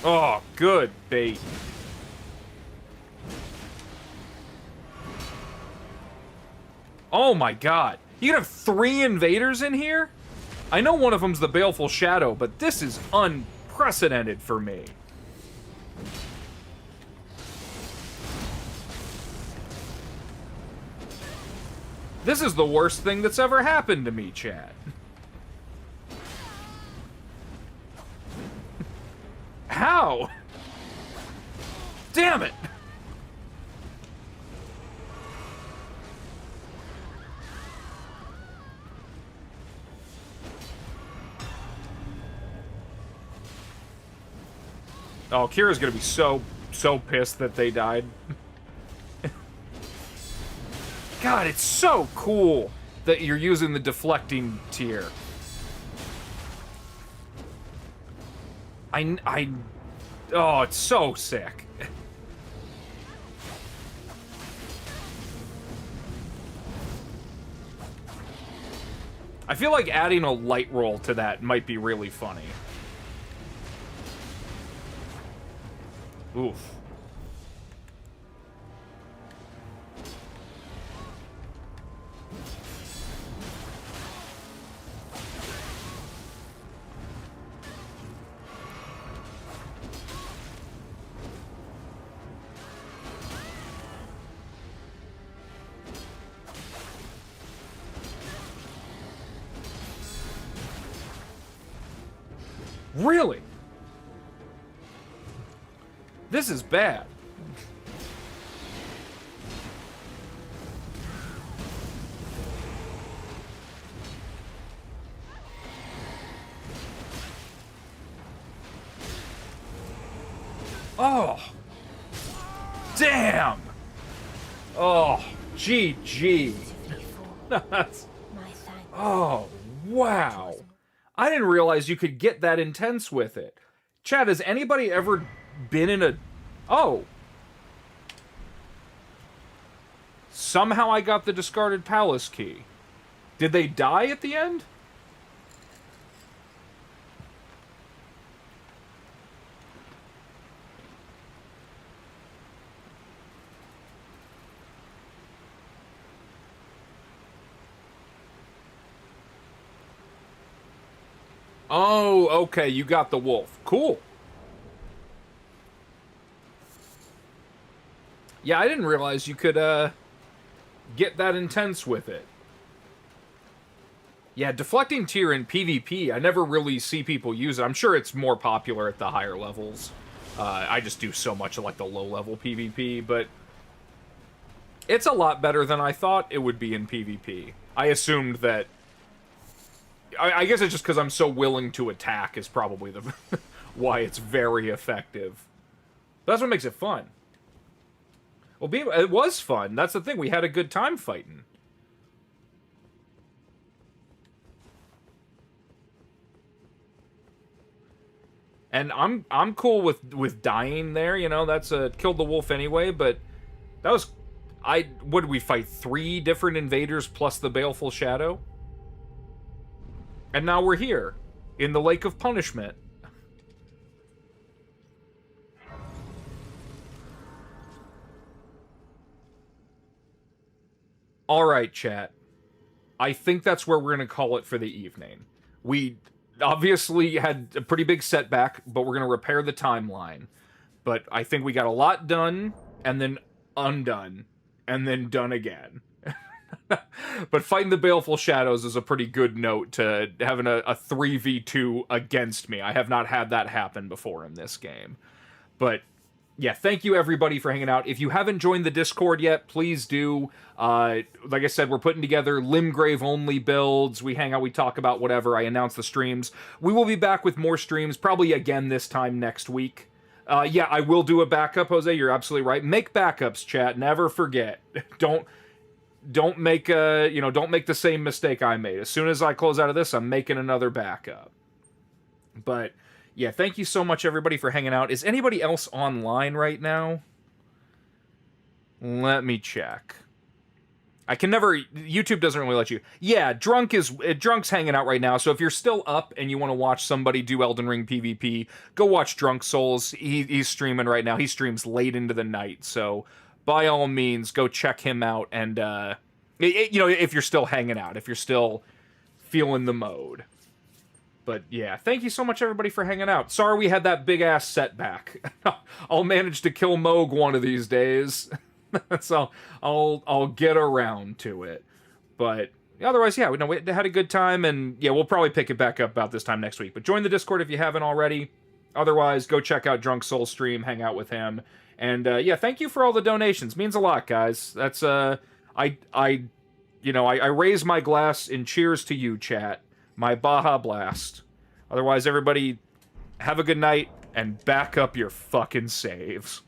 Oh, good bait. Oh my god. You can have 3 invaders in here? I know one of them's the Baleful Shadow, but this is unprecedented for me. This is the worst thing that's ever happened to me, chat. How? Damn it! Oh, Kira's gonna be so pissed that they died. God, it's so cool that you're using the deflecting tier. Oh, it's so sick. I feel like adding a light roll to that might be really funny. Oof. Really? This is bad. Oh. Damn. Oh, GG. Oh, wow. I didn't realize you could get that intense with it. Chat, has anybody ever been in a... Oh. Somehow I got the discarded palace key. Did they die at the end? Oh, okay, you got the wolf. Cool. Yeah, I didn't realize you could, get that intense with it. Yeah, deflecting tier in PvP, I never really see people use it. I'm sure it's more popular at the higher levels. I just do so much of, like, the low-level PvP, but it's a lot better than I thought it would be in PvP. I assumed that... I guess it's just because I'm so willing to attack is probably the why it's very effective. But that's what makes it fun. Well, it was fun. That's the thing. We had a good time fighting. And I'm cool with dying there, you know, that's killed the wolf anyway, but that was what did we fight? 3 different invaders plus the Baleful Shadow? And now we're here in the Lake of Punishment. All right, chat. I think that's where we're going to call it for the evening. We obviously had a pretty big setback, but we're going to repair the timeline. But I think we got a lot done, and then undone, and then done again. But fighting the Baleful Shadows is a pretty good note to having a 3v2 against me. I have not had that happen before in this game. But yeah, thank you everybody for hanging out. If you haven't joined the Discord yet, please do. Like I said, we're putting together Limgrave only builds. We hang out, we talk about whatever. I announce the streams. We will be back with more streams, probably again this time next week. Yeah, I will do a backup, Jose. You're absolutely right. Make backups, chat. Never forget. Don't make don't make the same mistake I made. As soon as I close out of this, I'm making another backup. But yeah, thank you so much, everybody, for hanging out. Is anybody else online right now? Let me check. I can never... YouTube doesn't really let you... Yeah, Drunk's hanging out right now, so if you're still up and you want to watch somebody do Elden Ring PvP, go watch Drunk Souls. He's streaming right now. He streams late into the night, so by all means, go check him out, and, if you're still hanging out, if you're still feeling the mode. But yeah, thank you so much, everybody, for hanging out. Sorry we had that big-ass setback. I'll manage to kill Moog one of these days. So I'll get around to it. But otherwise, yeah, we had a good time, and yeah, we'll probably pick it back up about this time next week. But join the Discord if you haven't already. Otherwise, go check out Drunk Soul stream, hang out with him. And yeah, thank you for all the donations. Means a lot, guys. That's I raise my glass in cheers to you, chat. My Baja Blast. Otherwise, everybody, have a good night and back up your fucking saves.